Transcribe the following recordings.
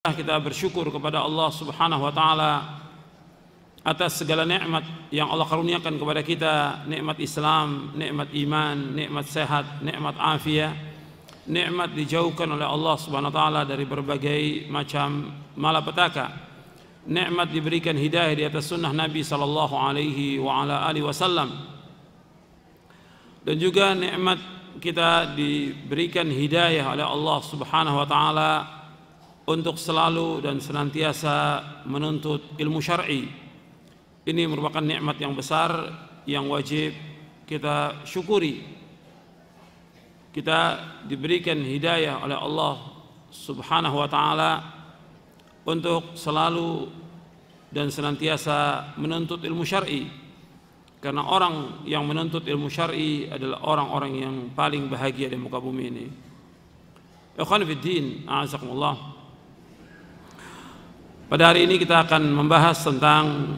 Kita bersyukur kepada Allah Subhanahu wa taala atas segala nikmat yang Allah karuniakan kepada kita, nikmat Islam, nikmat iman, nikmat sehat, nikmat afiat, nikmat dijauhkan oleh Allah Subhanahu wa taala dari berbagai macam malapetaka, nikmat diberikan hidayah di atas sunnah Nabi sallallahu alaihi wa ala alihi wasallam, dan juga nikmat kita diberikan hidayah oleh Allah Subhanahu wa taala untuk selalu dan senantiasa menuntut ilmu syar'i. Ini merupakan nikmat yang besar yang wajib kita syukuri. Kita diberikan hidayah oleh Allah Subhanahu wa taala untuk selalu dan senantiasa menuntut ilmu syar'i. Karena orang yang menuntut ilmu syar'i adalah orang-orang yang paling bahagia di muka bumi ini. Ikhwan fiddin, a'azakumullah. Pada hari ini kita akan membahas tentang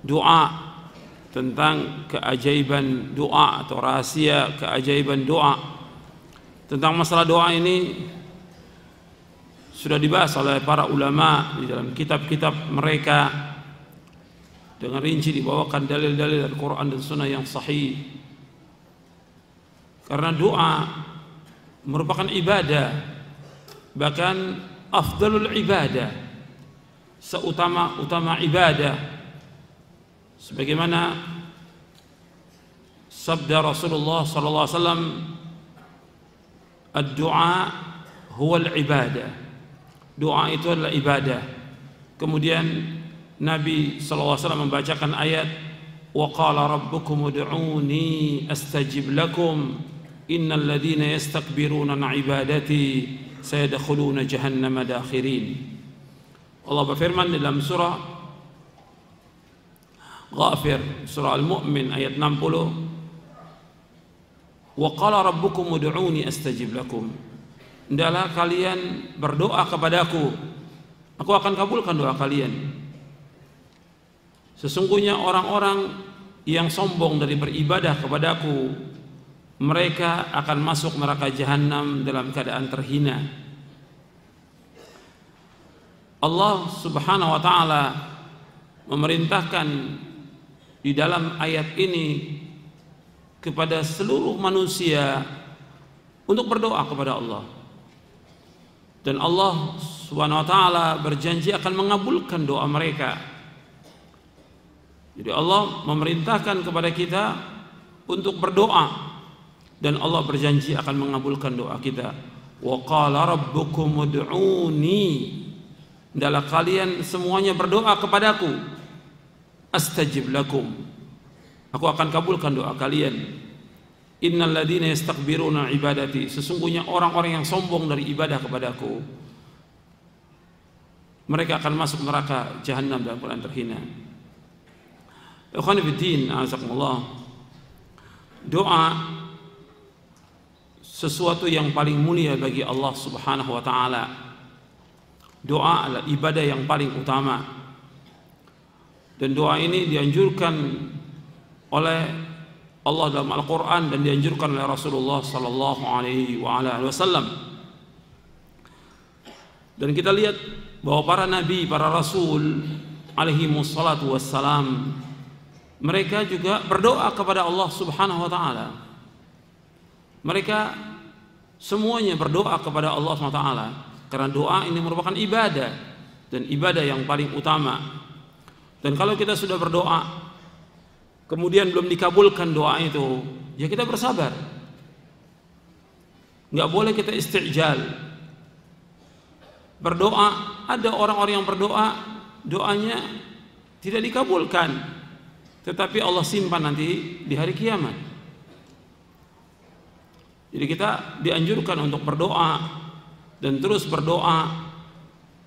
doa, tentang keajaiban doa atau rahasia keajaiban doa. Tentang masalah doa ini sudah dibahas oleh para ulama di dalam kitab-kitab mereka, dengan rinci dibawakan dalil-dalil Al-Quran dan Sunnah yang sahih. Karena doa merupakan ibadah, bahkan afdalul ibadah, seutama-utama ibadah, sebagaimana sabda Rasulullah sallallahu alaihi wasallam, ad-du'a huwa al-ibadah. Doa itu adalah ibadah. Kemudian Nabi sallallahu alaihi wasallam membacakan ayat, wa qala rabbukum ud'uni astajib lakum innal ladzina yastakbiruna 'an ibadati sayadkhuluna jahannama dakhirin. Allah berfirman dalam surah Ghafir, surah Al-Mu'min ayat 60, wa qala rabbukum ud'uni astajib lakum. Hendaklah kalian berdoa kepadaku, aku akan kabulkan doa kalian. Sesungguhnya orang-orang yang sombong dari beribadah kepadaku, mereka akan masuk neraka jahanam dalam keadaan terhina. Allah Subhanahu wa taala memerintahkan di dalam ayat ini kepada seluruh manusia untuk berdoa kepada Allah. Dan Allah Subhanahu wa taala berjanji akan mengabulkan doa mereka. Jadi Allah memerintahkan kepada kita untuk berdoa, dan Allah berjanji akan mengabulkan doa kita. Wa qala rabbukum ud'uni, hendaklah kalian semuanya berdoa kepadaku, astajib lakum, aku akan kabulkan doa kalian. Innal ladzina yastakbiruna ibadati, sesungguhnya orang-orang yang sombong dari ibadah kepadaku, mereka akan masuk neraka jahanam dalam keadaan terhina. Ikhwan fillah, azakumullah. Doa sesuatu yang paling mulia bagi Allah Subhanahu wa taala. Doa adalah ibadah yang paling utama, dan doa ini dianjurkan oleh Allah dalam Al-Quran dan dianjurkan oleh Rasulullah sallallahu alaihi wasallam. Dan kita lihat bahwa para nabi, para rasul alaihi wassalatu wassalam, mereka juga berdoa kepada Allah Subhanahu wa taala. Mereka semuanya berdoa kepada Allah Subhanahu wa taala, karena doa ini merupakan ibadah, dan ibadah yang paling utama. Dan kalau kita sudah berdoa kemudian belum dikabulkan doa itu, ya kita bersabar. Nggak boleh kita istijal berdoa. Ada orang-orang yang berdoa, doanya tidak dikabulkan, tetapi Allah simpan nanti di hari kiamat. Jadi kita dianjurkan untuk berdoa dan terus berdoa.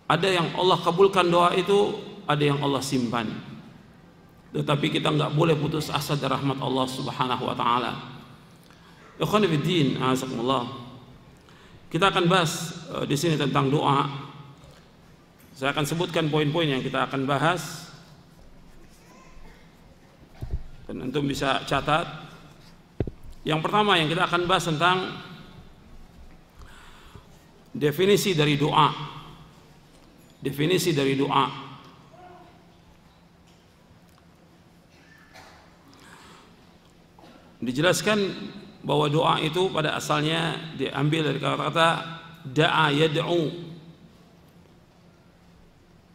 Ada yang Allah kabulkan doa itu, ada yang Allah simpan. Tetapi kita nggak boleh putus asa dari rahmat Allah Subhanahu wa taala. Ikhwan fillah, azakumullah. Kita akan bahas di sini tentang doa. Saya akan sebutkan poin-poin yang kita akan bahas, dan antum bisa catat. Yang pertama yang kita akan bahas tentang definisi dari doa. definisi dari doa. Dijelaskan bahwa doa itu pada asalnya diambil dari kata-kata da'a yad'u,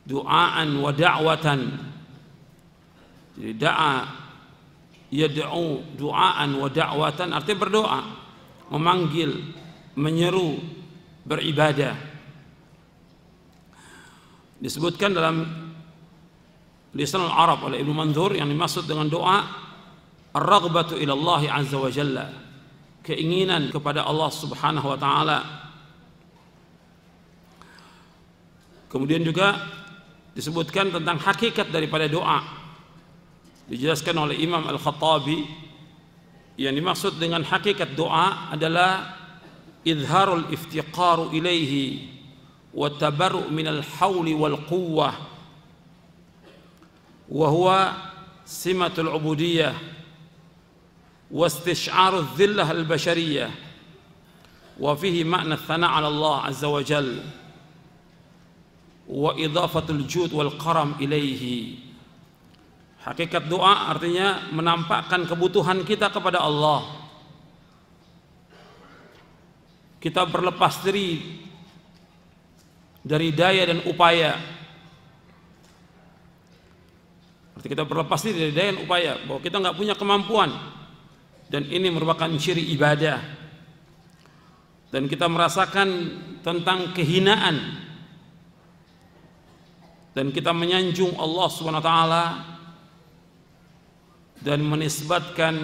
du'aan wa da'watan. Jadi da'a yad'u du'aan wa da'watan artinya berdoa, memanggil, menyeru, beribadah. Disebutkan dalam lisan al-Arab oleh Ibnu Mandzur yang dimaksud dengan doa ar-raghbatu ila Allah azza wa jalla, keinginan kepada Allah subhanahu wa ta'ala. Kemudian juga disebutkan tentang hakikat daripada doa. Dijelaskan oleh Imam Al-Khattabi, yang dimaksud dengan hakikat doa adalah izharul iftiqaru ilaihi wa tabarru' minal hawli wal quwwah wa huwa simatul ubudiyah wa istish'arudz dhillah al-bashariyah wa fihi ma'na tsana' 'ala Allah azza wa jalla wa idhafatul jud wal karam ilaihi. Hakikat doa artinya menampakkan kebutuhan kita kepada Allah. Kita berlepas diri dari daya dan upaya. Arti kita berlepas diri dari daya dan upaya, bahwa kita nggak punya kemampuan, dan ini merupakan ciri ibadah. Dan kita merasakan tentang kehinaan, dan kita menyanjung Allah Subhanahu wa taala dan menisbatkan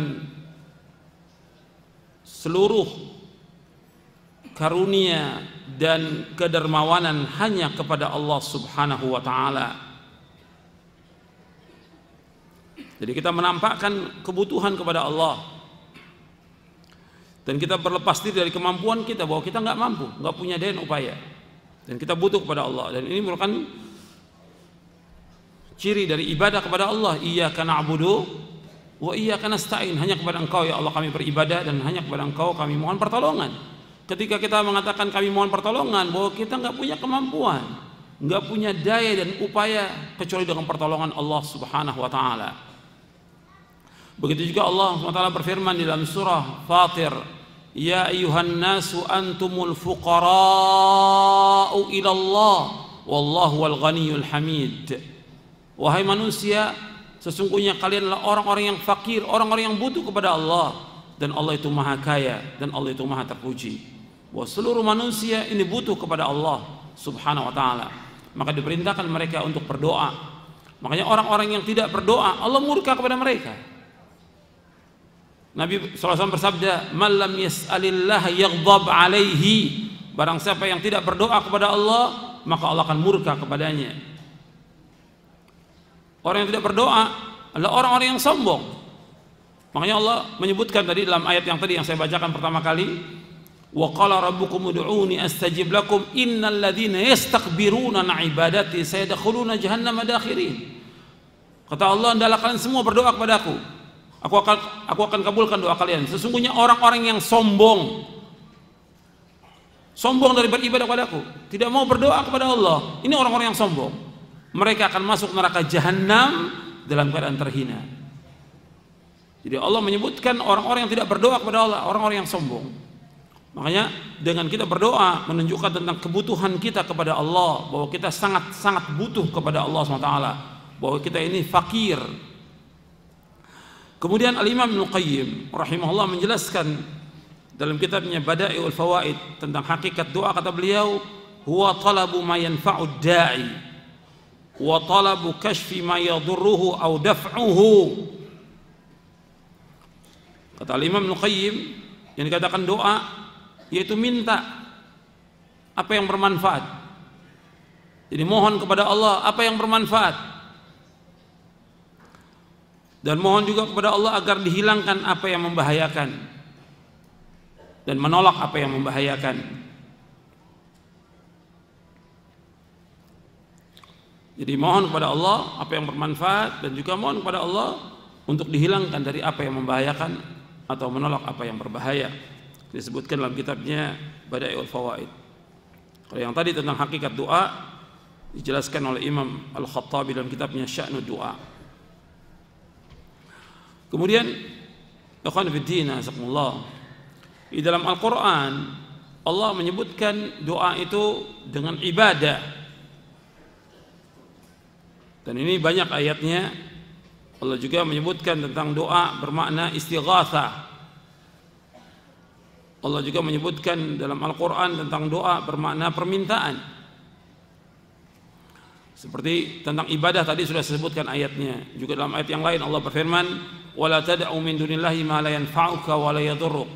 seluruh karunia dan kedermawanan hanya kepada Allah Subhanahu wa taala. Jadi kita menampakkan kebutuhan kepada Allah, dan kita berlepas diri dari kemampuan kita, bahwa kita nggak mampu, nggak punya daya dan upaya, dan kita butuh kepada Allah. Dan ini merupakan ciri dari ibadah kepada Allah. Iyyaka na'budu wa iyyaka nasta'in, hanya kepada Engkau ya Allah kami beribadah, dan hanya kepada Engkau kami mohon pertolongan. Ketika kita mengatakan kami mohon pertolongan, bahwa kita nggak punya kemampuan, nggak punya daya dan upaya kecuali dengan pertolongan Allah Subhanahu wa taala. Begitu juga Allah Subhanahu wa taala berfirman di dalam surah Fatir, ya ayyuhan nasu antumul fuqara'u ila Allah wallahu wal ghaniyyul hamid. Wahai manusia, sesungguhnya kalian adalah orang-orang yang fakir, orang-orang yang butuh kepada Allah, dan Allah itu maha kaya, dan Allah itu maha terpuji. Bahwa seluruh manusia ini butuh kepada Allah Subhanahu wa taala. Maka diperintahkan mereka untuk berdoa. Makanya orang-orang yang tidak berdoa, Allah murka kepada mereka. Nabi SAW bersabda, "Man lam yas'alillah yaghdab alaihi." Barang siapa yang tidak berdoa kepada Allah, maka Allah akan murka kepadanya. Orang yang tidak berdoa adalah orang-orang yang sombong. Makanya Allah menyebutkan tadi dalam ayat yang tadi yang saya bacakan pertama kali, wa qala rabbukum ud'uni astajib lakum innal ladzina yastakbiruna an ibadati sayadkhuluna jahannama dakhirin. Kata Allah, hendaklah kalian semua berdoa kepadaku, aku akan kabulkan doa kalian. Sesungguhnya orang-orang yang sombong dari beribadah kepadaku, tidak mau berdoa kepada Allah, ini orang-orang yang sombong. Mereka akan masuk neraka jahanam dalam keadaan terhina. Jadi Allah menyebutkan orang-orang yang tidak berdoa kepada Allah, orang-orang yang sombong. Makanya dengan kita berdoa menunjukkan tentang kebutuhan kita kepada Allah, bahwa kita sangat-sangat butuh kepada Allah SWT, bahwa kita ini fakir. Kemudian Al-Imam Ibnu Qayyim rahimahullah menjelaskan dalam kitabnya Bada'iul Fawaid tentang hakikat doa, kata beliau, huwa talabu ma yanfa'ud da'i wa talabu kashfi ma yadurruhu aw daf'uhu. Kata Imam Ibnu Qayyim, yang dikatakan doa yaitu minta apa yang bermanfaat. Jadi mohon kepada Allah apa yang bermanfaat, dan mohon juga kepada Allah agar dihilangkan apa yang membahayakan, dan menolak apa yang membahayakan. Jadi mohon kepada Allah apa yang bermanfaat, dan juga mohon kepada Allah untuk dihilangkan dari apa yang membahayakan atau menolak apa yang berbahaya. Disebutkan dalam kitabnya Bada'iul Fawaid. Kalau yang tadi tentang hakikat doa, dijelaskan oleh Imam Al-Khattabi dalam kitabnya Sya'nud Du'a. Kemudian ikhwan fillah azakumullah, di dalam Al-Qur'an Allah menyebutkan doa itu dengan ibadah. Dan ini banyak ayatnya. Allah juga menyebutkan tentang doa bermakna istighatsah. Allah juga menyebutkan dalam Al-Quran tentang doa bermakna permintaan. Seperti tentang ibadah tadi sudah disebutkan ayatnya. Juga dalam ayat yang lain Allah berfirman, "Wala tad'u min dunillahi ma la yanfa'uka wa la yadhurruk."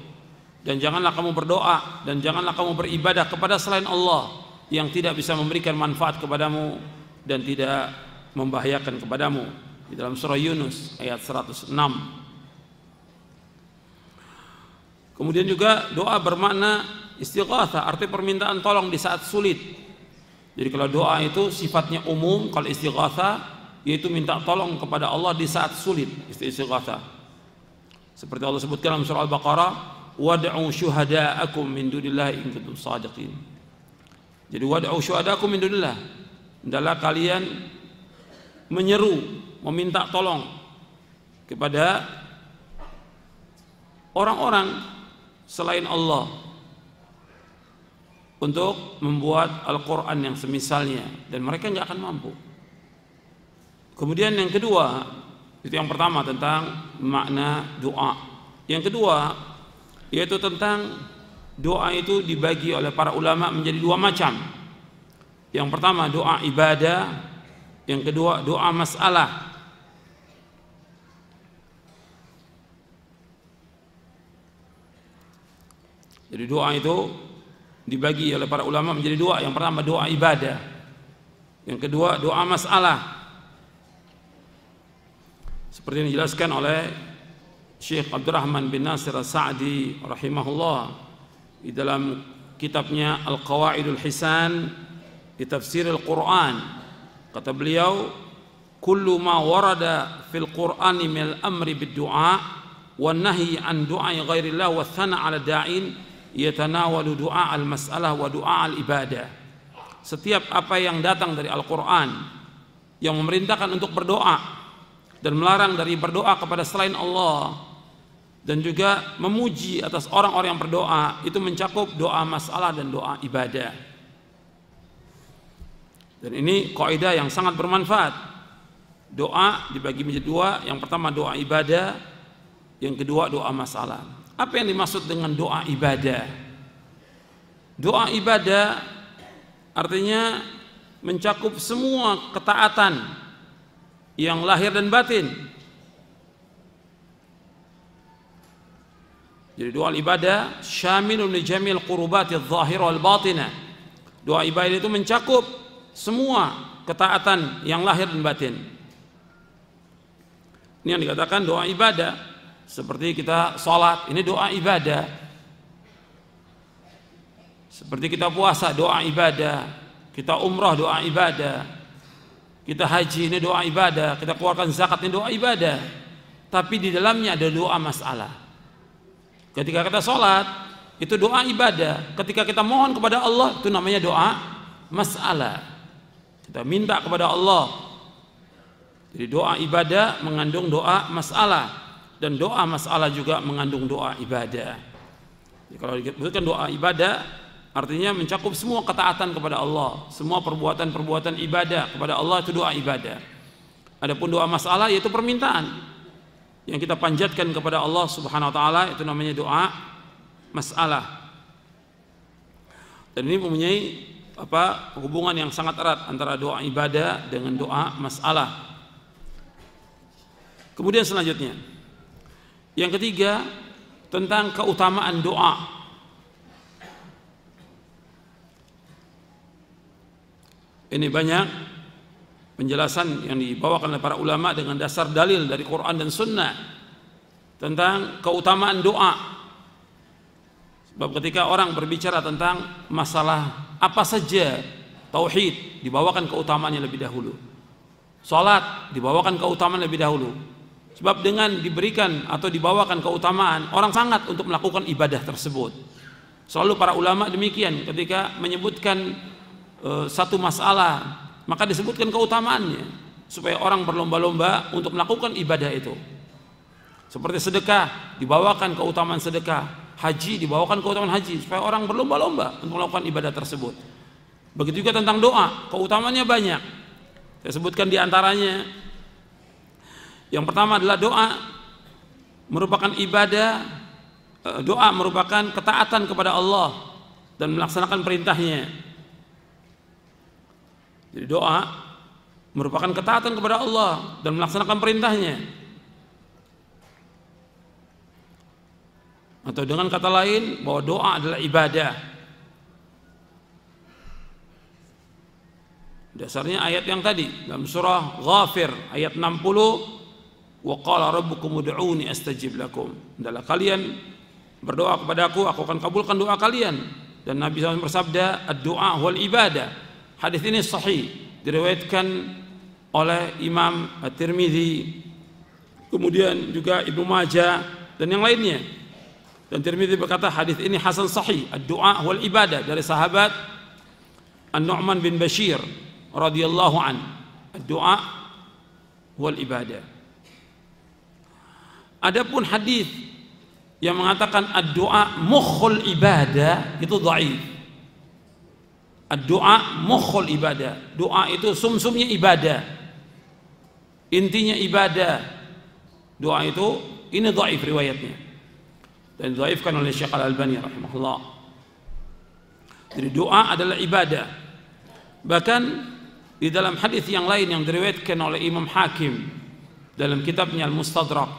Dan janganlah kamu berdoa dan janganlah kamu beribadah kepada selain Allah yang tidak bisa memberikan manfaat kepadamu dan tidak membahayakan kepadamu. Di dalam surah Yunus ayat 106. Kemudian juga doa bermakna istighatsah, arti permintaan tolong di saat sulit. Jadi kalau doa itu sifatnya umum, kalau istighatsah yaitu minta tolong kepada Allah di saat sulit, istighatsah. Seperti Allah sebutkan dalam surah Al-Baqarah, "Wad'u syuhada'akum min dunillahi in kuntum shadiqin." Jadi wad'u syuhada'akum min dunillah, hendaklah kalian menyeru, meminta tolong kepada orang-orang selain Allah untuk membuat Al-Quran yang semisalnya, dan mereka nggak akan mampu. Kemudian yang kedua, itu yang pertama tentang makna doa. Yang kedua yaitu tentang doa itu dibagi oleh para ulama menjadi dua macam. Yang pertama doa ibadah, yang kedua doa masalah. Jadi doa itu dibagi oleh para ulama menjadi dua. Yang pertama doa ibadah, yang kedua doa masalah. Seperti yang dijelaskan oleh Syekh Abdurrahman bin Nasir As-Sa'di rahimahullah di dalam kitabnya Al-Qawaidul Hisan di tafsir Al-Quran. Kata beliau, kullu ma warada fil Qur'ani min al-amri bid-du'a wan nahyi an du'a ghairillah wa thana 'ala da'in yatanawalu du'a al-mas'alah wa du'a al-ibadah. Setiap apa yang datang dari Al-Quran yang memerintahkan untuk berdoa dan melarang dari berdoa kepada selain Allah dan juga memuji atas orang-orang yang berdoa, itu mencakup doa masalah dan doa ibadah. Dan ini kaidah yang sangat bermanfaat. Doa dibagi menjadi dua, yang pertama doa ibadah, yang kedua doa masalah. Apa yang dimaksud dengan doa ibadah? Doa ibadah artinya mencakup semua ketaatan yang lahir dan batin. Jadi doa ibadah syamilun li jamil qurubati adh-dhahirah wal batinah. Doa ibadah itu mencakup semua ketaatan yang lahir dan batin. Ini yang dikatakan doa ibadah. Seperti kita sholat, ini doa ibadah. Seperti kita puasa, doa ibadah. Kita umrah, doa ibadah. Kita haji, ini doa ibadah. Kita keluarkan zakat, ini doa ibadah. Tapi di dalamnya ada doa masalah. Ketika kita sholat, itu doa ibadah. Ketika kita mohon kepada Allah, itu namanya doa masalah. Kita minta kepada Allah. Jadi doa ibadah mengandung doa masalah. Dan doa masalah juga mengandung doa ibadah. Jadi kalau disebutkan doa ibadah artinya mencakup semua ketaatan kepada Allah, semua perbuatan-perbuatan ibadah kepada Allah itu doa ibadah. Adapun doa masalah yaitu permintaan yang kita panjatkan kepada Allah Subhanahu wa taala, itu namanya doa masalah. Dan ini mempunyai hubungan yang sangat erat antara doa ibadah dengan doa masalah. Kemudian selanjutnya yang ketiga tentang keutamaan doa. Ini banyak penjelasan yang dibawakan oleh para ulama dengan dasar dalil dari Quran dan Sunnah tentang keutamaan doa. Sebab ketika orang berbicara tentang masalah apa saja tauhid, dibawakan keutamaannya lebih dahulu. Salat dibawakan keutamaan lebih dahulu. Sebab dengan diberikan atau dibawakan keutamaan, orang sangat untuk melakukan ibadah tersebut. Selalu para ulama demikian ketika menyebutkan satu masalah maka disebutkan keutamaannya supaya orang berlomba-lomba untuk melakukan ibadah itu. Seperti sedekah, dibawakan keutamaan sedekah. Haji, dibawakan keutamaan haji supaya orang berlomba-lomba untuk melakukan ibadah tersebut. Begitu juga tentang doa, keutamaannya banyak. Saya sebutkan di antaranya. Yang pertama adalah doa merupakan ibadah, doa merupakan ketaatan kepada Allah dan melaksanakan perintahnya. Jadi doa merupakan ketaatan kepada Allah dan melaksanakan perintahnya. Atau dengan kata lain, bahwa doa adalah ibadah. Dasarnya ayat yang tadi dalam surah Ghafir ayat 60, wa qala rabbukum ud'uni astajib lakum. Adalah kalian berdoa kepadaku, aku akan kabulkan doa kalian. Dan Nabi SAW bersabda, ad-du'a wal ibadah. Hadis ini sahih, diriwayatkan oleh Imam At-Tirmidzi, kemudian juga Ibnu Majah dan yang lainnya. Dan Tirmidzi berkata hadis ini hasan sahih, ad-du'a wal ibadah, dari sahabat An-Nu'man bin Bashir radhiyallahu an. Ad-du'a wal ibadah. Adapun hadis yang mengatakan ad-du'a mukhul ibadah itu dhaif. Ad-du'a mukhul ibadah, doa itu sumsumnya ibadah, intinya ibadah. Doa itu ini dhaif riwayatnya dan dhaifkan oleh Syekh Al-Albani rahimahullah. Jadi doa adalah ibadah. Bahkan di dalam hadis yang lain yang diriwayatkan oleh Imam Hakim dalam kitabnya Al-Mustadrak,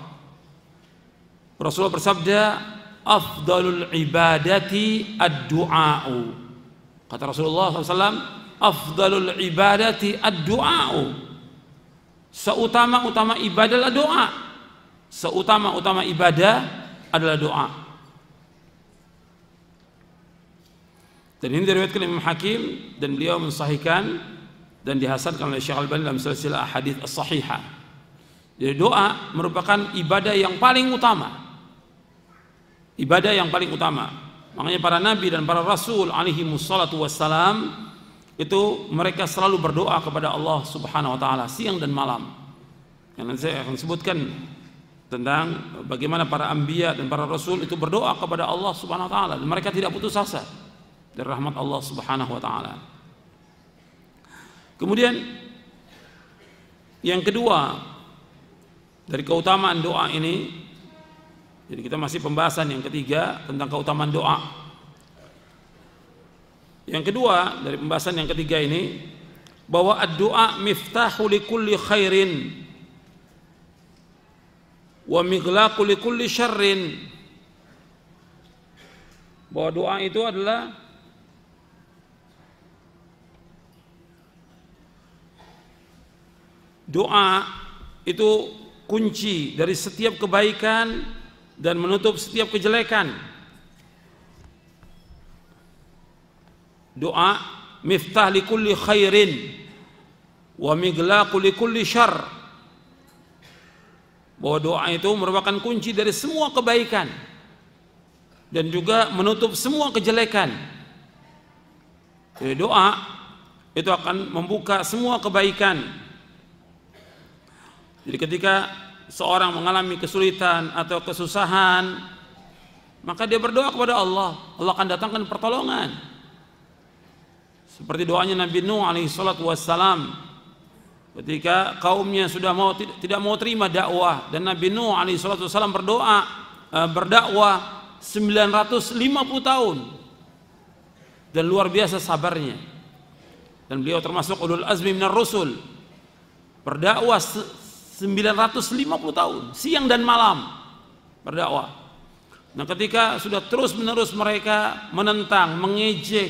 Rasulullah bersabda, afdalul ibadati ad-du'a'u. Kata Rasulullah SAW, afdalul ibadati ad-du'a'u. Seutama-utama ibadah adalah doa. Seutama-utama ibadah adalah doa. Dan ini diriwayatkan Imam Hakim dan beliau mensahihkan dan dihasankan oleh Syekh Al-Albani dalam silsilah hadits as-sahihah. Jadi doa merupakan ibadah yang paling utama. Ibadah yang paling utama. Makanya para nabi dan para rasul alaihi wassalatu wassalam itu mereka selalu berdoa kepada Allah Subhanahu wa taala siang dan malam. Yang nanti saya akan sebutkan tentang bagaimana para anbiya dan para rasul itu berdoa kepada Allah Subhanahu wa taala dan mereka tidak putus asa dari rahmat Allah Subhanahu wa taala. Kemudian yang kedua dari keutamaan doa ini, jadi kita masih pembahasan yang ketiga tentang keutamaan doa. Yang kedua dari pembahasan yang ketiga ini, bahwa ad-du'a miftahu likulli khairin wa mighlaqu likulli syarrin. Bahwa doa itu adalah kunci dari setiap kebaikan dan menutup setiap kejelekan. Doa miftah likulli khairin wa mighlaqu likulli syarr. Bahwa doa itu merupakan kunci dari semua kebaikan dan juga menutup semua kejelekan. Jadi doa itu akan membuka semua kebaikan. Jadi ketika seorang mengalami kesulitan atau kesusahan, maka dia berdoa kepada Allah, Allah akan datangkan pertolongan. Seperti doanya Nabi Nuh alaihi salatu wassalam ketika kaumnya sudah tidak mau terima dakwah, dan Nabi Nuh alaihi salatu wassalam berdakwah 950 tahun dan luar biasa sabarnya. Dan beliau termasuk ulul azmi minar rusul, berdakwah 950 tahun, siang dan malam berdakwah. Nah, ketika sudah terus-menerus mereka menentang, mengejek,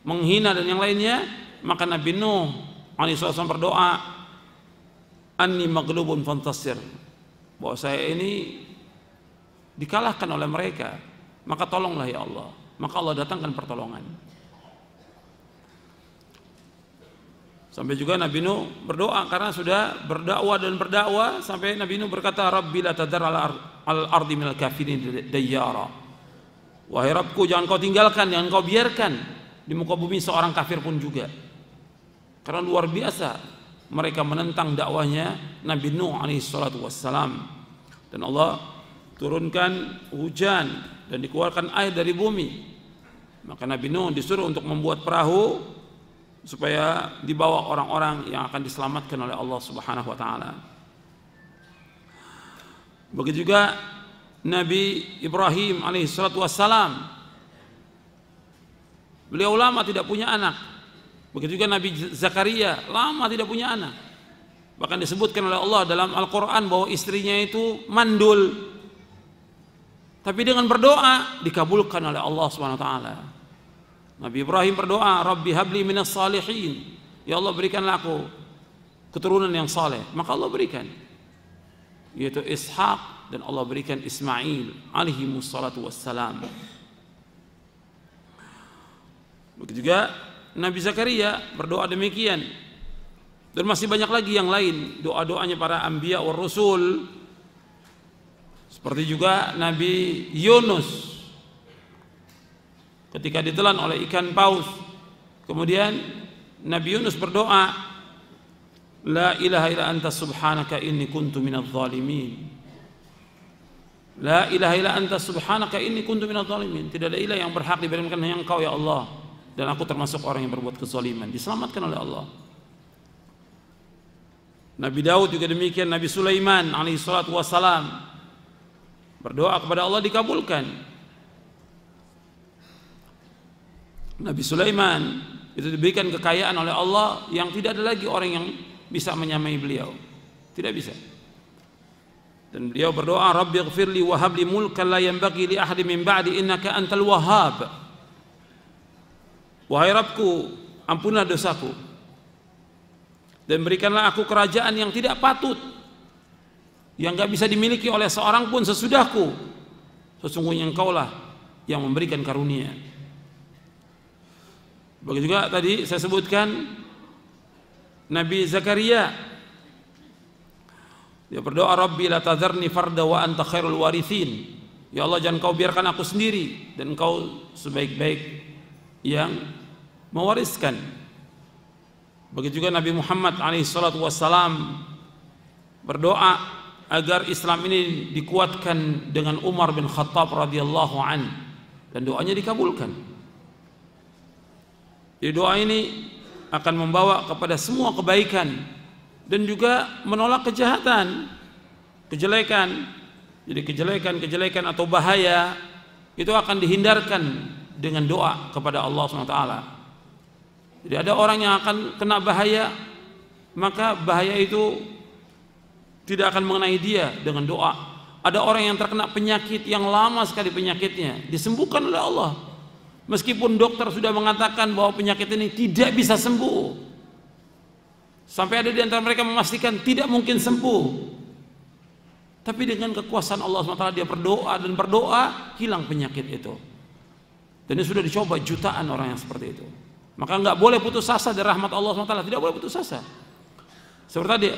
menghina dan yang lainnya, maka Nabi Nuh alaihi wasallam berdoa, anni maghlubun fantasir, bahwa saya ini dikalahkan oleh mereka, maka tolonglah ya Allah. Maka Allah datangkan pertolongan. Sampai juga Nabi Nuh berdoa karena sudah berdakwah dan berdakwah sampai Nabi Nuh berkata, Rabbi la tadar al-ardi minal kafirin dayyara. Wahai Rabbku, jangan kau tinggalkan, jangan kau biarkan di muka bumi seorang kafir pun juga. karena luar biasa mereka menentang dakwahnya Nabi Nuh alaihi salatu wassalam. Dan Allah turunkan hujan dan dikeluarkan air dari bumi. Maka Nabi Nuh disuruh untuk membuat perahu supaya dibawa orang-orang yang akan diselamatkan oleh Allah Subhanahu wa taala. Begitu juga Nabi Ibrahim alaihi salatu wassalam. Beliau lama tidak punya anak. Begitu juga Nabi Zakaria lama tidak punya anak. Bahkan disebutkan oleh Allah dalam Al-Quran bahwa istrinya itu mandul. Tapi dengan berdoa dikabulkan oleh Allah Subhanahu wa taala. Nabi Ibrahim berdoa, Rabbi habli minas salihin. Ya Allah, berikanlah aku keturunan yang saleh. Maka Allah berikan, yaitu Ishak, dan Allah berikan Ismail alaihi wassalatu wassalam. Begitu juga Nabi Zakaria berdoa demikian. Dan masih banyak lagi yang lain doa-doanya para anbiya war rasul. Seperti juga Nabi Yunus ketika ditelan oleh ikan paus. Kemudian Nabi Yunus berdoa, La ilaha illa anta subhanaka inni kuntu minadh dhalimin. La ilaha illa anta subhanaka inni kuntu minadh dhalimin. Tidak ada ilah yang berhak diberikan hanya Engkau ya Allah, dan aku termasuk orang yang berbuat kezaliman. Diselamatkan oleh Allah. Nabi Daud juga demikian, Nabi Sulaiman alaihi salatu wassalam berdoa kepada Allah, dikabulkan. Nabi Sulaiman itu diberikan kekayaan oleh Allah yang tidak ada lagi orang yang bisa menyamai beliau. Tidak bisa. Dan beliau berdoa, Rabbi ighfirli wa habli mulkan la yanbaghi li ahadin min ba'di innaka antal wahhab. Wahai Rabbku, ampunlah dosaku dan berikanlah aku kerajaan yang tidak patut, yang gak bisa dimiliki oleh seorang pun sesudahku. Sesungguhnya Engkaulah yang memberikan karunia. Begitu juga tadi saya sebutkan Nabi Zakaria, dia berdoa, Rabbi la tadharni farda wa anta khairul warithin. Ya Allah, jangan Kau biarkan aku sendiri, dan Engkau sebaik-baik yang mewariskan. Begitu juga Nabi Muhammad alaihi salatu wassalam berdoa agar Islam ini dikuatkan dengan Umar bin Khattab radhiyallahu an, dan doanya dikabulkan. Jadi doa ini akan membawa kepada semua kebaikan dan juga menolak kejahatan, kejelekan. Jadi kejelekan atau bahaya itu akan dihindarkan dengan doa kepada Allah SWT. Jadi ada orang yang akan kena bahaya, maka bahaya itu tidak akan mengenai dia dengan doa. Ada orang yang terkena penyakit yang lama sekali penyakitnya, disembuhkan oleh Allah. Meskipun dokter sudah mengatakan bahwa penyakit ini tidak bisa sembuh. Sampai ada di antara mereka memastikan tidak mungkin sembuh. Tapi dengan kekuasaan Allah SWT dia berdoa, dan berdoa hilang penyakit itu. Dan ini sudah dicoba jutaan orang yang seperti itu. Maka nggak boleh putus asa dari rahmat Allah SWT, tidak boleh putus asa. Seperti tadi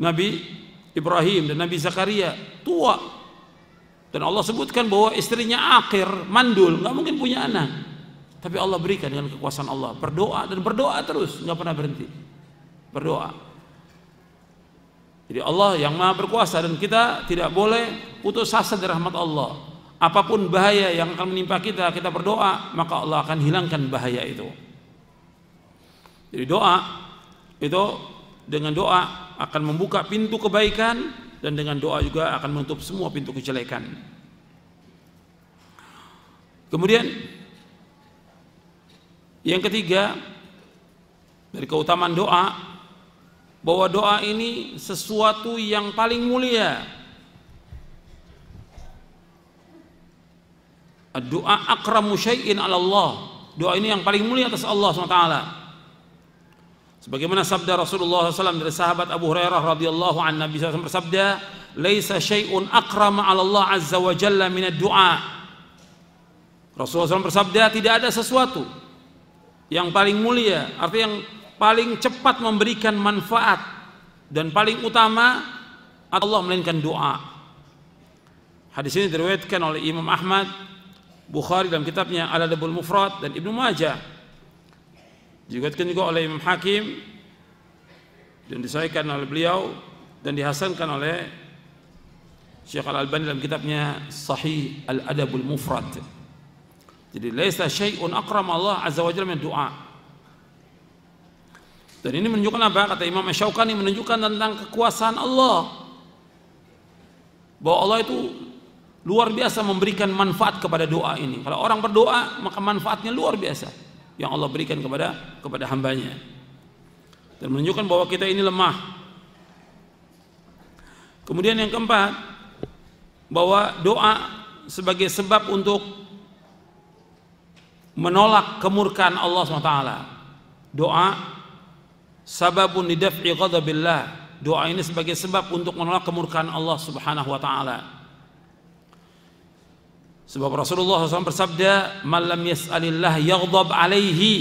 Nabi Ibrahim dan Nabi Zakaria tua, dan Allah sebutkan bahwa istrinya akhir, mandul, nggak mungkin punya anak. Tapi Allah berikan dengan kekuasaan Allah, berdoa dan berdoa terus, nggak pernah berhenti berdoa. Jadi Allah yang maha berkuasa, dan kita tidak boleh putus asa dari rahmat Allah. Apapun bahaya yang akan menimpa kita, kita berdoa, maka Allah akan hilangkan bahaya itu. Jadi doa itu, dengan doa akan membuka pintu kebaikan, dan dengan doa juga akan menutup semua pintu kejelekan. Kemudian yang ketiga dari keutamaan doa, bahwa doa ini sesuatu yang paling mulia. Doa akramu syai'in 'ala Allah. Doa ini yang paling mulia atas Allah SWT. Sebagaimana sabda Rasulullah SAW dari sahabat Abu Hurairah radhiyallahu anhu, Nabi SAW bersabda, "Laisa syai'un akrama 'ala Allah azza wa jalla min ad-du'a." Rasulullah SAW bersabda, tidak ada sesuatu yang paling mulia, artinya yang paling cepat memberikan manfaat dan paling utama Allah melainkan doa. Hadis ini diriwayatkan oleh Imam Ahmad, Bukhari dalam kitabnya Al-Adabul Mufrad, dan Ibnu Majah. Diriwayatkan juga oleh Imam Hakim dan disahihkan oleh beliau dan dihasankan oleh Syekh Al-Albani dalam kitabnya Sahih Al-Adabul Mufrad. Jadi laisa syai'un akram Allah azza wa jalla min doa. Dan ini menunjukkan apa? Kata Imam Asy-Syaukani, menunjukkan tentang kekuasaan Allah, bahwa Allah itu luar biasa memberikan manfaat kepada doa ini. Kalau orang berdoa, maka manfaatnya luar biasa yang Allah berikan kepada hambanya. Dan menunjukkan bahwa kita ini lemah. Kemudian yang keempat, bahwa doa sebagai sebab untuk menolak kemurkaan Allah SWT. Doa sababun lidaf'i ghadabillah. Doa ini sebagai sebab untuk menolak kemurkaan Allah Subhanahu wa taala. Sebab Rasulullah SAW bersabda, "Man lam yas'alillah yaghdab alaihi."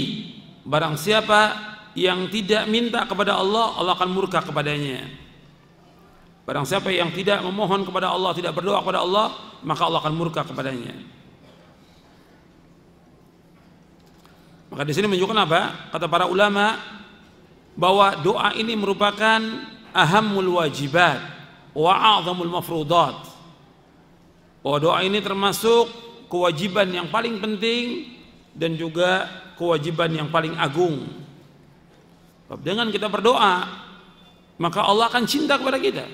Barang siapa yang tidak minta kepada Allah, Allah akan murka kepadanya. Barang siapa yang tidak memohon kepada Allah, tidak berdoa kepada Allah, maka Allah akan murka kepadanya. Maka di sini menunjukkan apa? Kata para ulama, bahwa doa ini merupakan ahammul wajibat wa a'zamul mafrudat. Bahwa doa ini termasuk kewajiban yang paling penting dan juga kewajiban yang paling agung. Dengan kita berdoa, maka Allah akan cinta kepada kita.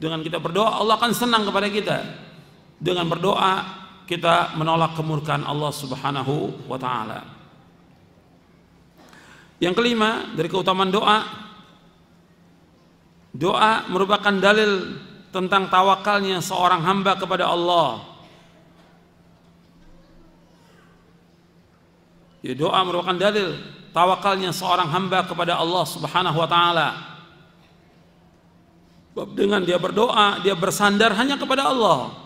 Dengan kita berdoa, Allah akan senang kepada kita. Dengan berdoa, kita menolak kemurkaan Allah Subhanahu wa ta'ala. Yang kelima, dari keutamaan doa, doa merupakan dalil tentang tawakalnya seorang hamba kepada Allah. Ya, doa merupakan dalil tawakalnya seorang hamba kepada Allah Subhanahu wa ta'ala. Dengan dia berdoa, dia bersandar hanya kepada Allah.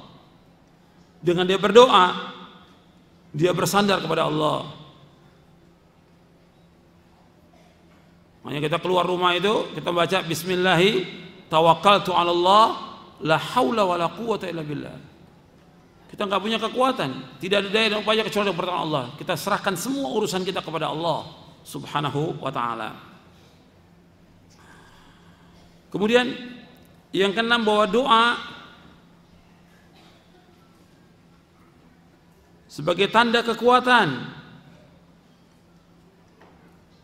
Dengan dia berdoa, dia bersandar kepada Allah. Makanya kita keluar rumah itu, kita baca bismillahi tawakkaltu 'ala Allah la haula wala quwwata illa billah. Kita enggak punya kekuatan, tidak ada daya dan upaya kecuali pertolongan Allah. Kita serahkan semua urusan kita kepada Allah Subhanahu wa taala. Kemudian yang keenam, bahwa doa sebagai tanda kekuatan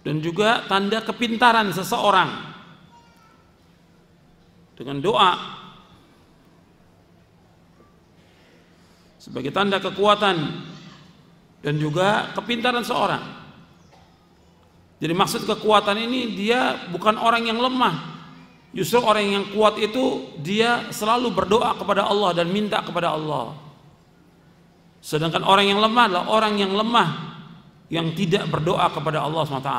dan juga tanda kepintaran seseorang. Dengan doa sebagai tanda kekuatan dan juga kepintaran seorang. Jadi maksud kekuatan ini, dia bukan orang yang lemah. Justru orang yang kuat itu dia selalu berdoa kepada Allah dan minta kepada Allah. Sedangkan orang yang lemah adalah orang yang lemah yang tidak berdoa kepada Allah SWT.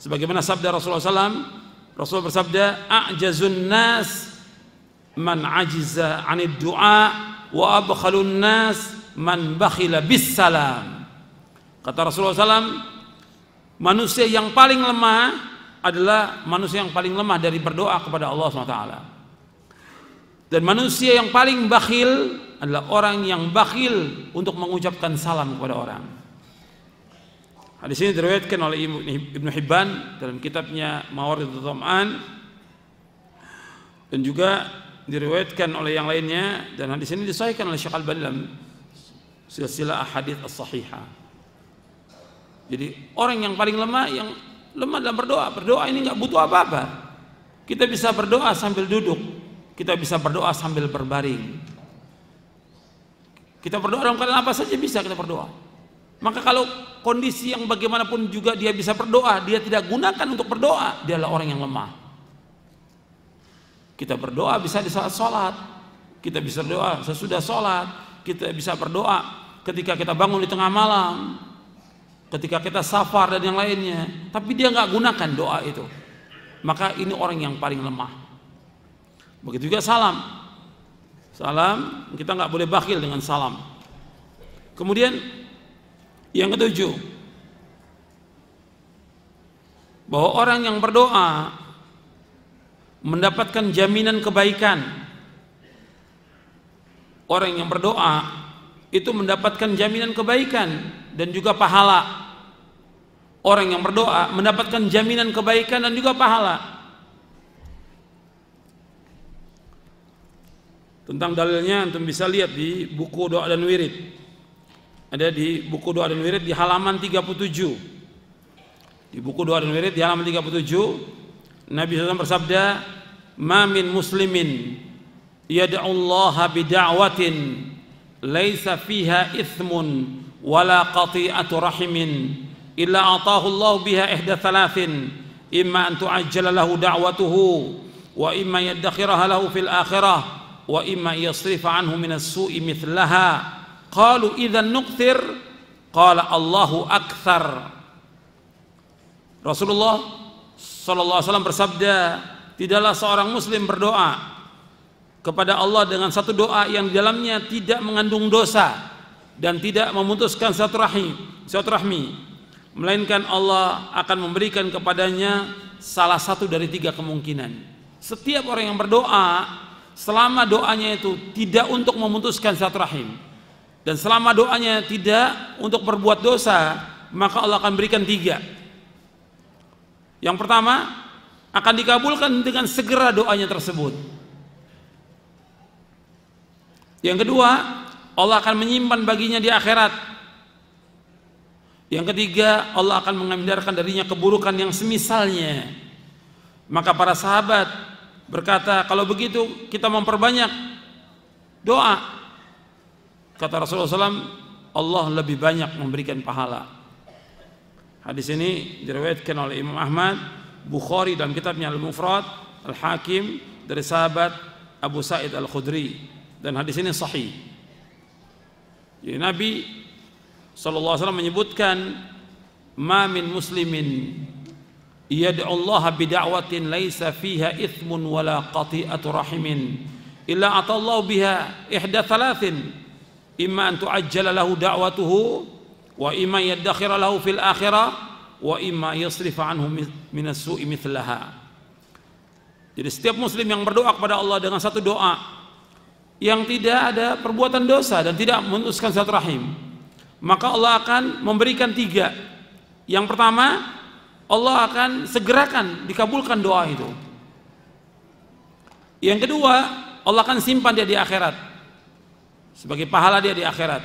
Sebagaimana sabda Rasulullah SAW, Rasul bersabda, "A'jazun nas man ajiza 'anid du'a wa abkhalun nas man bakhila bis salam." Kata Rasulullah SAW, manusia yang paling lemah adalah manusia yang paling lemah dari berdoa kepada Allah SWT. Dan manusia yang paling bakhil adalah orang yang bakhil untuk mengucapkan salam kepada orang. Hadis ini diriwayatkan oleh Ibnu Hibban dalam kitabnya Mawaridud Dhama'an, dan juga diriwayatkan oleh yang lainnya, dan hadis ini disahihkan oleh Syekh Al-Albani dalam silsilah ahadits as-sahihah. Jadi orang yang paling lemah, yang lemah dalam berdoa. Berdoa ini nggak butuh apa-apa. Kita bisa berdoa sambil duduk, kita bisa berdoa sambil berbaring, kita berdoa dalam keadaan apa saja bisa kita berdoa. Maka kalau kondisi yang bagaimanapun juga dia bisa berdoa, dia tidak gunakan untuk berdoa, dia adalah orang yang lemah. Kita berdoa bisa di saat sholat, kita bisa berdoa sesudah sholat, kita bisa berdoa ketika kita bangun di tengah malam, ketika kita safar dan yang lainnya. Tapi dia nggak gunakan doa itu, maka ini orang yang paling lemah. Begitu juga salam. Salam, kita nggak boleh bakhil dengan salam. Kemudian yang ketujuh, bahwa orang yang berdoa mendapatkan jaminan kebaikan. Orang yang berdoa itu mendapatkan jaminan kebaikan dan juga pahala. orang yang berdoa mendapatkan jaminan kebaikan dan juga pahala. Tentang dalilnya antum bisa lihat di buku doa dan wirid. Ada di buku doa dan wirid di halaman 37. Di buku doa dan wirid di halaman 37, Nabi SAW bersabda, "Ma min muslimin yad'ullaha bida'watin laisa fiha ithmun wala qati'atu rahimin illa atahu Allah biha ihda thalathin, imma an tu'ajjala lahu da'watuhu wa imma yaddakhiraha lahu fil akhirah wa imma yasrifa anhu minas su'i mithlaha." Qalu idzan nuqtir, qala Allahu akthar. Rasulullah sallallahu alaihi wasallam bersabda, tidaklah seorang muslim berdoa kepada Allah dengan satu doa yang di dalamnya tidak mengandung dosa dan tidak memutuskan silaturahmi, melainkan Allah akan memberikan kepadanya salah satu dari 3 kemungkinan. Setiap orang yang berdoa, selama doanya itu tidak untuk memutuskan silaturahim dan selama doanya tidak untuk berbuat dosa, maka Allah akan berikan 3. Yang pertama, akan dikabulkan dengan segera doanya tersebut. Yang kedua, Allah akan menyimpan baginya di akhirat. Yang ketiga, Allah akan menghindarkan darinya keburukan yang semisalnya. Maka para sahabat berkata, kalau begitu kita memperbanyak doa. Kata Rasulullah SAW, Allah lebih banyak memberikan pahala. Hadis ini diriwayatkan oleh Imam Ahmad, Bukhari dalam kitabnya Al-Mufrad, Al-Hakim dari sahabat Abu Sa'id Al-Khudri, dan hadis ini sahih. Jadi Nabi SAW menyebutkan, ma min muslimin yad'ullaha bida'watin laisa fiha ithmun wala qati'atu rahimin illa atallahu biha ihda thalathin, imma an tu'ajjala lahu da'watuhu wa imma yaddakhira lahu fil akhirah wa imma yasrifa anhu minas su'i mithlaha. Jadi setiap muslim yang berdoa kepada Allah dengan satu doa yang tidak ada perbuatan dosa dan tidak memutuskan silaturahim, maka Allah akan memberikan 3. Yang pertama, Allah akan segerakan dikabulkan doa itu. Yang kedua, Allah akan simpan dia di akhirat sebagai pahala dia di akhirat.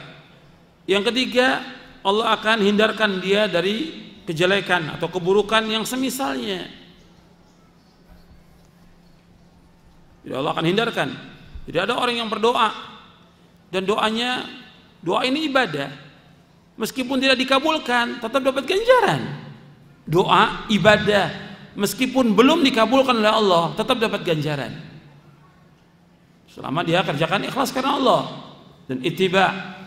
Yang ketiga, Allah akan hindarkan dia dari kejelekan atau keburukan yang semisalnya. Jadi Allah akan hindarkan. Jadi ada orang yang berdoa dan doa ini ibadah, meskipun tidak dikabulkan tetap dapat ganjaran. Doa ibadah, meskipun belum dikabulkan oleh Allah tetap dapat ganjaran, selama dia kerjakan ikhlas karena Allah dan ittiba,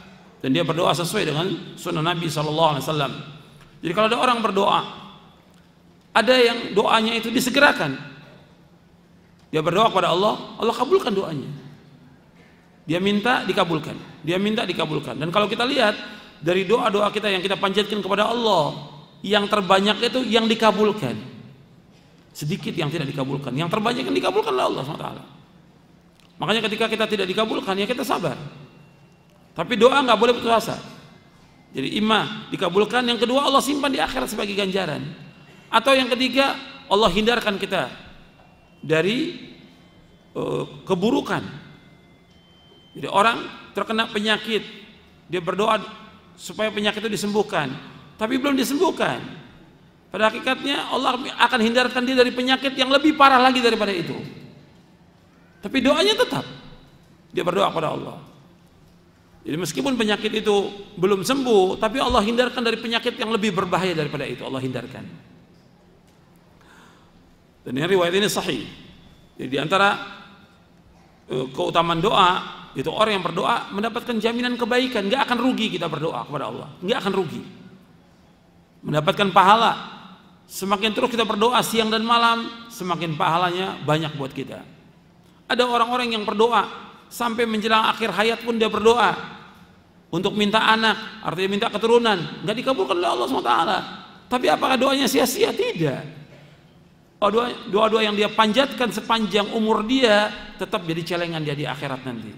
dan dia berdoa sesuai dengan sunnah Nabi SAW. Jadi kalau ada orang berdoa, ada yang doanya itu disegerakan, dia berdoa kepada Allah, Allah kabulkan doanya. Dia minta dikabulkan, dia minta dikabulkan. Dan kalau kita lihat dari doa-doa kita yang kita panjatkan kepada Allah, yang terbanyak itu yang dikabulkan, sedikit yang tidak dikabulkan. Yang terbanyak yang dikabulkan oleh Allah SWT. Makanya ketika kita tidak dikabulkan, ya kita sabar. Tapi doa nggak boleh putus asa. Jadi imma dikabulkan, yang kedua Allah simpan di akhirat sebagai ganjaran, atau yang ketiga Allah hindarkan kita dari keburukan. Jadi orang terkena penyakit, dia berdoa supaya penyakit itu disembuhkan, tapi belum disembuhkan. Pada hakikatnya Allah akan hindarkan dia dari penyakit yang lebih parah lagi daripada itu. Tapi doanya tetap dia berdoa kepada Allah. Jadi meskipun penyakit itu belum sembuh, tapi Allah hindarkan dari penyakit yang lebih berbahaya daripada itu, Allah hindarkan. Dan ini riwayat ini sahih. Jadi di antara keutamaan doa itu orang yang berdoa mendapatkan jaminan kebaikan, nggak akan rugi kita berdoa kepada Allah, nggak akan rugi, mendapatkan pahala. Semakin terus kita berdoa siang dan malam, semakin pahalanya banyak buat kita. Ada orang-orang yang berdoa sampai menjelang akhir hayat pun dia berdoa untuk minta anak, artinya minta keturunan, nggak dikabulkan oleh Allah SWT. Tapi apakah doanya sia-sia? Tidak. Doa-doa yang dia panjatkan sepanjang umur dia tetap jadi celengan dia di akhirat nanti.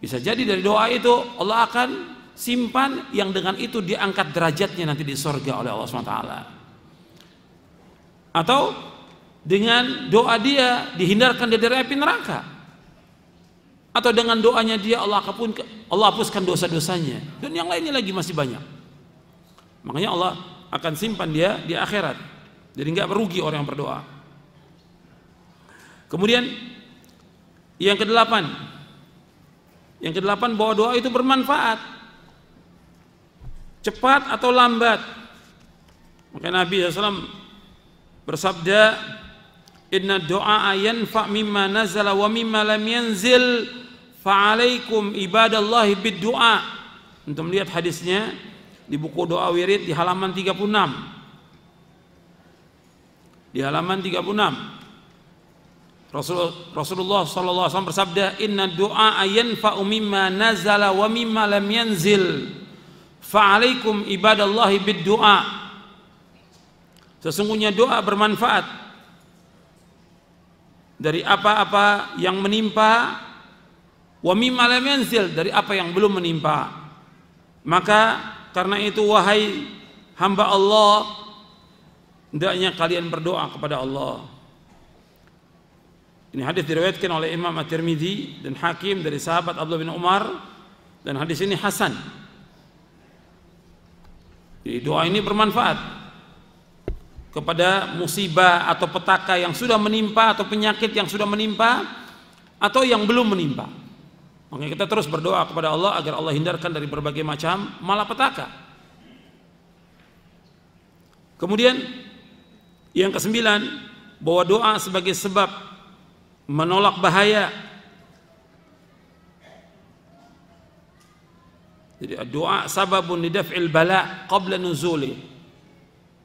Bisa jadi dari doa itu Allah akan simpan yang dengan itu diangkat derajatnya nanti di surga oleh Allah SWT. Atau dengan doa dia dihindarkan dari api neraka. Atau dengan doanya dia Allah hapuskan dosa-dosanya. Dan yang lainnya lagi masih banyak. Makanya Allah akan simpan dia di akhirat. Jadi nggak merugi orang yang berdoa. Kemudian yang kedelapan bahwa doa itu bermanfaat, cepat atau lambat. Maka Nabi SAW bersabda, inna doa yanfa mimma nazala wa mimma lam yanzil fa'alaikum ibadallahi bid doa. Untuk melihat hadisnya di buku doa wirid di halaman 36. Di halaman 36 Rasulullah SAW bersabda, inna doa yanfa'u mimma nazala wa mimma lam yanzil fa'alaikum ibadallahi bid doa. Sesungguhnya doa bermanfaat dari apa-apa yang menimpa, wa mimma lam yanzil, dari apa yang belum menimpa. Maka karena itu wahai hamba Allah, hendaknya kalian berdoa kepada Allah. Ini hadis diriwayatkan oleh Imam At-Tirmidzi dan Hakim dari sahabat Abdullah bin Umar, dan hadis ini hasan. Jadi doa ini bermanfaat kepada musibah atau petaka yang sudah menimpa, atau penyakit yang sudah menimpa atau yang belum menimpa. Makanya kita terus berdoa kepada Allah agar Allah hindarkan dari berbagai macam malapetaka. Kemudian yang kesembilan, bahwa doa sebagai sebab menolak bahaya. Jadi doa sababun lidaf'il bala qabla nuzuli.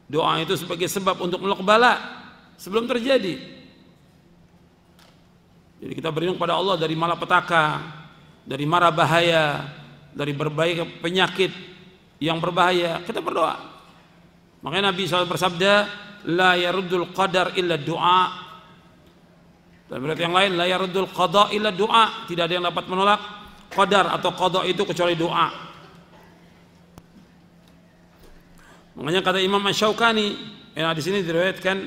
Doa itu sebagai sebab untuk menolak bala sebelum terjadi. Jadi kita berlindung kepada Allah dari malapetaka, dari mara bahaya, dari berbagai penyakit yang berbahaya. Kita berdoa. Makanya Nabi SAW bersabda, la yaruddul qadar illa doa. Dan berarti yang lain, la yaruddul qada illa doa. Tidak ada yang dapat menolak qadar atau qada itu kecuali doa. Makanya kata Imam Asy-Syaukani, yang di sini diriwayatkan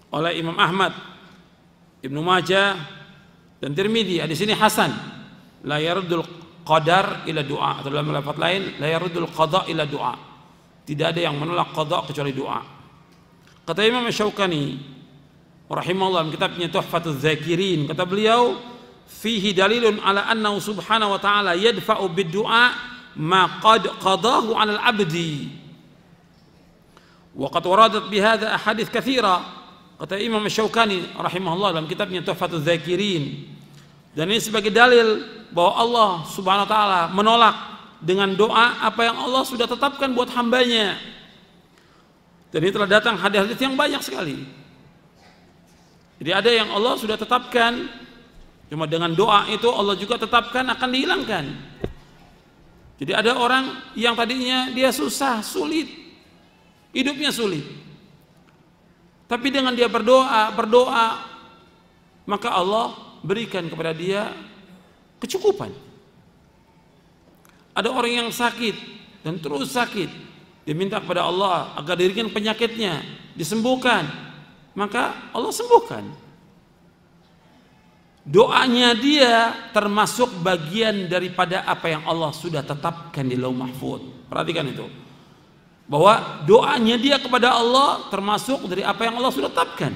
oleh Imam Ahmad, Ibnu Majah dan Tirmidzi, di sini hasan. La yaruddul qadar illa doa. Atau dalam lafaz lain, la yaruddul qada illa doa. Tidak ada yang menolak qada kecuali doa. Kata Imam Asy-Syaukani rahimahullah, kitabnya Tuhfatul Dzakirin, kata beliau, fihi dalilun ala annahu subhanahu wa ta'ala yadfa'u bid-du'a ma qad qadahu 'alal 'abdi. Wa qad waradat bihadza ahadits katsira. Kata Imam Asy-Syaukani rahimahullah dalam kitabnya Tuhfatul Dzakirin, dan ini sebagai dalil bahwa Allah subhanahu wa ta'ala menolak dengan doa apa yang Allah sudah tetapkan buat hambanya. Dan ini telah datang hadis-hadis yang banyak sekali. Jadi ada yang Allah sudah tetapkan, cuma dengan doa itu Allah juga tetapkan akan dihilangkan. Jadi ada orang yang tadinya dia susah, sulit, hidupnya sulit, tapi dengan dia berdoa, maka Allah berikan kepada dia kecukupan. Ada orang yang sakit dan terus sakit, dia minta kepada Allah agar dirikan penyakitnya disembuhkan, maka Allah sembuhkan. Doanya dia termasuk bagian daripada apa yang Allah sudah tetapkan di Lauh Mahfuz. Perhatikan itu, bahwa doanya dia kepada Allah termasuk dari apa yang Allah sudah tetapkan.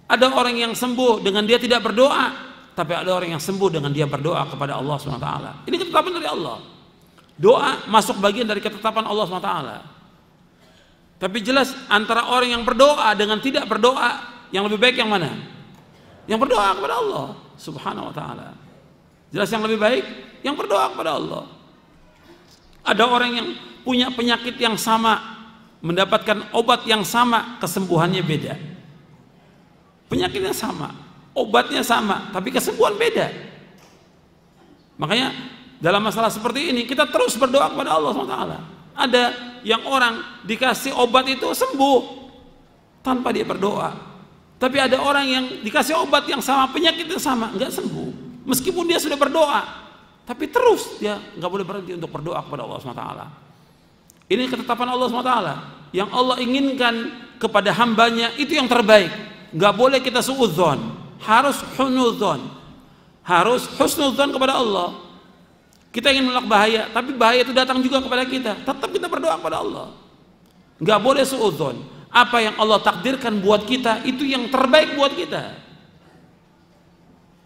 Ada orang yang sembuh dengan dia tidak berdoa, tapi ada orang yang sembuh dengan dia berdoa kepada Allah SWT. Ini ketetapan dari Allah. Doa masuk bagian dari ketetapan Allah SWT. Tapi jelas antara orang yang berdoa dengan tidak berdoa, yang lebih baik yang mana? Yang berdoa kepada Allah subhanahu wa ta'ala. Jelas yang lebih baik yang berdoa kepada Allah. Ada orang yang punya penyakit yang sama, mendapatkan obat yang sama, kesembuhannya beda. Penyakitnya sama, obatnya sama, tapi kesembuhan beda. Makanya dalam masalah seperti ini kita terus berdoa kepada Allah SWT. Ada yang orang dikasih obat itu sembuh tanpa dia berdoa. Tapi ada orang yang dikasih obat yang sama, penyakit yang sama, enggak sembuh, meskipun dia sudah berdoa. tapi terus dia nggak boleh berhenti untuk berdoa kepada Allah SWT. Ini ketetapan Allah SWT. Yang Allah inginkan kepada hambanya itu yang terbaik. Nggak boleh kita suudzon, harus husnudzon, harus husnudzon kepada Allah. Kita ingin menolak bahaya, tapi bahaya itu datang juga kepada kita, tetap kita berdoa kepada Allah. Nggak boleh suudzon. Apa yang Allah takdirkan buat kita itu yang terbaik buat kita.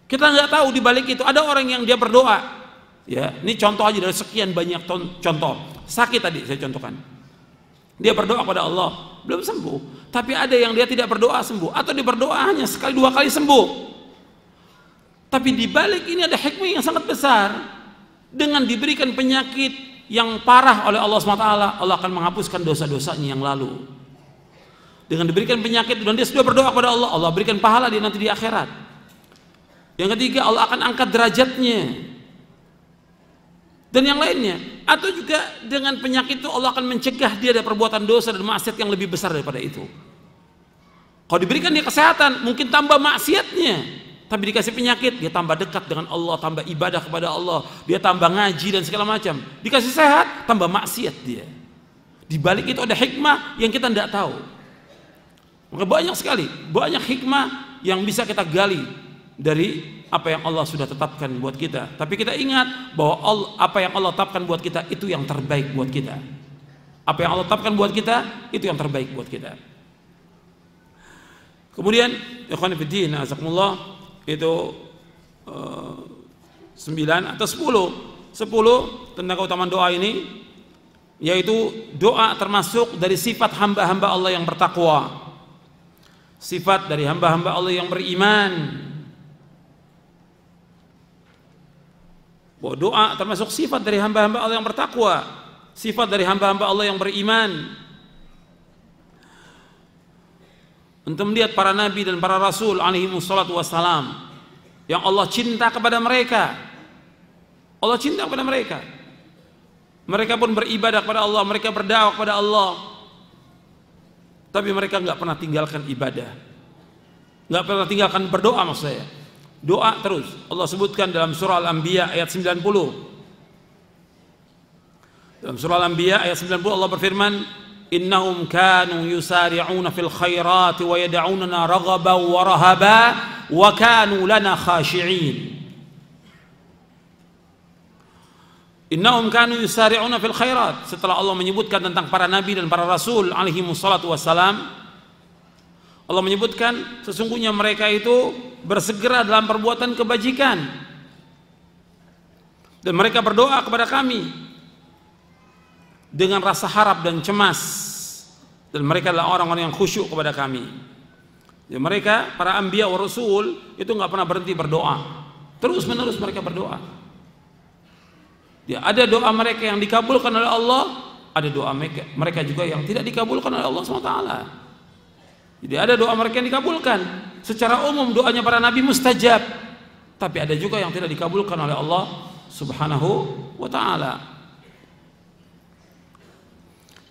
Kita nggak tahu di balik itu ada orang yang dia berdoa. Ya, ini contoh aja dari sekian banyak contoh. Sakit tadi saya contohkan. Dia berdoa kepada Allah, belum sembuh. Tapi ada yang dia tidak berdoa sembuh, atau dia berdoa hanya sekali dua kali sembuh. Tapi di balik ini ada hikmah yang sangat besar. Dengan diberikan penyakit yang parah oleh Allah SWT, Allah akan menghapuskan dosa-dosanya yang lalu. Dengan diberikan penyakit dan dia sudah berdoa kepada Allah, Allah berikan pahala dia nanti di akhirat. Yang ketiga, Allah akan angkat derajatnya. Dan yang lainnya. Atau juga dengan penyakit itu Allah akan mencegah dia dari perbuatan dosa dan maksiat yang lebih besar daripada itu. Kalau diberikan dia kesehatan, mungkin tambah maksiatnya. Tapi dikasih penyakit, dia tambah dekat dengan Allah, tambah ibadah kepada Allah, dia tambah ngaji dan segala macam. Dikasih sehat, tambah maksiat dia. Di balik itu ada hikmah yang kita tidak tahu. Maka banyak sekali, banyak hikmah yang bisa kita gali dari apa yang Allah sudah tetapkan buat kita. Tapi kita ingat bahwa apa yang Allah tetapkan buat kita itu yang terbaik buat kita. Apa yang Allah tetapkan buat kita itu yang terbaik buat kita. Kemudian, ikhwan fillah, azakumullah, itu 9 atau 10 tentang keutamaan doa ini, yaitu doa termasuk dari sifat hamba-hamba Allah yang bertakwa, sifat dari hamba-hamba Allah yang beriman. Bahwa doa termasuk sifat dari hamba-hamba Allah yang bertakwa, sifat dari hamba-hamba Allah yang beriman. Untuk melihat para nabi dan para rasul alaihi wassalatu wassalam yang Allah cinta kepada mereka. Allah cinta kepada mereka. Mereka pun beribadah kepada Allah, mereka berdakwah kepada Allah. Tapi mereka nggak pernah tinggalkan ibadah, nggak pernah tinggalkan berdoa. Maksud saya, doa terus. Allah sebutkan dalam surah Al-Anbiya ayat 90. Dalam surah Al-Anbiya ayat 90 Allah berfirman, innahum kanu yusari'una fil khairati wa yad'unana raghaban wa rahaba wa kanu lana khashi'in. Innahum kanu yusari'una fil khairat. Setelah Allah menyebutkan tentang para nabi dan para rasul alaihi wassalatu wassalam, Allah menyebutkan sesungguhnya mereka itu bersegera dalam perbuatan kebajikan dan mereka berdoa kepada kami dengan rasa harap dan cemas, dan mereka adalah orang-orang yang khusyuk kepada kami. Ya, mereka para anbiya wa rasul itu nggak pernah berhenti berdoa, terus menerus mereka berdoa. Ya, ada doa mereka yang dikabulkan oleh Allah, ada doa mereka juga yang tidak dikabulkan oleh Allah SWT. Jadi ada doa mereka yang dikabulkan. Secara umum doanya para nabi mustajab, tapi ada juga yang tidak dikabulkan oleh Allah Subhanahu wa ta'ala.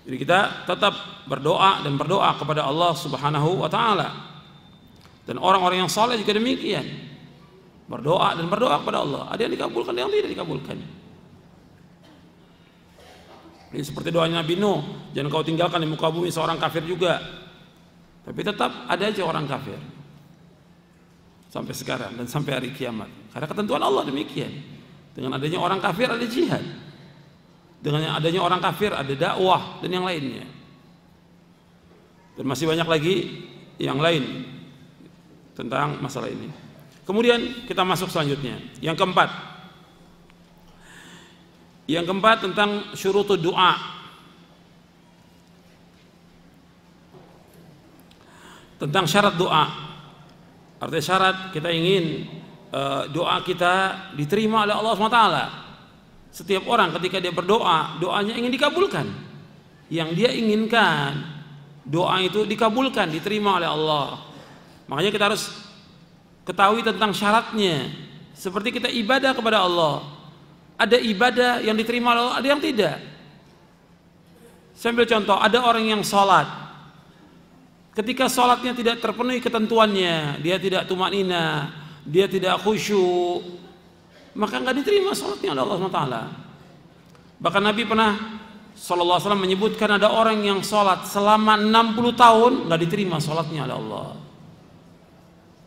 Jadi kita tetap berdoa dan berdoa kepada Allah Subhanahu wa ta'ala. Dan orang-orang yang saleh juga demikian, berdoa dan berdoa kepada Allah. Ada yang dikabulkan, ada yang tidak dikabulkan. Ini seperti doanya Nabi Nuh, jangan kau tinggalkan di muka bumi seorang kafir juga. Tapi tetap ada aja orang kafir sampai sekarang dan sampai hari kiamat, karena ketentuan Allah demikian. Dengan adanya orang kafir ada jihad, dengan adanya orang kafir ada dakwah dan yang lainnya, dan masih banyak lagi yang lain tentang masalah ini. Kemudian kita masuk selanjutnya, yang keempat tentang syurutud doa, tentang syarat doa. Artinya syarat kita ingin doa kita diterima oleh Allah SWT. Setiap orang ketika dia berdoa, doanya ingin dikabulkan. Yang dia inginkan, doa itu dikabulkan, diterima oleh Allah. Makanya kita harus ketahui tentang syaratnya. Seperti kita ibadah kepada Allah, ada ibadah yang diterima oleh Allah, ada yang tidak. Saya ambil contoh, ada orang yang sholat, ketika sholatnya tidak terpenuhi ketentuannya, dia tidak tumanina, dia tidak khusyuk, maka nggak diterima sholatnya oleh Allah SWT. Bahkan Nabi pernah sallallahu alaihi wasallam menyebutkan ada orang yang sholat selama 60 tahun nggak diterima sholatnya oleh Allah.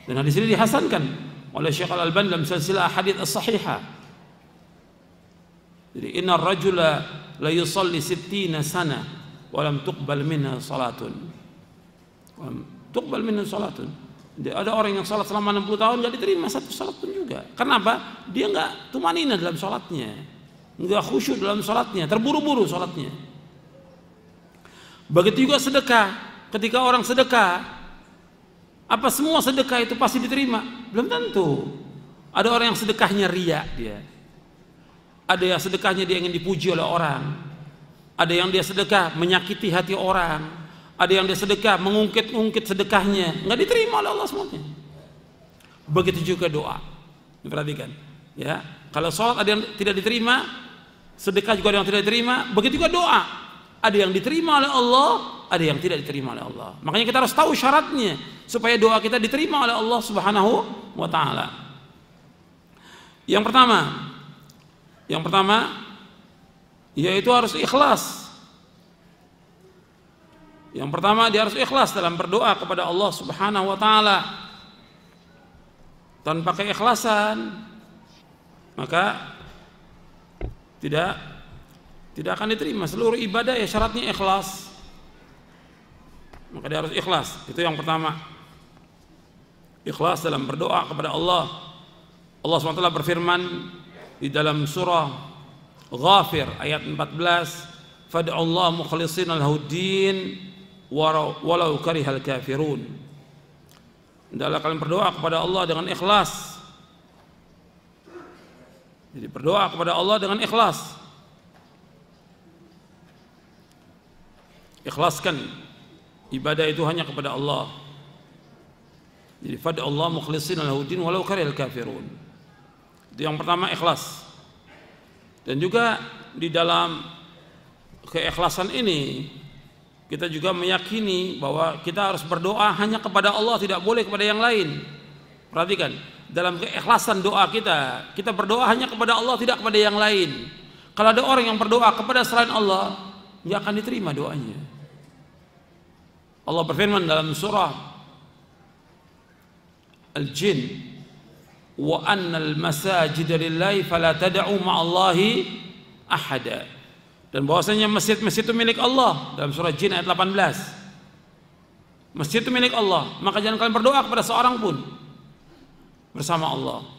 Dan hadis ini dihasankan oleh Syekh Al-Albani dalam silsilah hadits as-sahihah. Jadi innar rajula la yusalli 60 sana wa lam tuqbal minha salatun. Tuqbal minha salatun. Ada orang yang sholat selama 60 tahun nggak diterima satu sholat pun juga. Kenapa? Dia nggak tumanina dalam sholatnya, nggak khusyuk dalam sholatnya, terburu-buru sholatnya. Begitu juga sedekah. Ketika orang sedekah, apa semua sedekah itu pasti diterima? Belum tentu. Ada orang yang sedekahnya riya dia. Ada yang sedekahnya dia ingin dipuji oleh orang. Ada yang dia sedekah menyakiti hati orang. Ada yang dia sedekah mengungkit-ungkit sedekahnya, nggak diterima oleh Allah semuanya. Begitu juga doa. Diperhatikan, ya. Kalau sholat ada yang tidak diterima, sedekah juga ada yang tidak diterima. Begitu juga doa, ada yang diterima oleh Allah, ada yang tidak diterima oleh Allah. Makanya kita harus tahu syaratnya supaya doa kita diterima oleh Allah Subhanahu wa Ta'ala. Yang pertama, yaitu harus ikhlas. Yang pertama, dia harus ikhlas dalam berdoa kepada Allah Subhanahu wa Ta'ala. Tanpa keikhlasan, maka tidak akan diterima seluruh ibadah. Ya syaratnya ikhlas, maka dia harus ikhlas. Itu yang pertama, ikhlas dalam berdoa kepada Allah. Allah SWT berfirman di dalam surah Ghafir ayat 14, fad'ullaha mukhlishina lahu-ddin walau karihal kafirun. Hendaklah kalian berdoa kepada Allah dengan ikhlas. Jadi berdoa kepada Allah dengan ikhlas. Ikhlaskan ibadah itu hanya kepada Allah. Jadi fad'ullaha mukhlishina lahu-ddin walau karihal kafirun. Itu yang pertama, ikhlas. Dan juga di dalam keikhlasan ini kita juga meyakini bahwa kita harus berdoa hanya kepada Allah, tidak boleh kepada yang lain. Perhatikan, dalam keikhlasan doa kita berdoa hanya kepada Allah, tidak kepada yang lain. Kalau ada orang yang berdoa kepada selain Allah, nggak akan diterima doanya. Allah berfirman dalam surah Al-Jin, wa annal masajida lillahi fala tad'u ma'allahi ahada. Dan bahwasanya masjid-masjid itu milik Allah dalam surah Jin ayat 18. Masjid itu milik Allah, maka jangan kalian berdoa kepada seorang pun bersama Allah.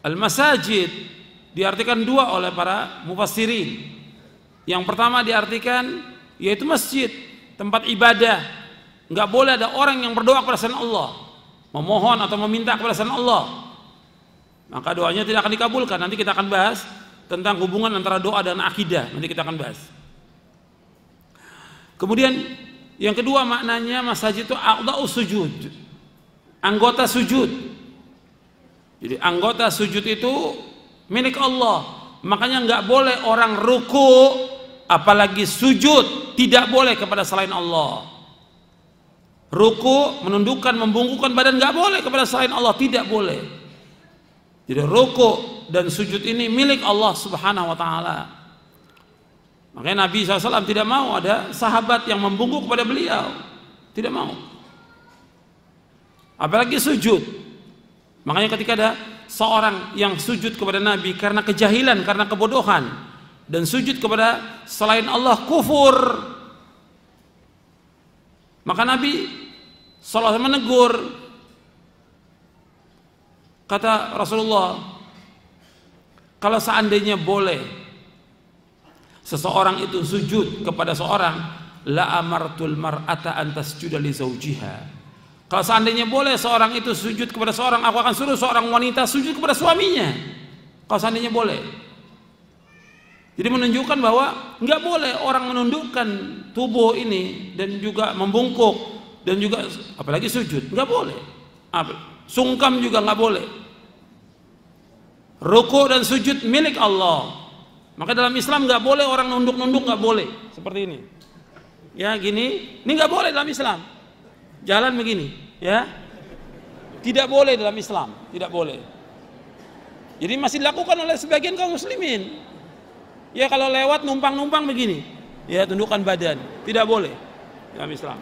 Al-masajid diartikan dua oleh para mufassirin. Yang pertama diartikan yaitu masjid, tempat ibadah. Enggak boleh ada orang yang berdoa kepada selain Allah, memohon atau meminta kepada selain Allah, maka doanya tidak akan dikabulkan. Nanti kita akan bahas tentang hubungan antara doa dan akidah, nanti kita akan bahas. Kemudian yang kedua maknanya masjid itu a'dha'u sujud, anggota sujud. Jadi anggota sujud itu milik Allah, makanya nggak boleh orang ruku apalagi sujud, tidak boleh kepada selain Allah. Ruku menundukkan, membungkukkan badan nggak boleh kepada selain Allah, tidak boleh. Jadi ruku dan sujud ini milik Allah Subhanahu wa Ta'ala. Makanya Nabi SAW tidak mau ada sahabat yang membungkuk kepada beliau, tidak mau, apalagi sujud. Makanya ketika ada seorang yang sujud kepada Nabi karena kejahilan, karena kebodohan, dan sujud kepada selain Allah kufur, maka Nabi SAW menegur. Kata Rasulullah, kalau seandainya boleh seseorang itu sujud kepada seorang, la amartul mar'ata an tasjuda li zawjiha. Kalau seandainya boleh seorang itu sujud kepada seorang, aku akan suruh seorang wanita sujud kepada suaminya. Kalau seandainya boleh. Jadi menunjukkan bahwa nggak boleh orang menundukkan tubuh ini dan juga membungkuk dan juga apalagi sujud, nggak boleh. Sungkam juga nggak boleh. Ruku dan sujud milik Allah. Maka dalam Islam nggak boleh orang nunduk-nunduk, nggak boleh seperti ini. Ya gini, ini nggak boleh dalam Islam. Jalan begini, ya, tidak boleh dalam Islam, tidak boleh. Jadi masih dilakukan oleh sebagian kaum muslimin. Ya kalau lewat numpang-numpang begini, ya tundukkan badan, tidak boleh dalam Islam.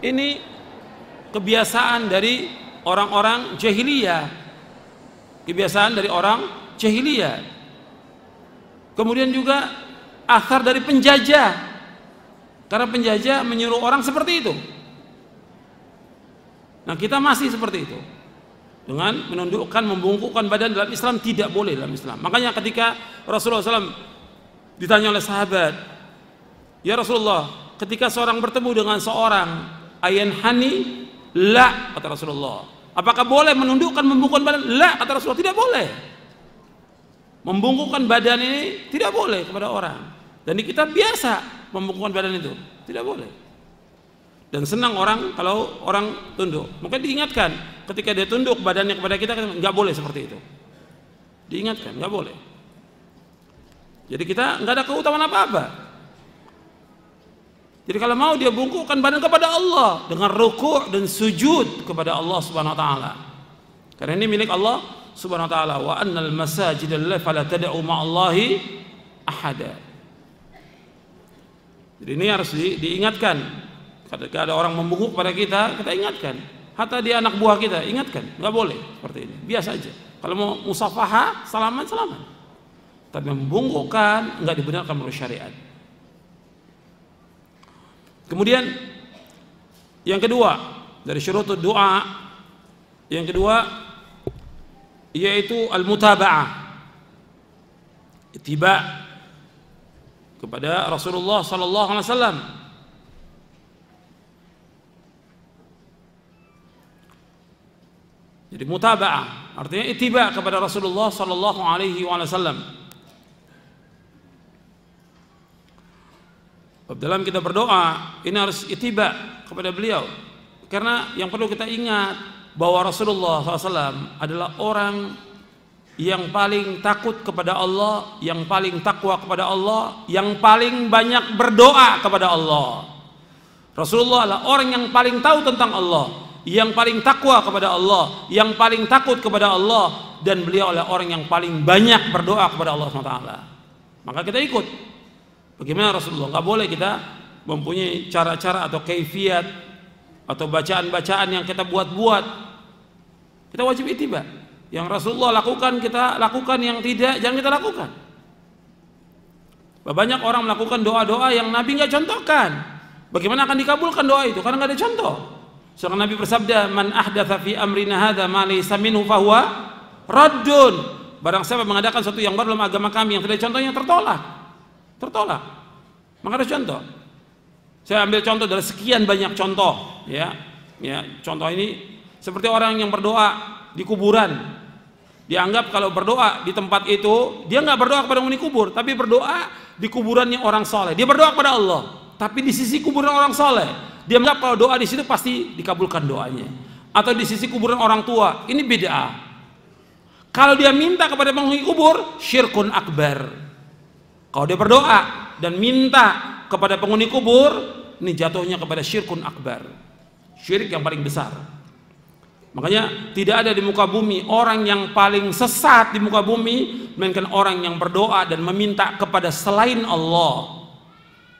Ini kebiasaan dari orang-orang jahiliyah. Kebiasaan dari orang jahiliyah. Kemudian juga athar dari penjajah. Karena penjajah menyuruh orang seperti itu. Nah, kita masih seperti itu. Dengan menundukkan, membungkukkan badan dalam Islam tidak boleh dalam Islam. Makanya ketika Rasulullah SAW ditanya oleh sahabat, ya Rasulullah, ketika seorang bertemu dengan seorang ayanhani, la, kata Rasulullah. Apakah boleh menundukkan, membungkukkan badan? La, kata Rasulullah, tidak boleh. Membungkukkan badan ini tidak boleh kepada orang. Dan kita biasa membungkukkan badan itu, tidak boleh. Dan senang orang kalau orang tunduk. Maka diingatkan ketika dia tunduk badannya kepada kita, nggak boleh seperti itu. Diingatkan, nggak boleh. Jadi kita nggak ada keutamaan apa-apa. Jadi kalau mau dia bungkukkan badan kepada Allah dengan ruku' dan sujud kepada Allah Subhanahu wa taala. Karena ini milik Allah Subhanahu wa taala. Wa annal masajida lillahi fala tad'u ma'allahi ahada. Jadi ini harus diingatkan. Ketika ada orang membungkuk pada kita, kita ingatkan. Hatta dia anak buah kita, ingatkan. Nggak boleh seperti ini. Biasa aja. Kalau mau musafaha, salaman. Tapi membungkukkan nggak dibenarkan menurut syariat. Kemudian yang kedua dari syurutud doa, yang kedua yaitu al-mutaba'ah, ittiba' kepada Rasulullah sallallahu alaihi wasallam. Jadi mutaba'ah artinya ittiba' kepada Rasulullah sallallahu alaihi wasallam. Dalam kita berdoa ini harus ittiba' kepada beliau. Karena yang perlu kita ingat bahwa Rasulullah SAW adalah orang yang paling takut kepada Allah, yang paling takwa kepada Allah, yang paling banyak berdoa kepada Allah. Rasulullah adalah orang yang paling tahu tentang Allah, yang paling takwa kepada Allah, yang paling takut kepada Allah, dan beliau adalah orang yang paling banyak berdoa kepada Allah SWT. Maka kita ikut bagaimana Rasulullah. Nggak boleh kita mempunyai cara-cara atau kaifiat atau bacaan-bacaan yang kita buat-buat. Kita wajib ittiba. Yang Rasulullah lakukan kita lakukan, yang tidak jangan kita lakukan. Banyak orang melakukan doa-doa yang Nabi nggak contohkan. Bagaimana akan dikabulkan doa itu? Karena nggak ada contoh. Seorang Nabi bersabda, "Man ahdatsa fi amrina hadza ma laysa minhu fahuwa raddun." Barang siapa mengadakan sesuatu yang baru dalam agama kami yang tidak ada contohnya, tertolak. Maka ada contoh. Saya ambil contoh dari sekian banyak contoh, ya. Contoh ini seperti orang yang berdoa di kuburan. Dianggap kalau berdoa di tempat itu, dia nggak berdoa kepada penghuni kubur, tapi berdoa di kuburannya orang soleh. Dia berdoa kepada Allah, tapi di sisi kuburan orang soleh. Dia menganggap kalau doa di situ pasti dikabulkan doanya. Atau di sisi kuburan orang tua, ini bid'ah. Kalau dia minta kepada penghuni kubur, syirkun akbar. Kalau dia berdoa dan minta kepada penghuni kubur, ini jatuhnya kepada syirkun akbar, syirik yang paling besar. Makanya tidak ada di muka bumi orang yang paling sesat di muka bumi melainkan orang yang berdoa dan meminta kepada selain Allah.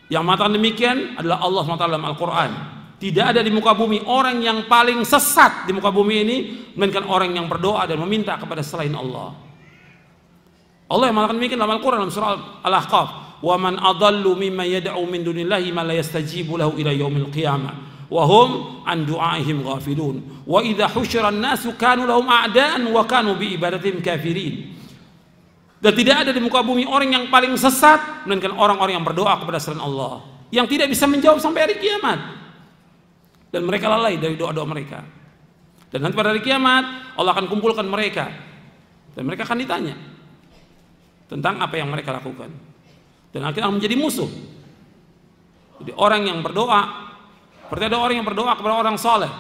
Yang mengatakan demikian adalah Allah SWT dalam Al-Quran. Tidak ada di muka bumi orang yang paling sesat di muka bumi ini melainkan orang yang berdoa dan meminta kepada selain Allah. Allah yang mengatakan demikian dalam Al-Quran dalam surah Al-Ahqaf, "Wa man adallu mimman yad'u min dunillahi ma la yastajibu lahu ila yaumil qiyamah wa hum an du'aihim ghafilun wa idza husyira an-nasu kanu lahum a'daan wa kanu bi ibadatihim kafirin." Dan tidak ada di muka bumi orang yang paling sesat melainkan orang-orang yang berdoa kepada selain Allah, yang tidak bisa menjawab sampai hari kiamat, dan mereka lalai dari doa-doa mereka. Dan nanti pada hari kiamat Allah akan kumpulkan mereka dan mereka akan ditanya tentang apa yang mereka lakukan, dan akhirnya menjadi musuh. Jadi orang yang berdoa, seperti ada orang yang berdoa kepada orang soleh,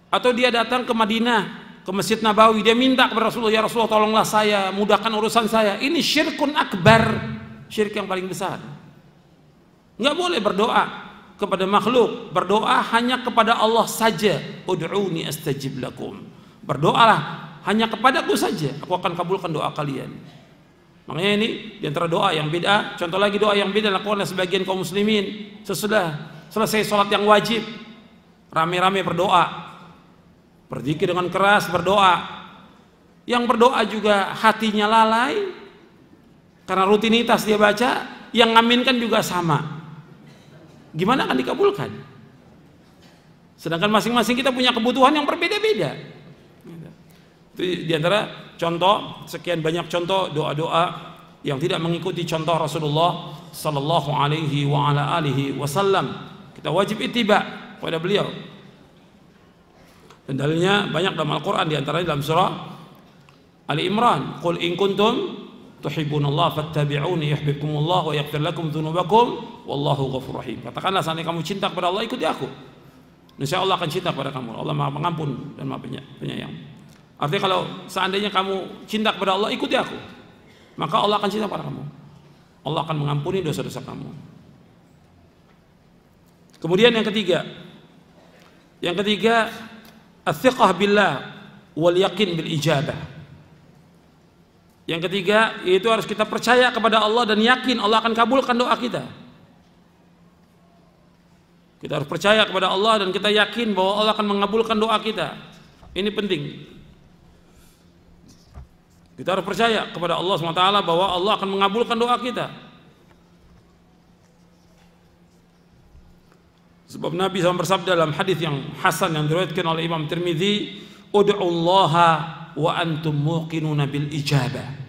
atau dia datang ke Madinah, ke Masjid Nabawi, dia minta kepada Rasulullah, "Ya Rasulullah, tolonglah saya, mudahkan urusan saya." Ini syirkun akbar, syirik yang paling besar. Nggak boleh berdoa kepada makhluk, berdoa hanya kepada Allah saja. "Ud'uni astajib lakum." Berdoalah hanya kepadaku saja aku akan kabulkan doa kalian. Makanya ini di antara doa yang bid'ah. Contoh lagi doa yang bid'ah dilakukan oleh sebagian kaum muslimin sesudah selesai sholat yang wajib, rame-rame berdoa, berzikir dengan keras, berdoa. Yang berdoa juga hatinya lalai karena rutinitas dia baca, yang ngaminkan juga sama. Gimana akan dikabulkan? Sedangkan masing-masing kita punya kebutuhan yang berbeda-beda. Itu diantara contoh, sekian banyak contoh doa-doa yang tidak mengikuti contoh Rasulullah Sallallahu Alaihi Wasallam. Kita wajib ittiba pada beliau. Dan dalilnya banyak dalam Al-Quran, diantaranya dalam surah Ali Imran, qul in kuntum tuhibbunallaha fattabi'uni yuhibbukumullah wa yaghfir lakum dzunubakum wallahu ghafurur rahim. Katakanlah, seandainya kamu cinta kepada Allah, ikuti aku. Insya Allah akan cinta kepada kamu. Allah Maha Pengampun dan Maha Penyayang. Artinya kalau seandainya kamu cinta kepada Allah, ikuti aku, maka Allah akan cinta kepada kamu. Allah akan mengampuni dosa-dosa kamu. Kemudian yang ketiga, ats-tsiqah billah wal yaqin bil ijabah. Yang ketiga, yaitu harus kita percaya kepada Allah dan yakin Allah akan kabulkan doa kita. Kita harus percaya kepada Allah dan kita yakin bahwa Allah akan mengabulkan doa kita. Ini penting. Kita harus percaya kepada Allah SWT bahwa Allah akan mengabulkan doa kita. Sebab Nabi SAW bersabda dalam hadis yang hasan yang diriwayatkan oleh Imam Tirmidzi, "Ud'ullaha wa antum muqinuna bil ijabah."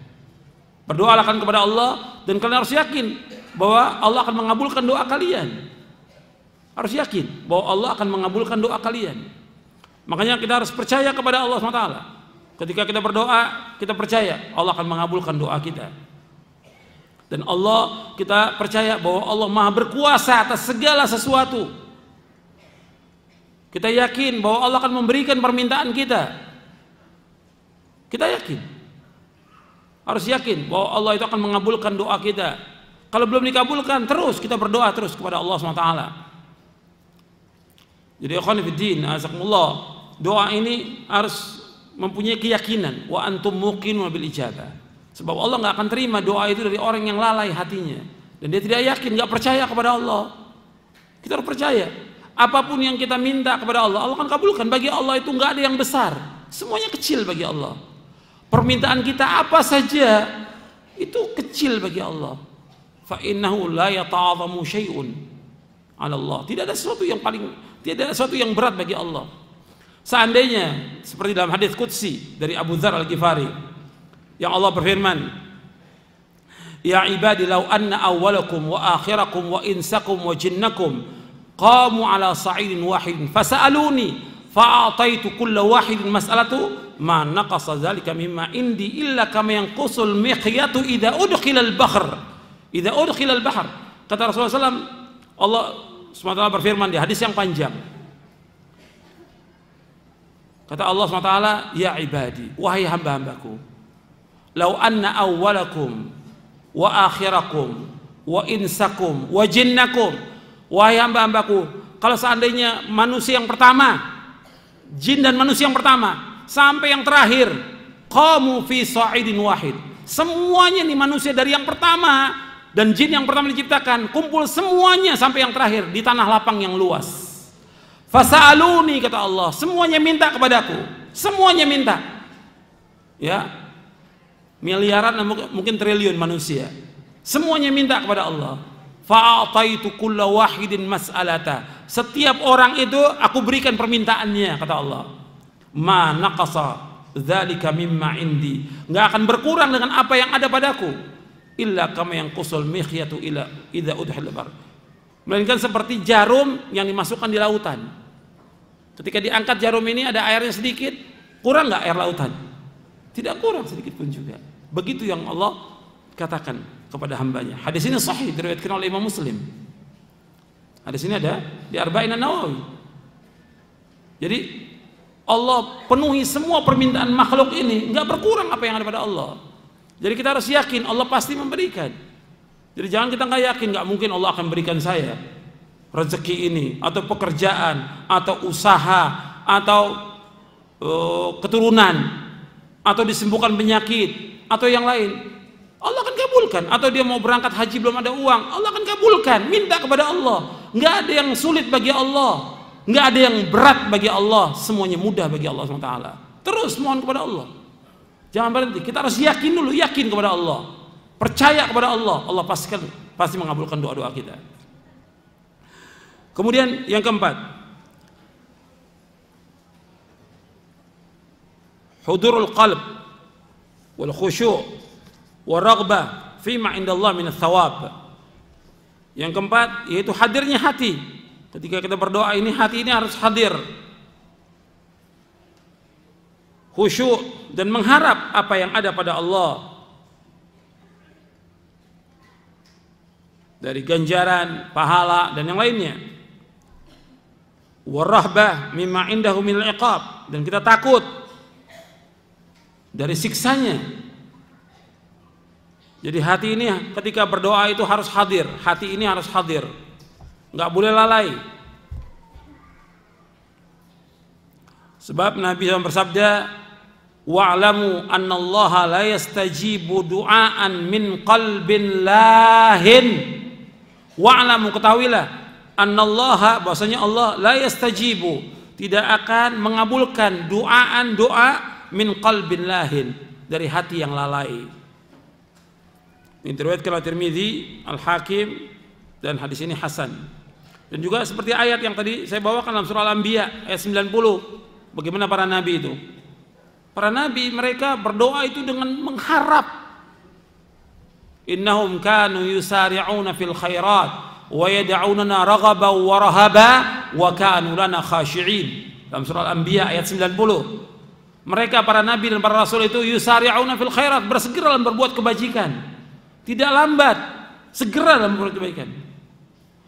Berdoalah kepada Allah dan kalian harus yakin bahwa Allah akan mengabulkan doa kalian. Harus yakin bahwa Allah akan mengabulkan doa kalian. Makanya kita harus percaya kepada Allah SWT. Ketika kita berdoa, kita percaya Allah akan mengabulkan doa kita. Dan Allah, kita percaya bahwa Allah Maha berkuasa atas segala sesuatu. Kita yakin bahwa Allah akan memberikan permintaan kita. Kita yakin. Harus yakin bahwa Allah itu akan mengabulkan doa kita. Kalau belum dikabulkan, terus kita berdoa terus kepada Allah SWT. Jadi ikhwan fillah, azakumullah, doa ini harus mempunyai keyakinan, wa antum muqinun bil ijabah. Sebab Allah nggak akan terima doa itu dari orang yang lalai hatinya dan dia tidak yakin, nggak percaya kepada Allah. Kita harus percaya, apapun yang kita minta kepada Allah, Allah akan kabulkan. Bagi Allah itu nggak ada yang besar, semuanya kecil bagi Allah. Permintaan kita apa saja itu kecil bagi Allah. Fa innahu la yata'adhamu syai'un 'ala Allah. Tidak ada sesuatu yang berat bagi Allah. Seandainya seperti dalam hadis qudsi dari Abu Dzar Al-Ghifari yang Allah berfirman, "Ya ibadi law anna awwalakum wa akhirakum wa insakum wa jinnakum qamu ala sa'idin wahidin fasa'aluni fa'ataitu kulla wahidin mas'alatu ma naqasa dzalika mimma indi illa kama yanqusul mikhyatu idza udkhila al-bahr." Kata Rasulullah SAW, Allah SWT berfirman di hadis yang panjang. Kata Allah SWT, "Ya ibadi, wahai hamba-hambaku, lau anna awwalakum wa akhirakum wa insakum wa jinnakum." Wahai hamba-hambaku, kalau seandainya manusia yang pertama, jin dan manusia yang pertama sampai yang terakhir, qamu fi sa'idin wahid, semuanya nih manusia dari yang pertama dan jin yang pertama diciptakan kumpul semuanya sampai yang terakhir di tanah lapang yang luas. Fasa'aluni, kata Allah, semuanya minta kepadaku, semuanya minta. Ya, miliaran mungkin triliun manusia, semuanya minta kepada Allah. Fa'ataitu kulla wahidin mas'alata, setiap orang itu aku berikan permintaannya, kata Allah. Ma naqasa dzalika mimma indi, enggak akan berkurang dengan apa yang ada padaku. Illa kama yanqusul mikhyatu ila idza udkhila bar, melainkan seperti jarum yang dimasukkan di lautan. Ketika diangkat jarum ini ada airnya sedikit, kurang nggak air lautan? Tidak kurang sedikit pun juga. Begitu yang Allah katakan kepada hambanya. Hadis ini sahih, diriwayatkan oleh Imam Muslim. Hadis ini ada di Arba'in An-Nawawi. Jadi Allah penuhi semua permintaan makhluk ini, nggak berkurang apa yang ada pada Allah. Jadi kita harus yakin Allah pasti memberikan. Jadi jangan kita nggak yakin, nggak mungkin Allah akan berikan saya rezeki ini, atau pekerjaan, atau usaha, atau keturunan. atau disembuhkan penyakit, atau yang lain, Allah akan kabulkan. Atau dia mau berangkat haji belum ada uang, Allah akan kabulkan. Minta kepada Allah. Nggak ada yang sulit bagi Allah, nggak ada yang berat bagi Allah, semuanya mudah bagi Allah SWT. Terus mohon kepada Allah, jangan berhenti. Kita harus yakin dulu, yakin kepada Allah, percaya kepada Allah. Allah pasti mengabulkan doa-doa kita. Kemudian yang keempat, hudurul qalb wal khusyu' wal raghbah fima indallah min ats-tsawab. Yang keempat yaitu hadirnya hati. Ketika kita berdoa ini, hati ini harus hadir, khusyuk dan mengharap apa yang ada pada Allah dari ganjaran, pahala dan yang lainnya. Warahbah mimma indahu minal iqab, dan kita takut dari siksanya. Jadi hati ini ketika berdoa itu harus hadir, hati ini harus hadir, nggak boleh lalai. Sebab Nabi SAW bersabda, wa'lamu annallaha la yastajibu du'aan min qalbin lahin. Wa'lamu, ketahuilah, annallaha, bahwasanya Allah la yastajibu, tidak akan mengabulkan doaan doa min qalbin lahin, dari hati yang lalai. Ini diriwayatkan oleh Tirmidzi, Al-Hakim, dan hadis ini hasan. Dan juga seperti ayat yang tadi saya bawakan dalam surah Al-Anbiya ayat 90, bagaimana para nabi itu. Para nabi mereka berdoa itu dengan mengharap. Innahum kanu yusari'una fil khairat wa yad'unana raghaban wa rahaba wa kanu lana khashi'in. Dalam surah Al-Anbiya ayat 90. Mereka para nabi dan para rasul itu yusari'una fil khairat, bersegera dalam berbuat kebajikan. Tidak lambat, segera dalam berbuat kebaikan.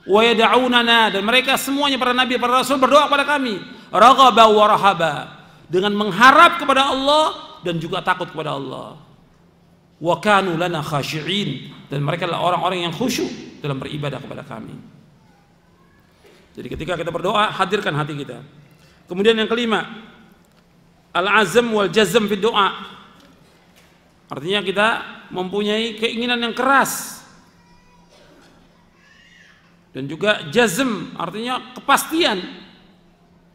Wa yad'unana, dan mereka semuanya para nabi para rasul berdoa kepada kami raghaba wa rahaba, dengan mengharap kepada Allah dan juga takut kepada Allah. Wa kanu lana khashi'in, dan mereka adalah orang-orang yang khusyuk dalam beribadah kepada kami. Jadi ketika kita berdoa, hadirkan hati kita. Kemudian yang kelima, al-azm wal jazm fi doa. Artinya kita mempunyai keinginan yang keras, dan juga jazm, artinya kepastian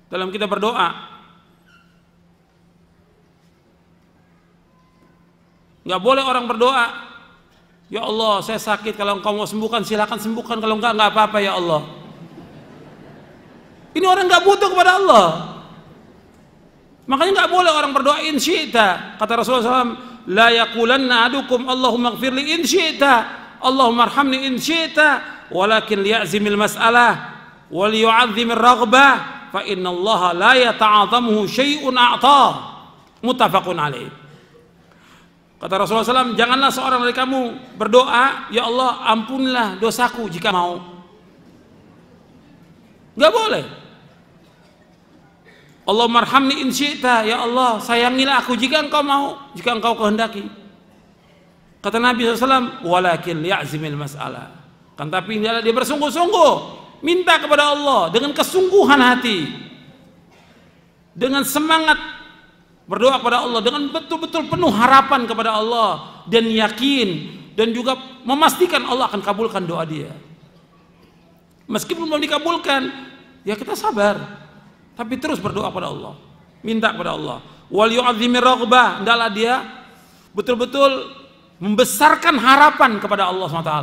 dalam kita berdoa. Nggak boleh orang berdoa, ya Allah saya sakit, kalau engkau mau sembuhkan silakan sembuhkan, kalau enggak apa-apa ya Allah. Ini orang nggak butuh kepada Allah. Makanya nggak boleh orang berdoa in syi'ta. Kata Rasulullah SAW, la yaqulanna adukum Allahumma ighfirli in syi'ta, Allahumma arhamni in syi'ta, walakin liya'zimil mas'alah wal yu'azzimir raghbah fa innallaha la yata'adhamuhu syai'un a'ta. Muttafaqun alaih. Kata Rasulullah SAW, janganlah seorang dari kamu berdoa, ya Allah ampunilah dosaku jika mau. Nggak boleh. Allahumma arhamni in syi'ta, ya Allah sayangilah aku jika engkau mau, jika engkau kehendaki. Kata Nabi SAW, walakin liya'zimil mas'alah, kan tapi dia bersungguh-sungguh minta kepada Allah dengan kesungguhan hati, dengan semangat berdoa kepada Allah, dengan betul-betul penuh harapan kepada Allah, dan yakin, dan juga memastikan Allah akan kabulkan doa dia. Meskipun belum dikabulkan, ya kita sabar, tapi terus berdoa kepada Allah, minta kepada Allah. Wal yu'azzimir raghbah, hendaklah dia betul-betul membesarkan harapan kepada Allah SWT.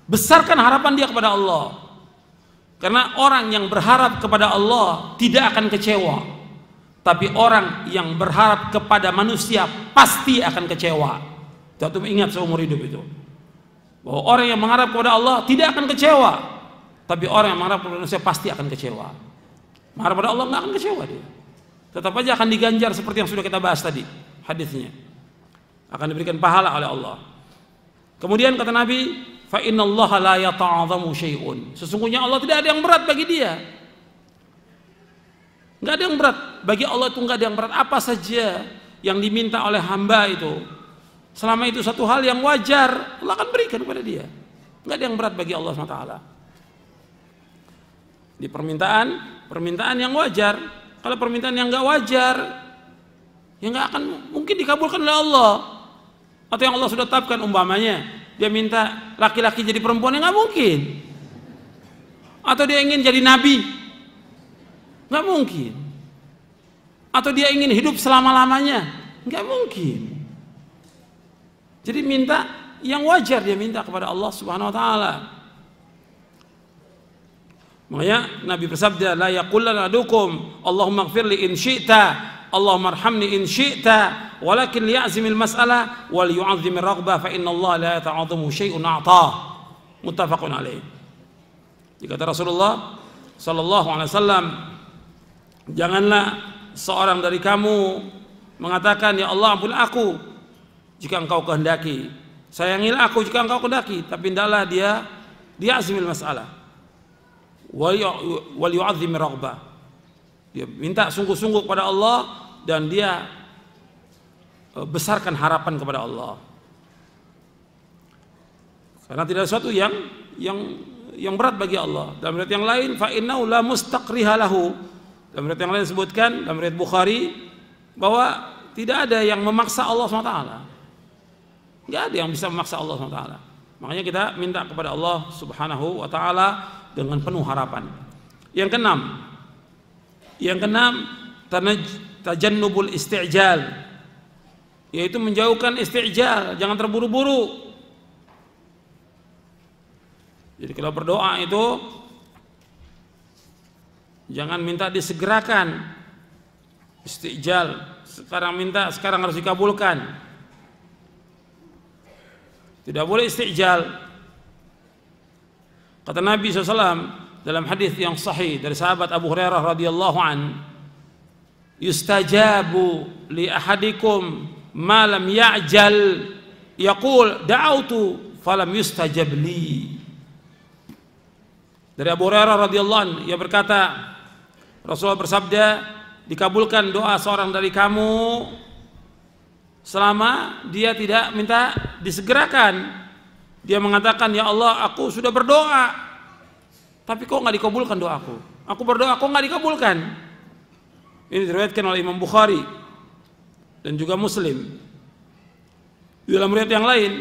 Besarkan harapan dia kepada Allah. Karena orang yang berharap kepada Allah tidak akan kecewa. Tapi orang yang berharap kepada manusia pasti akan kecewa. Jatuh ingat seumur hidup itu, bahwa orang yang mengharap kepada Allah tidak akan kecewa, tapi orang yang mengharap kepada manusia pasti akan kecewa. Mengharap kepada Allah nggak akan kecewa dia. Tetap aja akan diganjar seperti yang sudah kita bahas tadi hadisnya. Akan diberikan pahala oleh Allah. Kemudian kata Nabi, fa innallaha la yata'adhamu syai'un. Sesungguhnya Allah tidak ada yang berat bagi dia. Nggak ada yang berat bagi Allah, itu nggak ada yang berat. Apa saja yang diminta oleh hamba itu, selama itu satu hal yang wajar, Allah akan berikan kepada dia. Nggak ada yang berat bagi Allah SWT. Di permintaan yang wajar. Kalau permintaan yang nggak wajar, ya nggak akan mungkin dikabulkan oleh Allah. Atau yang Allah sudah tetapkan, umpamanya dia minta laki-laki jadi perempuan, ya nggak mungkin. Atau dia ingin jadi nabi, nggak mungkin. Atau dia ingin hidup selama-lamanya, nggak mungkin. Jadi minta yang wajar, dia minta kepada Allah Subhanahu wa taala. Makanya Nabi bersabda, la yaqullanna ahadukum Allahumma ighfirli in syi'ta, Allahumma arhamni in syi'ta, walakin liya'zimil mas'alah wal yu'azzimir raghbah fa inna Allah la yata'azzamu syai'un a'tah. Muttafaqun alaih. Kata Rasulullah sallallahu alaihi wasallam, janganlah seorang dari kamu mengatakan, ya Allah ampuni aku jika engkau kehendaki, sayangilah aku jika engkau kehendaki, tapi hendaklah dia azmil masalah wal yu'azzimir raghbah, dia minta sungguh-sungguh kepada Allah dan dia besarkan harapan kepada Allah, karena tidak ada sesuatu yang berat bagi Allah. Dalam riwayat yang lain, fa innahu la mustaqriha lahu. Dalam riwayat yang lain disebutkan, dalam riwayat Bukhari, bahwa tidak ada yang memaksa Allah SWT. Tidak ada yang bisa memaksa Allah SWT. Makanya kita minta kepada Allah Subhanahu wa ta'ala dengan penuh harapan. Yang keenam, tajannubul isti'jal, yaitu menjauhkan isti'jal, jangan terburu-buru. Jadi kalau berdoa itu jangan minta disegerakan, isti'jal, sekarang minta sekarang harus dikabulkan. Tidak boleh isti'jal. Kata Nabi SAW dalam hadis yang sahih dari sahabat Abu Hurairah radhiyallahu an, yustajabu li ahadikum ma lam ya'jal, yaqul da'autu falam yustajab li. Dari Abu Hurairah radhiyallahu an, ia berkata, Rasulullah bersabda, dikabulkan doa seorang dari kamu selama dia tidak minta disegerakan. Dia mengatakan, ya Allah aku sudah berdoa tapi kok nggak dikabulkan doaku, aku berdoa kok nggak dikabulkan. Ini diriwayatkan oleh Imam Bukhari dan juga Muslim. Di dalam riwayat yang lain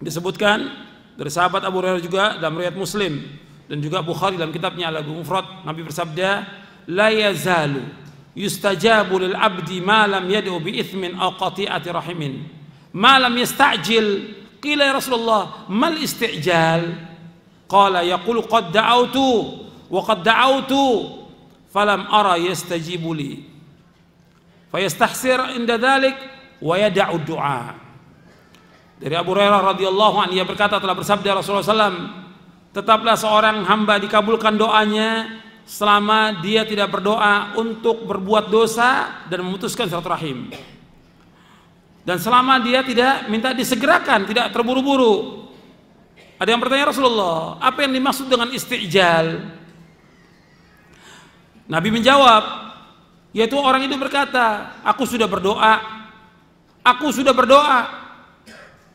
disebutkan dari sahabat Abu Hurairah juga dalam riwayat Muslim dan juga Bukhari dalam kitabnya Al-Adabul Mufrad, Nabi bersabda, la yazalu yustajabu lil abdi ma lam yad'u bi ithmin aw qati'ati rahimin ma lam yasta'jil. Qila ya Rasulullah mal isti'jal? Qala yaqulu qad da'autu wa qad da'autu falam ara yastajibu li fayastahsir inda dhalik wa yada'u du'a. Dari Abu Hurairah radhiyallahu anhu, ia berkata, telah bersabda Rasulullah SAW, tetaplah seorang hamba dikabulkan doanya selama dia tidak berdoa untuk berbuat dosa dan memutuskan silaturahim, dan selama dia tidak minta disegerakan, tidak terburu-buru. Ada yang bertanya, Rasulullah, apa yang dimaksud dengan isti'jal? Nabi menjawab, yaitu orang itu berkata, aku sudah berdoa,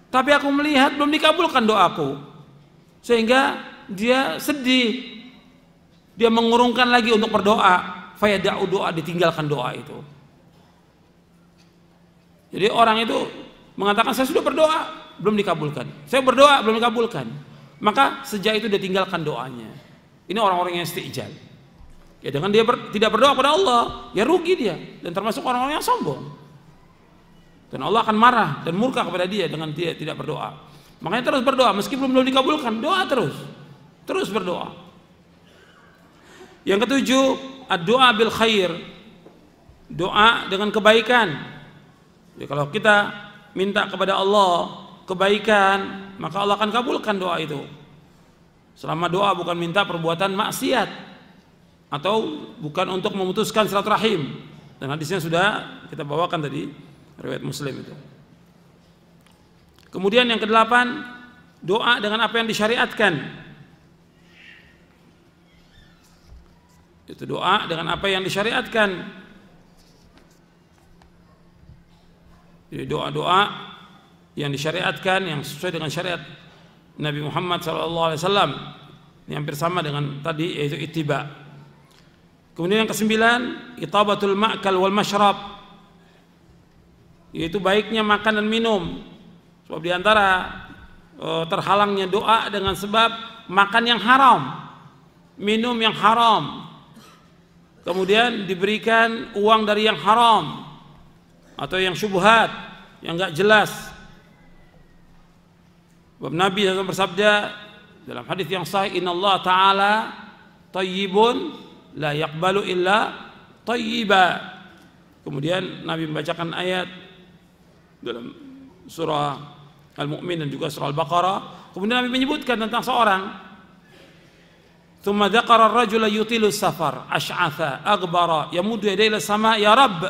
tapi aku melihat belum dikabulkan doaku, sehingga dia sedih, dia mengurungkan lagi untuk berdoa, fayada'u doa, ditinggalkan doa itu. Jadi orang itu mengatakan, saya sudah berdoa belum dikabulkan, saya berdoa belum dikabulkan, maka sejak itu dia tinggalkan doanya. Ini orang-orang yang isti'jal. Ya dengan dia tidak berdoa pada Allah, ya rugi dia, dan termasuk orang-orang yang sombong. Dan Allah akan marah dan murka kepada dia dengan dia tidak berdoa. Makanya terus berdoa, meskipun belum dikabulkan, doa terus berdoa. Yang ketujuh, ad-doa bil khair, doa dengan kebaikan. Ya, kalau kita minta kepada Allah kebaikan, maka Allah akan kabulkan doa itu. Selama doa bukan minta perbuatan maksiat atau bukan untuk memutuskan silaturahim. Dan hadisnya sudah kita bawakan tadi, riwayat Muslim itu. Kemudian yang kedelapan, doa dengan apa yang disyariatkan. Itu doa dengan apa yang disyariatkan. Jadi doa-doa yang disyariatkan, yang sesuai dengan syariat Nabi Muhammad SAW, ini hampir sama dengan tadi, yaitu ittiba. Kemudian yang kesembilan, itabatul ma'kal wal mashrab, yaitu baiknya makan dan minum. Sebab diantara terhalangnya doa dengan sebab makan yang haram, minum yang haram, kemudian diberikan uang dari yang haram atau yang syubhat, yang enggak jelas. Sebab Nabi SAW bersabda dalam hadis yang sahih, "Innallaha ta'ala thayyibun la yaqbalu illa thayyiba." Kemudian Nabi membacakan ayat dalam surah Al-Mu'min dan juga surah Al-Baqarah. Kemudian Nabi menyebutkan tentang seorang, "Tsumma dzakara ar-rajula yutilu safar ash'atha aghbara yamuddu yadayhi ila sama ya Rabb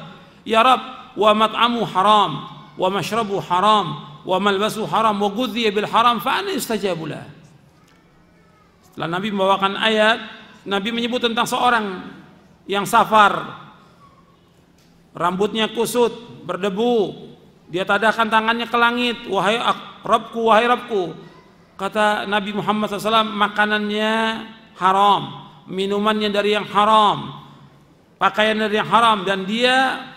wa mat'amu haram wa mashrabu haram wa malbasu haram wa ghudhiya bil haram fa anna yustajabu lah." Setelah Nabi membawakan ayat, Nabi menyebut tentang seorang yang safar, rambutnya kusut, berdebu, dia tadahkan tangannya ke langit, "Wahai Rabbku, wahai Rabbku." Kata Nabi Muhammad SAW, makanannya haram, minumannya dari yang haram, pakaian dari yang haram, dan dia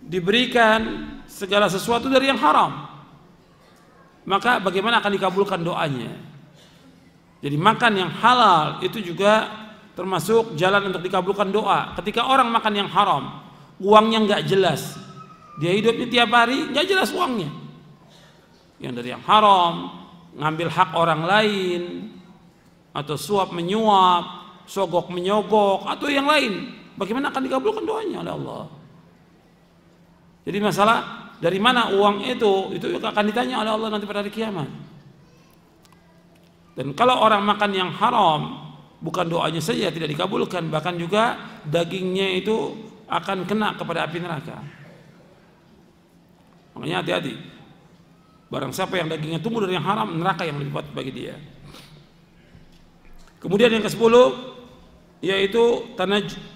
diberikan segala sesuatu dari yang haram. Maka bagaimana akan dikabulkan doanya? Jadi makan yang halal itu juga termasuk jalan untuk dikabulkan doa. Ketika orang makan yang haram, uangnya nggak jelas, dia hidupnya tiap hari nggak jelas uangnya, yang dari yang haram, ngambil hak orang lain, atau suap menyuap, sogok menyogok, atau yang lain, bagaimana akan dikabulkan doanya oleh Allah? Jadi masalah dari mana uang itu akan ditanya oleh Allah nanti pada hari kiamat. Dan kalau orang makan yang haram, bukan doanya saja tidak dikabulkan, bahkan juga dagingnya itu akan kena kepada api neraka. Makanya hati-hati, barang siapa yang dagingnya tumbuh dari yang haram, neraka yang lebih kuat bagi dia. Kemudian yang ke-10 yaitu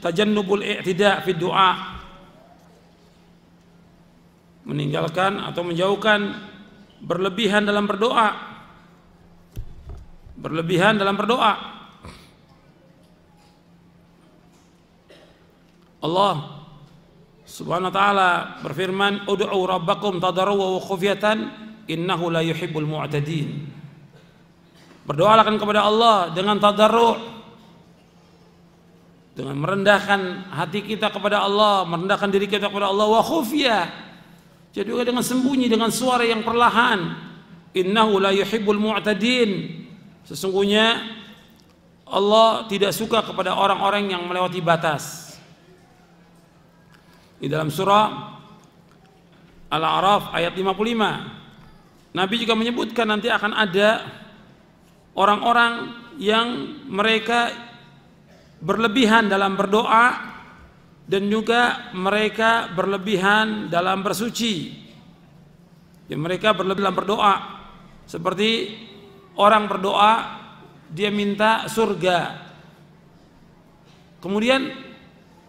tajannubul i'tida' fi du'a, meninggalkan atau menjauhkan berlebihan dalam berdoa. Berlebihan dalam berdoa. Allah Subhanahu wa taala berfirman, "Ud'u rabbakum tadarruan wa khufyatan innahu la yuhibbul mu'tadin." Berdoalah kepada Allah dengan tadarru', dengan merendahkan hati kita kepada Allah, merendahkan diri kita kepada Allah, wa khufya, jadi juga dengan sembunyi, dengan suara yang perlahan. Innahu la yuhibbul mu'tadin, sesungguhnya Allah tidak suka kepada orang-orang yang melewati batas. Di dalam surah Al-A'raf ayat 55, Nabi juga menyebutkan nanti akan ada orang-orang yang mereka berlebihan dalam berdoa dan juga mereka berlebihan dalam bersuci. Ya, mereka berlebihan dalam berdoa, seperti orang berdoa dia minta surga, kemudian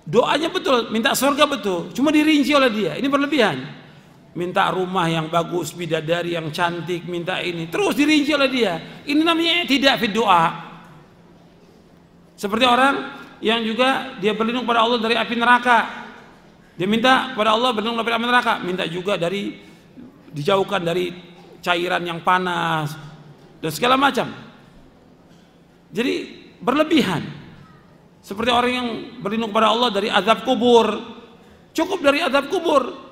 doanya betul, minta surga betul, cuma dirinci oleh dia, ini berlebihan. Minta rumah yang bagus, bidadari yang cantik, minta ini, terus dirinci oleh dia. Ini namanya tidak fi doa. Seperti orang yang juga dia berlindung pada Allah dari api neraka, dia minta kepada Allah berlindung dari api neraka, minta juga dari dijauhkan dari cairan yang panas dan segala macam. Jadi berlebihan. Seperti orang yang berlindung kepada Allah dari azab kubur, cukup dari azab kubur.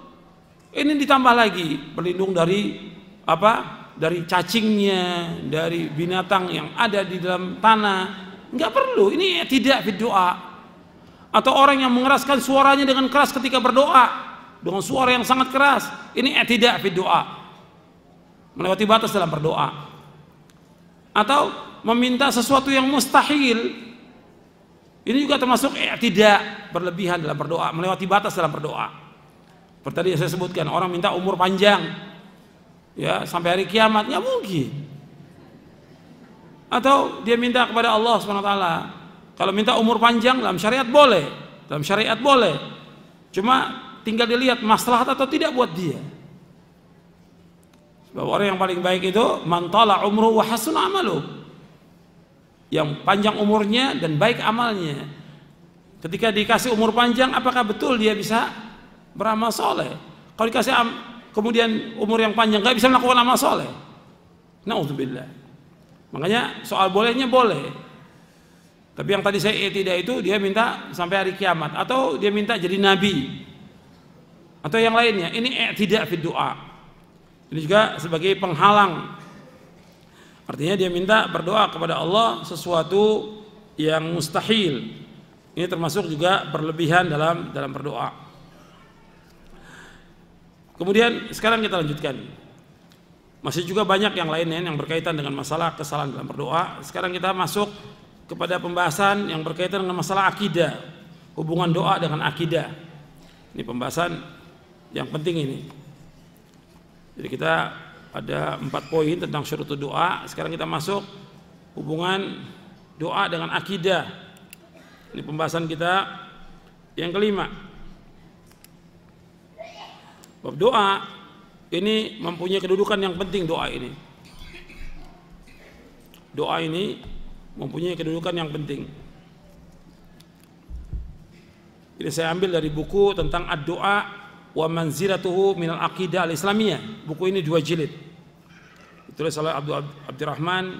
Ini ditambah lagi berlindung dari apa? Dari cacingnya, dari binatang yang ada di dalam tanah. Enggak perlu. Ini tidak berdoa. Atau orang yang mengeraskan suaranya dengan keras ketika berdoa, dengan suara yang sangat keras. Ini tidak berdoa, melewati batas dalam berdoa. Atau meminta sesuatu yang mustahil. Ini juga termasuk tidak berlebihan dalam berdoa, melewati batas dalam berdoa. Seperti tadi saya sebutkan, orang minta umur panjang, ya sampai hari kiamat, nggak mungkin. Atau dia minta kepada Allah SWT, kalau minta umur panjang dalam syariat boleh, cuma tinggal dilihat maslahat atau tidak buat dia. Sebab orang yang paling baik itu man tala umruhu wa hasuna amaluh, yang panjang umurnya dan baik amalnya. Ketika dikasih umur panjang, apakah betul dia bisa beramal soleh? Kalau dikasih kemudian umur yang panjang nggak bisa melakukan amal soleh. Na'udzubillah. Makanya soal bolehnya boleh. Tapi yang tadi saya tidak itu dia minta sampai hari kiamat, atau dia minta jadi nabi, atau yang lainnya. Ini tidak fi doa. Ini juga sebagai penghalang. Artinya dia minta berdoa kepada Allah sesuatu yang mustahil. Ini termasuk juga berlebihan dalam berdoa. Kemudian sekarang kita lanjutkan. Masih juga banyak yang lainnya yang berkaitan dengan masalah kesalahan dalam berdoa. Sekarang kita masuk kepada pembahasan yang berkaitan dengan masalah akidah, hubungan doa dengan akidah. Ini pembahasan yang penting ini. Jadi kita ada 4 poin tentang syurutul doa. Sekarang kita masuk hubungan doa dengan akidah. Ini pembahasan kita yang kelima. Bab doa ini mempunyai kedudukan yang penting. Doa ini mempunyai kedudukan yang penting. Ini saya ambil dari buku tentang ad-doa wa manzilatuhu minal aqidah al-islamiyah. Buku ini 2 jilid. Ditulis oleh Abdurrahman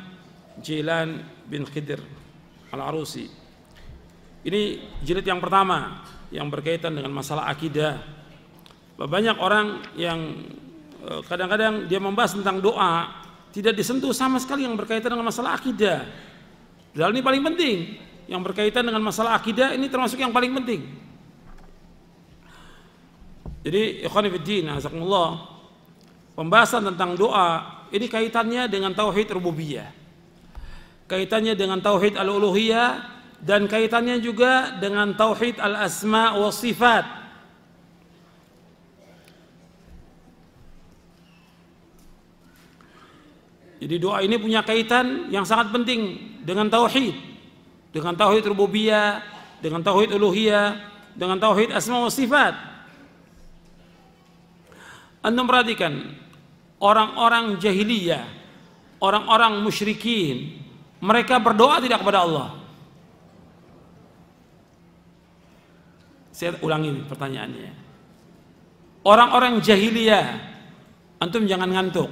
Jilan bin Khidir Al-Arusi. Ini jilid yang pertama yang berkaitan dengan masalah akidah. Banyak orang yang kadang-kadang dia membahas tentang doa tidak disentuh sama sekali yang berkaitan dengan masalah akidah. Padahal ini paling penting. Yang berkaitan dengan masalah akidah ini termasuk yang paling penting. Jadi ikhwani fiddin, azakumullah, pembahasan tentang doa ini kaitannya dengan tauhid rububiyah, kaitannya dengan tauhid al-uluhiyah, dan kaitannya juga dengan tauhid al-asma wa sifat. Jadi doa ini punya kaitan yang sangat penting dengan tauhid rububiyah, dengan tauhid uluhiyah, dengan tauhid asma wa sifat. Anda perhatikan orang-orang jahiliyah, orang-orang musyrikin, mereka berdoa tidak kepada Allah. Saya ulangi pertanyaannya. Orang-orang jahiliyah, antum jangan ngantuk.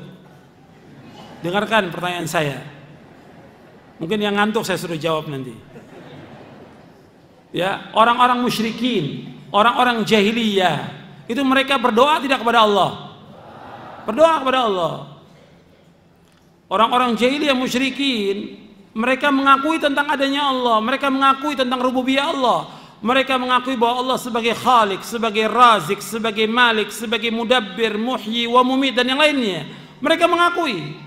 Dengarkan pertanyaan saya. Mungkin yang ngantuk saya suruh jawab nanti. Ya, orang-orang musyrikin, orang-orang jahiliyah, itu mereka berdoa tidak kepada Allah. Berdoa kepada Allah. Orang-orang jahiliyah musyrikin, mereka mengakui tentang adanya Allah, mereka mengakui tentang rububiyah Allah, mereka mengakui bahwa Allah sebagai Khalik, sebagai Razik, sebagai Malik, sebagai Mudabbir, Muhyi wa Mumit, dan yang lainnya. Mereka mengakui.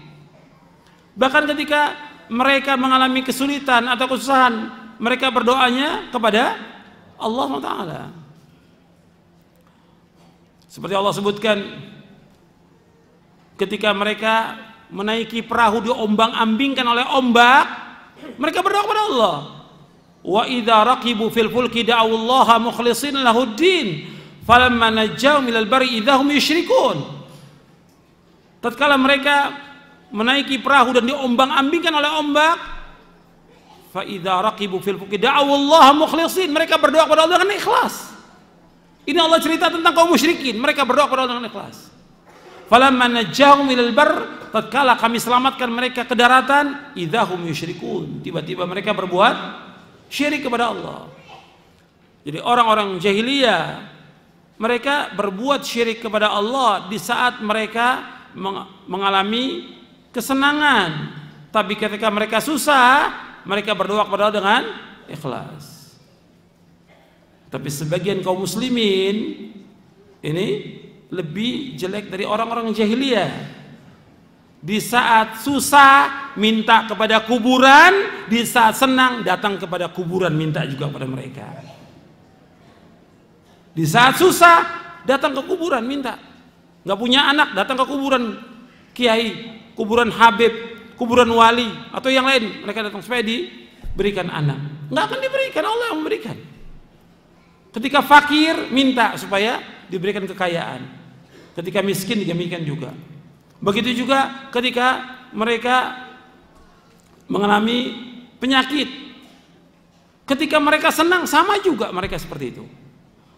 Bahkan ketika mereka mengalami kesulitan atau kesusahan, mereka berdoanya kepada Allah Ta'ala. Seperti Allah sebutkan ketika mereka menaiki perahu diombang-ambingkan oleh ombak, mereka berdoa kepada Allah. Wa idza raqibu fil fulki da'awallaha mukhlishina lahuddin falamma najjahum ilal barri idzahum yusyrikun. Tatkala mereka menaiki perahu dan diombang-ambingkan oleh ombak, fa idza raqibu fil fulki da'awallaha mukhlishin, mereka berdoa kepada Allah dengan ikhlas. Ini Allah cerita tentang kaum musyrikin, mereka berdoa kepada Allah dengan ikhlas. Falamma najjahum ilal barr, tatkala kami selamatkan mereka ke daratan, idzahum yusyrikun, tiba-tiba mereka berbuat syirik kepada Allah. Jadi orang-orang jahiliyah mereka berbuat syirik kepada Allah di saat mereka mengalami kesenangan, tapi ketika mereka susah, mereka berdoa kepada Allah dengan ikhlas. Tapi sebagian kaum muslimin ini lebih jelek dari orang-orang jahiliyah. Di saat susah minta kepada kuburan, di saat senang datang kepada kuburan minta juga kepada mereka. Di saat susah datang ke kuburan minta. Nggak punya anak datang ke kuburan kiai, kuburan habib, kuburan wali atau yang lain, mereka datang supaya diberikan anak. Nggak akan diberikan, Allah yang memberikan. Ketika fakir minta supaya diberikan kekayaan, ketika miskin demikian juga. Begitu juga ketika mereka mengalami penyakit, ketika mereka senang sama juga mereka seperti itu.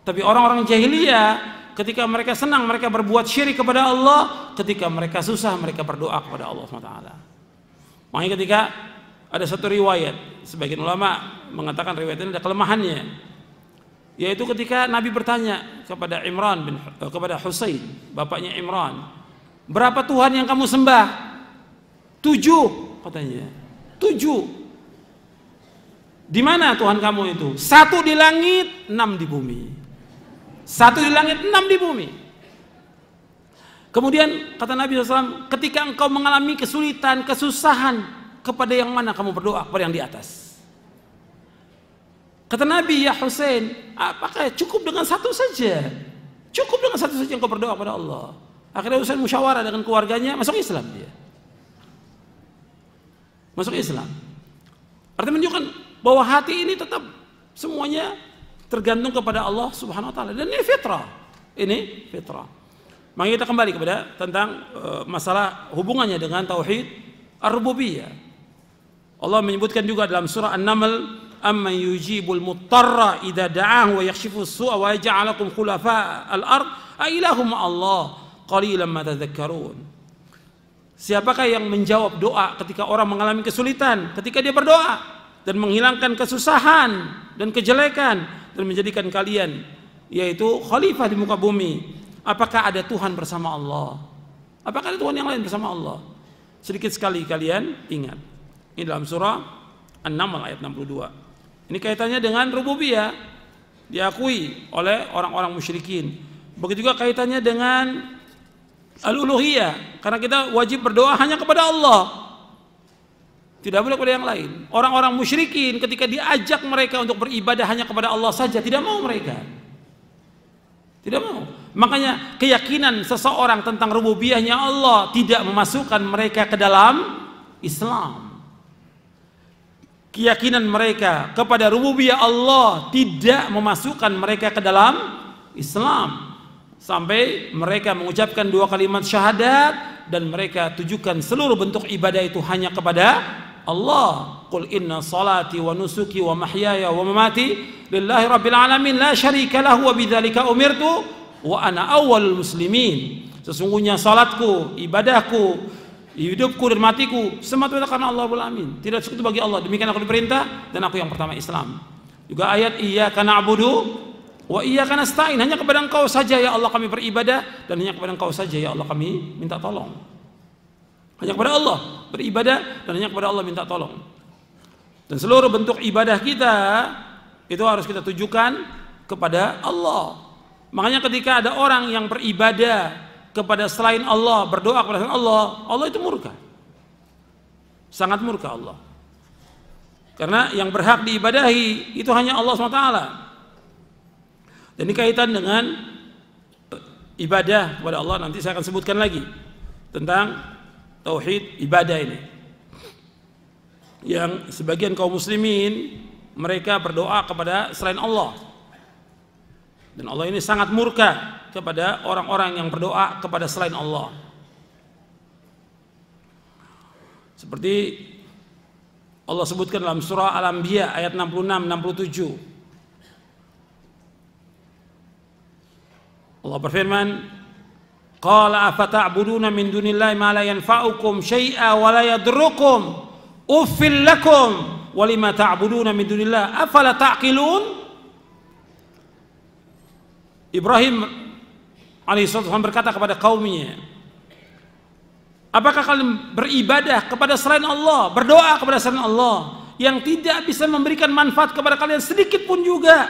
Tapi orang-orang jahiliyah ketika mereka senang mereka berbuat syirik kepada Allah, ketika mereka susah mereka berdoa kepada Allah SWT. Makanya ketika ada satu riwayat, sebagian ulama mengatakan riwayat ini ada kelemahannya, yaitu ketika Nabi bertanya kepada kepada Husain, bapaknya Imran, berapa Tuhan yang kamu sembah? 7 katanya. 7. Di mana Tuhan kamu itu? 1 di langit, 6 di bumi. 1 di langit, 6 di bumi. Kemudian kata Nabi SAW, ketika engkau mengalami kesulitan, kesusahan, kepada yang mana kamu berdoa? Kepada yang di atas. Kata Nabi, ya Husain, apakah cukup dengan 1 saja? Cukup dengan 1 saja engkau berdoa kepada Allah. Akhirnya Husain musyawarah dengan keluarganya, masuk Islam dia. Masuk Islam. Artinya menunjukkan bahwa hati ini tetap semuanya tergantung kepada Allah Subhanahu wa taala, dan ini fitrah. Ini fitrah. Maka kita kembali kepada tentang masalah hubungannya dengan tauhid ar-rububiyah. Allah menyebutkan juga dalam surah An-Naml, amman yujibul muttarra idza da'ahu wa yakshifu as-su'a wa yaj'alukum khulafa al-ard a ilahum Allah qalilan ma tadhakkarun. Siapakah yang menjawab doa ketika orang mengalami kesulitan, ketika dia berdoa dan menghilangkan kesusahan dan kejelekan dan menjadikan kalian yaitu khalifah di muka bumi? Apakah ada Tuhan bersama Allah? Apakah ada Tuhan yang lain bersama Allah? Sedikit sekali kalian ingat. Ini dalam surah An-Naml ayat 62. Ini kaitannya dengan rububiyah, diakui oleh orang-orang musyrikin. Begitu juga kaitannya dengan al-uluhiyah, karena kita wajib berdoa hanya kepada Allah, tidak boleh kepada yang lain. Orang-orang musyrikin ketika diajak mereka untuk beribadah hanya kepada Allah saja, tidak mau mereka. Tidak mau. Makanya keyakinan seseorang tentang rububiyahnya Allah tidak memasukkan mereka ke dalam Islam. Keyakinan mereka kepada rububiyah Allah tidak memasukkan mereka ke dalam Islam. Sampai mereka mengucapkan 2 kalimat syahadat dan mereka tujukan seluruh bentuk ibadah itu hanya kepada Allah. Qul inna salati wa nusuki wa mahyaya wa mamati lillahi rabbil alamin la syarika lahu wa bidzalika umirtu wa ana awwalul muslimin. Sesungguhnya salatku, ibadahku, hidupku dan matiku semata-mata karena Allah Rabbul Alamin. Tidak sekutu bagi Allah. Demikian aku diperintah dan aku yang pertama Islam. Juga ayat iyyaka na'budu wa iyyaka nasta'in, hanya kepada Engkau saja ya Allah kami beribadah dan hanya kepada Engkau saja ya Allah kami minta tolong. Hanya kepada Allah beribadah dan hanya kepada Allah minta tolong. Dan seluruh bentuk ibadah kita itu harus kita tujukan kepada Allah. Makanya ketika ada orang yang beribadah kepada selain Allah, berdoa kepada selain Allah, Allah itu murka. Sangat murka Allah. Karena yang berhak diibadahi itu hanya Allah SWT. Dan ini kaitan dengan ibadah kepada Allah. Nanti saya akan sebutkan lagi tentang tauhid ibadah ini. Yang sebagian kaum muslimin mereka berdoa kepada selain Allah. Dan Allah ini sangat murka kepada orang-orang yang berdoa kepada selain Allah. Seperti Allah sebutkan dalam surah Al-Anbiya ayat 66-67. Allah berfirman, qala afata'buduna min dunillahi ma la yanfa'ukum syai'a wa la yadurrukum uffil lakum wa lima ta'buduna min dunillahi afala ta'qilun. Ibrahim alaihissalam berkata kepada kaumnya, apakah kalian beribadah kepada selain Allah, berdoa kepada selain Allah yang tidak bisa memberikan manfaat kepada kalian sedikit pun juga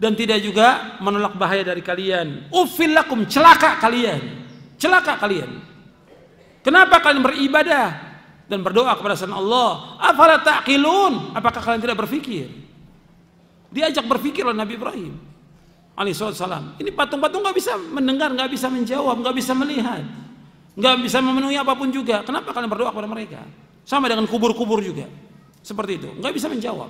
dan tidak juga menolak bahaya dari kalian? Uffil lakum, celaka kalian. Celaka kalian. Kenapa kalian beribadah dan berdoa kepada selain Allah? Afala ta'qilun? Apakah kalian tidak berpikir? Diajak berpikir oleh Nabi Ibrahim alaihissalam. Ini patung-patung nggak bisa mendengar, nggak bisa menjawab, nggak bisa melihat, nggak bisa memenuhi apapun juga. Kenapa kalian berdoa kepada mereka? Sama dengan kubur-kubur juga. Seperti itu, nggak bisa menjawab.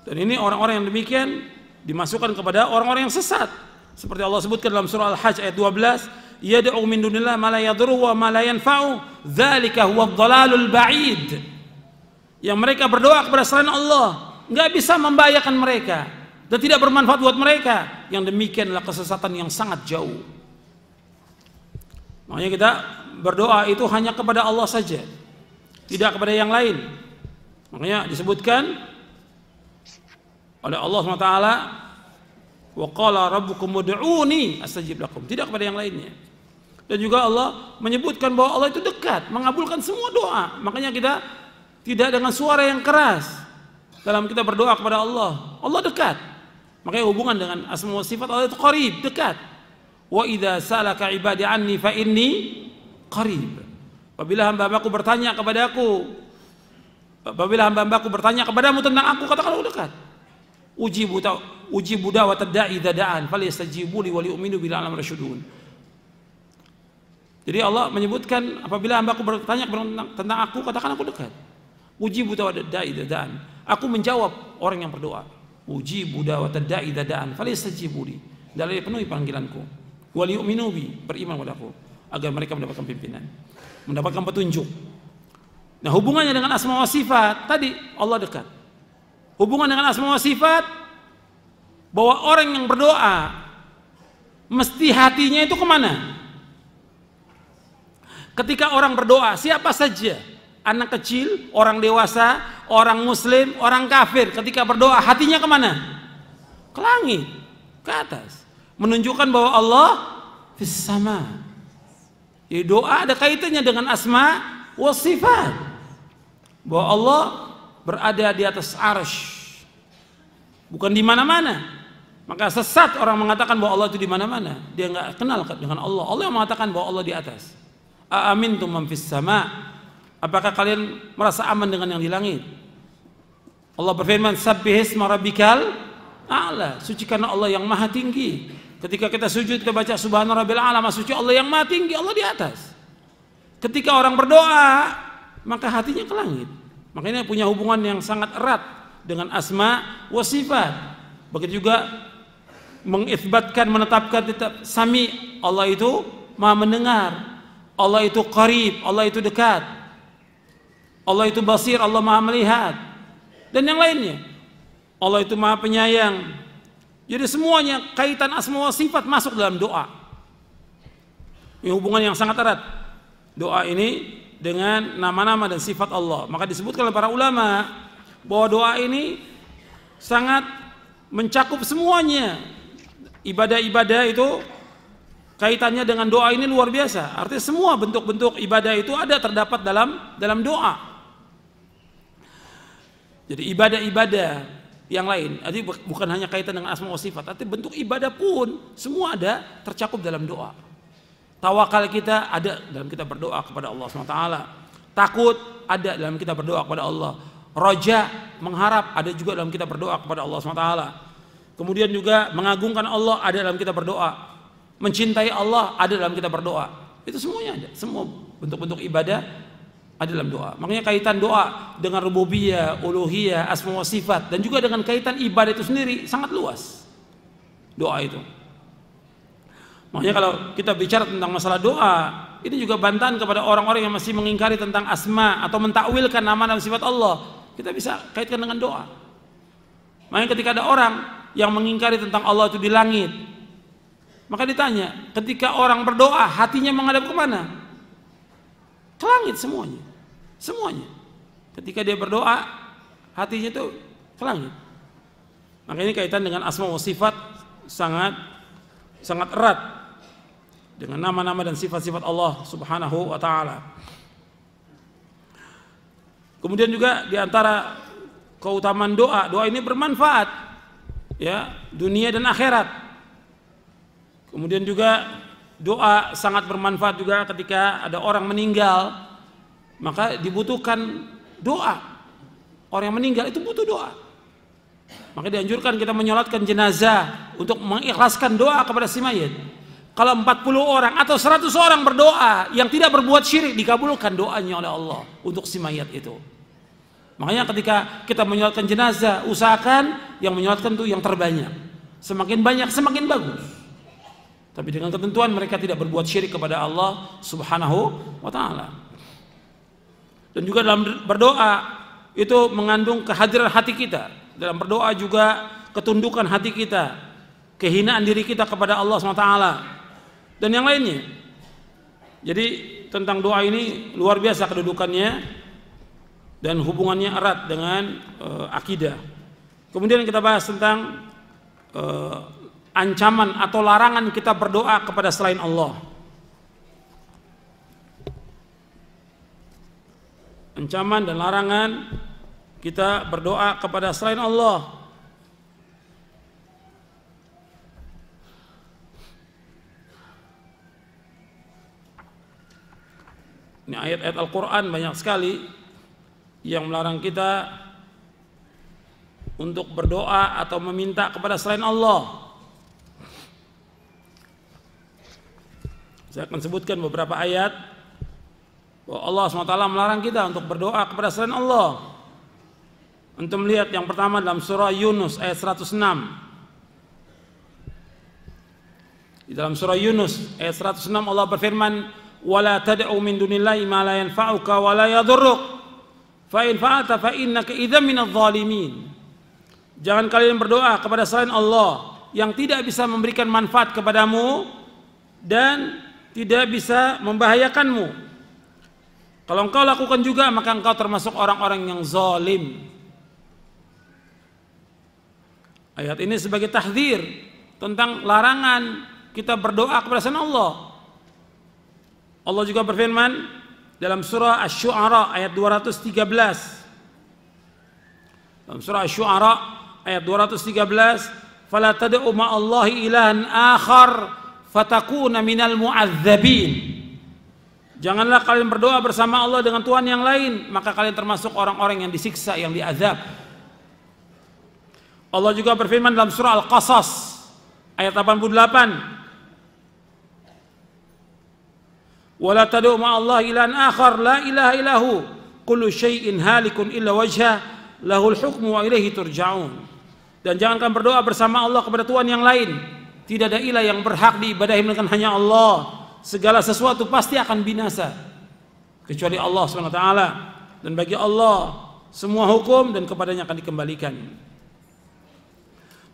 Dan ini orang-orang yang demikian dimasukkan kepada orang-orang yang sesat. Seperti Allah sebutkan dalam surah Al-Hajj ayat 12, yad'u min dunillah ma la yadurru wa ma la yanfa'u, dzalika huwa dhalalul ba'id. Yang mereka berdoa kepada selain Allah, enggak bisa membahayakan mereka dan tidak bermanfaat buat mereka. Yang demikian adalah kesesatan yang sangat jauh. Makanya kita berdoa itu hanya kepada Allah saja, tidak kepada yang lain. Makanya disebutkan oleh Allah SWT, wa qala rabbukum ud'uni astajib lakum, tidak kepada yang lainnya. Dan juga Allah menyebutkan bahwa Allah itu dekat, mengabulkan semua doa. Makanya kita tidak dengan suara yang keras dalam kita berdoa kepada Allah. Allah dekat. Makanya hubungan dengan asma wa sifat Allah itu qarib, dekat. Wa idza salaka ibadi anni fa inni qarib. Apabila hamba-hambaku bertanya kepadaku, apabila hamba-hambaku bertanya kepadamu tentang aku, katakanlah aku dekat. Ujibu da'watad da'i idza da'an falyastajibu li wa liyu'minu bil la'allahum yarshudun. Jadi Allah menyebutkan apabila hambaku bertanya tentang aku, katakan aku dekat. Ujibu da'watad da'i idza da'an. Aku menjawab orang yang berdoa. Ujibu da'watad da'i idza da'an falyastajibu li. Dan penuhi panggilanku. Wa liyu'minu bi, beriman padaku agar mereka mendapatkan pimpinan, mendapatkan petunjuk. Nah, hubungannya dengan asma wa sifat tadi, Allah dekat. Hubungan dengan asma wa sifat, bahwa orang yang berdoa mesti hatinya itu kemana? Ketika orang berdoa, siapa saja, anak kecil, orang dewasa, orang muslim, orang kafir, ketika berdoa hatinya kemana? Ke langit, ke atas, menunjukkan bahwa Allah fis sama. Jadi doa ada kaitannya dengan asma wa sifat, bahwa Allah berada di atas arsy, bukan di mana-mana. Maka sesat orang mengatakan bahwa Allah itu di mana-mana. Dia nggak kenal dengan Allah. Allah yang mengatakan bahwa Allah di atas. Aamintum man fis sama. Apakah kalian merasa aman dengan yang di langit? Allah berfirman, Sabbihisma rabbikal a'la. Sucikanlah Allah yang maha tinggi. Ketika kita sujud, kita baca Subhana rabbil a'la, maha suci Allah yang maha tinggi, Allah di atas. Ketika orang berdoa, maka hatinya ke langit. Makanya punya hubungan yang sangat erat dengan asma wa sifat. Begitu juga mengitsbatkan, menetapkan tetap sami, Allah itu maha mendengar, Allah itu qarib, Allah itu dekat, Allah itu basir, Allah maha melihat, dan yang lainnya. Allah itu maha penyayang. Jadi semuanya kaitan asma wa sifat masuk dalam doa. Ini hubungan yang sangat erat doa ini dengan nama-nama dan sifat Allah. Maka disebutkan oleh para ulama bahwa doa ini sangat mencakup semuanya. Ibadah-ibadah itu kaitannya dengan doa ini luar biasa. Artinya semua bentuk-bentuk ibadah itu ada terdapat dalam doa. Jadi ibadah-ibadah yang lain, jadi bukan hanya kaitan dengan asma wa sifat, tapi bentuk ibadah pun semua ada tercakup dalam doa. Tawakal kita ada dalam kita berdoa kepada Allah SWT. Takut ada dalam kita berdoa kepada Allah. Roja, mengharap, ada juga dalam kita berdoa kepada Allah SWT. Kemudian juga mengagungkan Allah ada dalam kita berdoa. Mencintai Allah ada dalam kita berdoa. Itu semuanya ada. Semua bentuk-bentuk ibadah ada dalam doa. Makanya kaitan doa dengan rububiyah, uluhiyah, asma wa sifat, dan juga dengan kaitan ibadah itu sendiri sangat luas. Doa itu. Makanya kalau kita bicara tentang masalah doa, ini juga bantahan kepada orang-orang yang masih mengingkari tentang asma atau mentakwilkan nama dan sifat Allah. Kita bisa kaitkan dengan doa. Makanya ketika ada orang yang mengingkari tentang Allah itu di langit, maka ditanya, ketika orang berdoa hatinya menghadap kemana? Ke langit semuanya. Semuanya. Ketika dia berdoa hatinya itu ke langit. Maka ini kaitan dengan asma wa sifat sangat erat dengan nama-nama dan sifat-sifat Allah Subhanahu wa taala. Kemudian juga di antara keutamaan doa, doa ini bermanfaat ya, dunia dan akhirat. Kemudian juga doa sangat bermanfaat juga ketika ada orang meninggal, maka dibutuhkan doa. Orang yang meninggal itu butuh doa. Maka dianjurkan kita menyolatkan jenazah untuk mengikhlaskan doa kepada si mayit. Kalau 40 orang atau 100 orang berdoa yang tidak berbuat syirik, dikabulkan doanya oleh Allah untuk si mayat itu. Makanya ketika kita menyolatkan jenazah, usahakan yang menyolatkan itu yang terbanyak. Semakin banyak semakin bagus. Tapi dengan ketentuan mereka tidak berbuat syirik kepada Allah Subhanahu wa taala. Dan juga dalam berdoa itu mengandung kehadiran hati kita. Dalam berdoa juga ketundukan hati kita, kehinaan diri kita kepada Allah SWT, dan yang lainnya. Jadi tentang doa ini luar biasa kedudukannya dan hubungannya erat dengan akidah. Kemudian kita bahas tentang ancaman atau larangan kita berdoa kepada selain Allah. Ancaman dan larangan kita berdoa kepada selain Allah. Ini ayat-ayat Al-Quran banyak sekali yang melarang kita untuk berdoa atau meminta kepada selain Allah. Saya akan sebutkan beberapa ayat bahwa Allah SWT melarang kita untuk berdoa kepada selain Allah. Untuk melihat yang pertama dalam surah Yunus ayat 106. Di dalam surah Yunus ayat 106 Allah berfirman, وَلَا تَدْعُوا مِن دُونِ اللَّهِ مَا لَا يَنْفَعُكَ وَلَا يَضُرُّكَ فَإِنْ فَعَلْتَ فَإِنَّكَ إِذًا مِنَ الظَّالِمِينَ. Jangan kalian berdoa kepada selain Allah yang tidak bisa memberikan manfaat kepadamu dan tidak bisa membahayakanmu. Kalau engkau lakukan juga, maka engkau termasuk orang-orang yang zalim. Ayat ini sebagai tahdzir tentang larangan kita berdoa kepada selain Allah. Allah juga berfirman dalam surah Asy-Syu'ara ayat 213. Dalam surah Asy-Syu'ara ayat 213, "Fala tad'u ma'allahi ilahan akhar fatakuna minal mu'adzabin." Janganlah kalian berdoa bersama Allah dengan Tuhan yang lain, maka kalian termasuk orang-orang yang disiksa, yang diazab. Allah juga berfirman dalam surah Al-Qasas ayat 88, "Wala tad'u ma'allahi ilahan akhar la ilaha illahu kullu syai'in halikun illa wajhah lahul hukmu wa ilaihi turja'un." Dan jangan kalian berdoa bersama Allah kepada Tuhan yang lain. Tidak ada ilah yang berhak diibadahi melainkan hanya Allah. Segala sesuatu pasti akan binasa kecuali Allah SWT. Dan bagi Allah semua hukum dan kepadanya akan dikembalikan.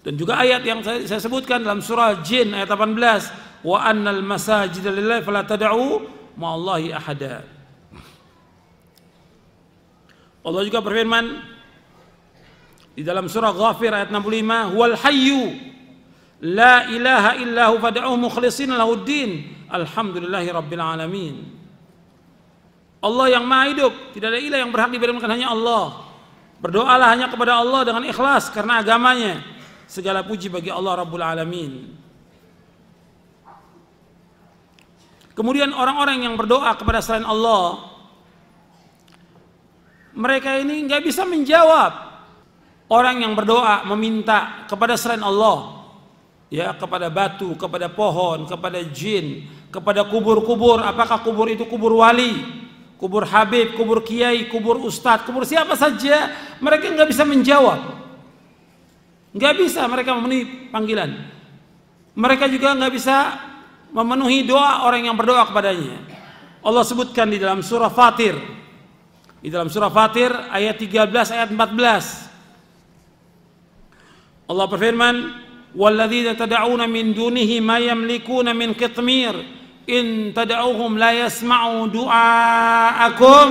Dan juga ayat yang saya sebutkan dalam surah Jin ayat 18, "Wa annal masajida lillahi fala tad'u ma'allahi ahada." Allah juga berfirman di dalam surah Ghafir ayat 65, "Huwal hayyu la ilaha illahu fad'uhu mukhlishina lahuddin alhamdulillahi rabbil alamin." Allah yang maha hidup, tidak ada ilah yang berhak diibadahi hanya Allah. Berdoalah hanya kepada Allah dengan ikhlas karena agamanya. Segala puji bagi Allah Rabbul Alamin. Kemudian orang-orang yang berdoa kepada selain Allah, mereka ini nggak bisa menjawab. Orang yang berdoa meminta kepada selain Allah, ya, kepada batu, kepada pohon, kepada jin, kepada kubur-kubur. Apakah kubur itu kubur wali, kubur habib, kubur kiai, kubur ustadz, kubur siapa saja, mereka nggak bisa menjawab. Nggak bisa mereka memenuhi panggilan. Mereka juga nggak bisa memenuhi doa orang yang berdoa kepadanya. Allah sebutkan di dalam surah Fatir. Di dalam surah Fatir ayat 13 ayat 14. Allah berfirman, "Walladzina tad'una min dunihi ma yamlikuna min qitmir in tad'uhum la yasma'u du'aakum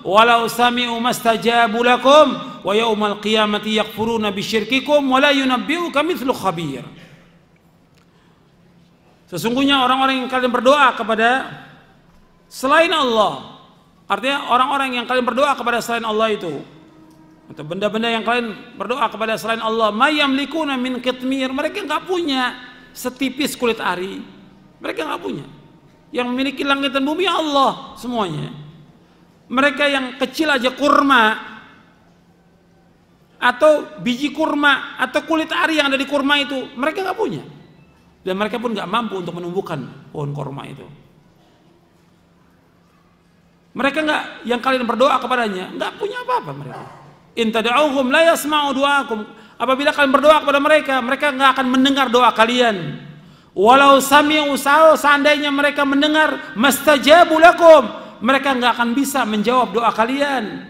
walau sami'u mastajabu lakum wa yaumal qiyamati yakfuruna bisyirkikum wa la yunabbi'uka mithlu khabir." Sesungguhnya orang-orang yang kalian berdoa kepada selain Allah, artinya orang-orang yang kalian berdoa kepada selain Allah itu, atau benda-benda yang kalian berdoa kepada selain Allah, mayamlikuna min qitmir, mereka nggak punya setipis kulit ari, mereka nggak punya. Yang memiliki langit dan bumi Allah semuanya. Mereka yang kecil aja kurma atau biji kurma atau kulit ari yang ada di kurma itu mereka nggak punya, dan mereka pun nggak mampu untuk menumbuhkan pohon kurma itu. Mereka nggak, yang kalian berdoa kepadanya nggak punya apa-apa mereka. In tad'uhum la yasma'u du'aakum, apabila kalian berdoa kepada mereka, mereka nggak akan mendengar doa kalian. Walau sami'u, seandainya mereka mendengar, mastajabu lakum, mereka nggak akan bisa menjawab doa kalian.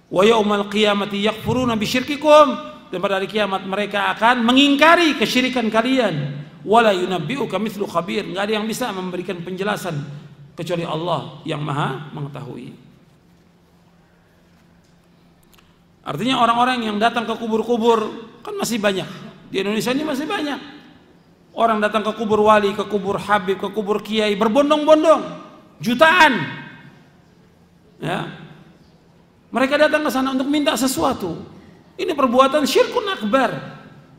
Wa yaumal qiyamati yakfuruna bisyirkikum, dan pada hari kiamat mereka akan mengingkari kesyirikan kalian. Wala yunabbi'uka mithlu khabir, enggak ada yang bisa memberikan penjelasan kecuali Allah yang Maha mengetahui. Artinya orang-orang yang datang ke kubur-kubur kan masih banyak. Di Indonesia ini masih banyak. Orang datang ke kubur wali, ke kubur habib, ke kubur kiai berbondong-bondong, jutaan. Ya. Mereka datang ke sana untuk minta sesuatu. Ini perbuatan syirkun akbar.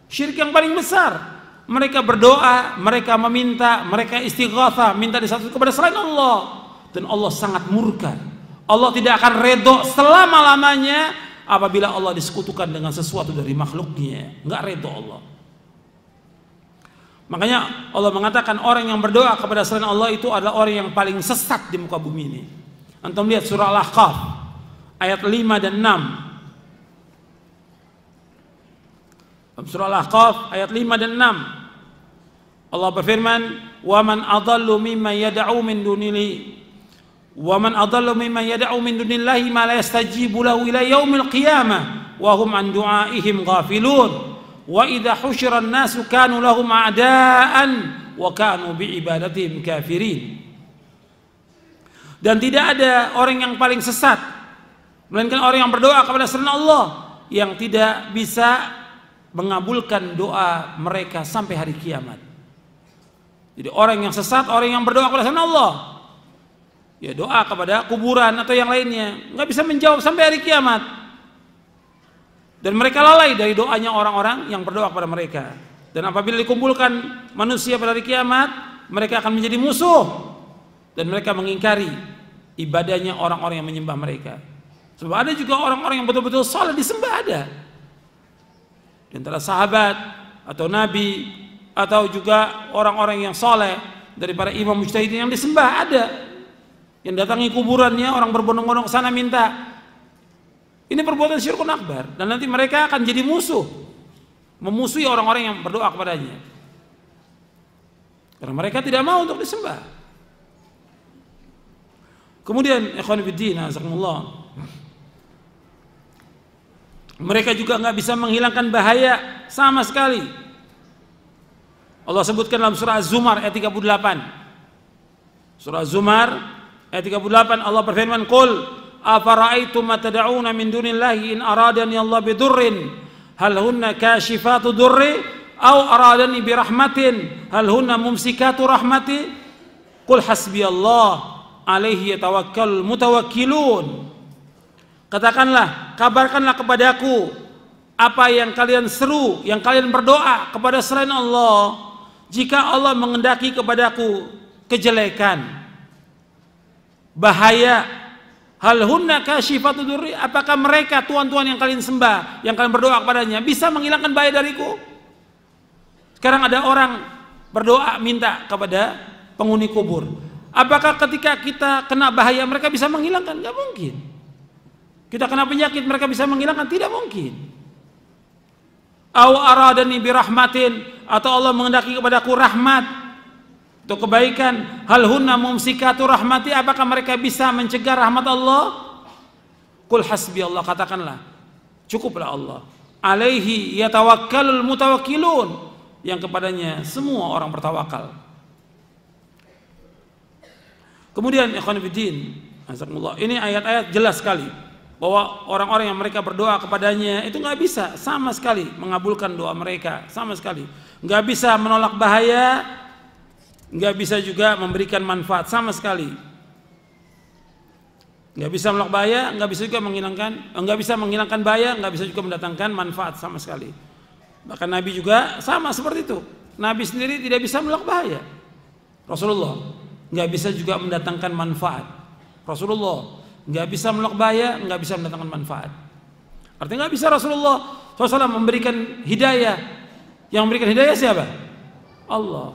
Syirik yang paling besar. Mereka berdoa, mereka meminta, mereka istighatsah, minta disatu kepada selain Allah, dan Allah sangat murka. Allah tidak akan redho selama-lamanya apabila Allah disekutukan dengan sesuatu dari makhluknya. Enggak redho Allah. Makanya Allah mengatakan orang yang berdoa kepada selain Allah itu adalah orang yang paling sesat di muka bumi ini. Antum lihat surah Al-Ahqaf ayat 5 dan 6. Surah Al-Ahqaf ayat 5 dan 6. Allah berfirman, "Wa man adallu mimman yad'u min dunihi wa man adallu mimman yad'u min dunillahi ma la yastajibu lahu ila yaumil qiyamah wa hum an du'aihim ghafilun wa idza husyira an-nasu kanu lahum a'daan wa kanu bi ibadatihim kafirin." Dan tidak ada orang yang paling sesat melainkan orang yang berdoa kepada selain Allah yang tidak bisa mengabulkan doa mereka sampai hari kiamat. Jadi orang yang sesat, orang yang berdoa kepada selain Allah, ya doa kepada kuburan atau yang lainnya, nggak bisa menjawab sampai hari kiamat. Dan mereka lalai dari doanya orang-orang yang berdoa kepada mereka. Dan apabila dikumpulkan manusia pada hari kiamat, mereka akan menjadi musuh dan mereka mengingkari ibadahnya orang-orang yang menyembah mereka. Sebab ada juga orang-orang yang betul-betul saleh disembah ada. Di antara sahabat atau nabi atau juga orang-orang yang soleh dari para imam mujtahidin yang disembah ada, yang datangi kuburannya orang berbondong-bondong ke sana minta. Ini perbuatan syirkun akbar, dan nanti mereka akan jadi musuh, memusuhi orang-orang yang berdoa kepadanya karena mereka tidak mau untuk disembah. Kemudian ikhwan fillah, azakumullah, mereka juga nggak bisa menghilangkan bahaya sama sekali. Allah sebutkan dalam surah Az-Zumar ayat 38. Surah Az-Zumar ayat 38 Allah berfirman, "Qul afara'aitum ma tad'una min dunillahi in aradani Allah bidurrin hal hunna kashifatu durri aw aradani birahmatin hal hunna mumsikatu rahmati qul hasbiyallah alaihi yatawakkalul mutawakkilun." Katakanlah, kabarkanlah kepadaku apa yang kalian seru, yang kalian berdoa kepada selain Allah. Jika Allah mengendaki kepadaku kejelekan, bahaya, hal hunna kashifatu durri, apakah mereka tuan-tuan yang kalian sembah, yang kalian berdoa kepadanya bisa menghilangkan bahaya dariku? Sekarang ada orang berdoa minta kepada penghuni kubur, apakah ketika kita kena bahaya mereka bisa menghilangkan? Tidak mungkin. Kita kena penyakit mereka bisa menghilangkan? Tidak mungkin. Aw aradani birahmatin, atau Allah mengendaki kepadaku rahmat atau kebaikan, hal hunna mumsikatu rahmati, apakah mereka bisa mencegah rahmat Allah? Qul hasbi Allah, katakanlah cukuplah Allah, alaihi yatawakkalul mutawakkilun, yang kepadanya semua orang bertawakal. Kemudian ikhwan fillah, azakumullah, ini ayat-ayat jelas sekali bahwa orang-orang yang mereka berdoa kepadanya itu nggak bisa sama sekali mengabulkan doa mereka, sama sekali nggak bisa menolak bahaya, nggak bisa juga memberikan manfaat sama sekali, nggak bisa menolak bahaya, nggak bisa juga menghilangkan bahaya, nggak bisa juga mendatangkan manfaat sama sekali. Bahkan Nabi juga sama seperti itu. Nabi sendiri tidak bisa menolak bahaya. Rasulullah nggak bisa juga mendatangkan manfaat. Rasulullah nggak bisa menolak bahaya, nggak bisa mendatangkan manfaat. Artinya nggak bisa Rasulullah SAW memberikan hidayah. Yang memberikan hidayah siapa? Allah.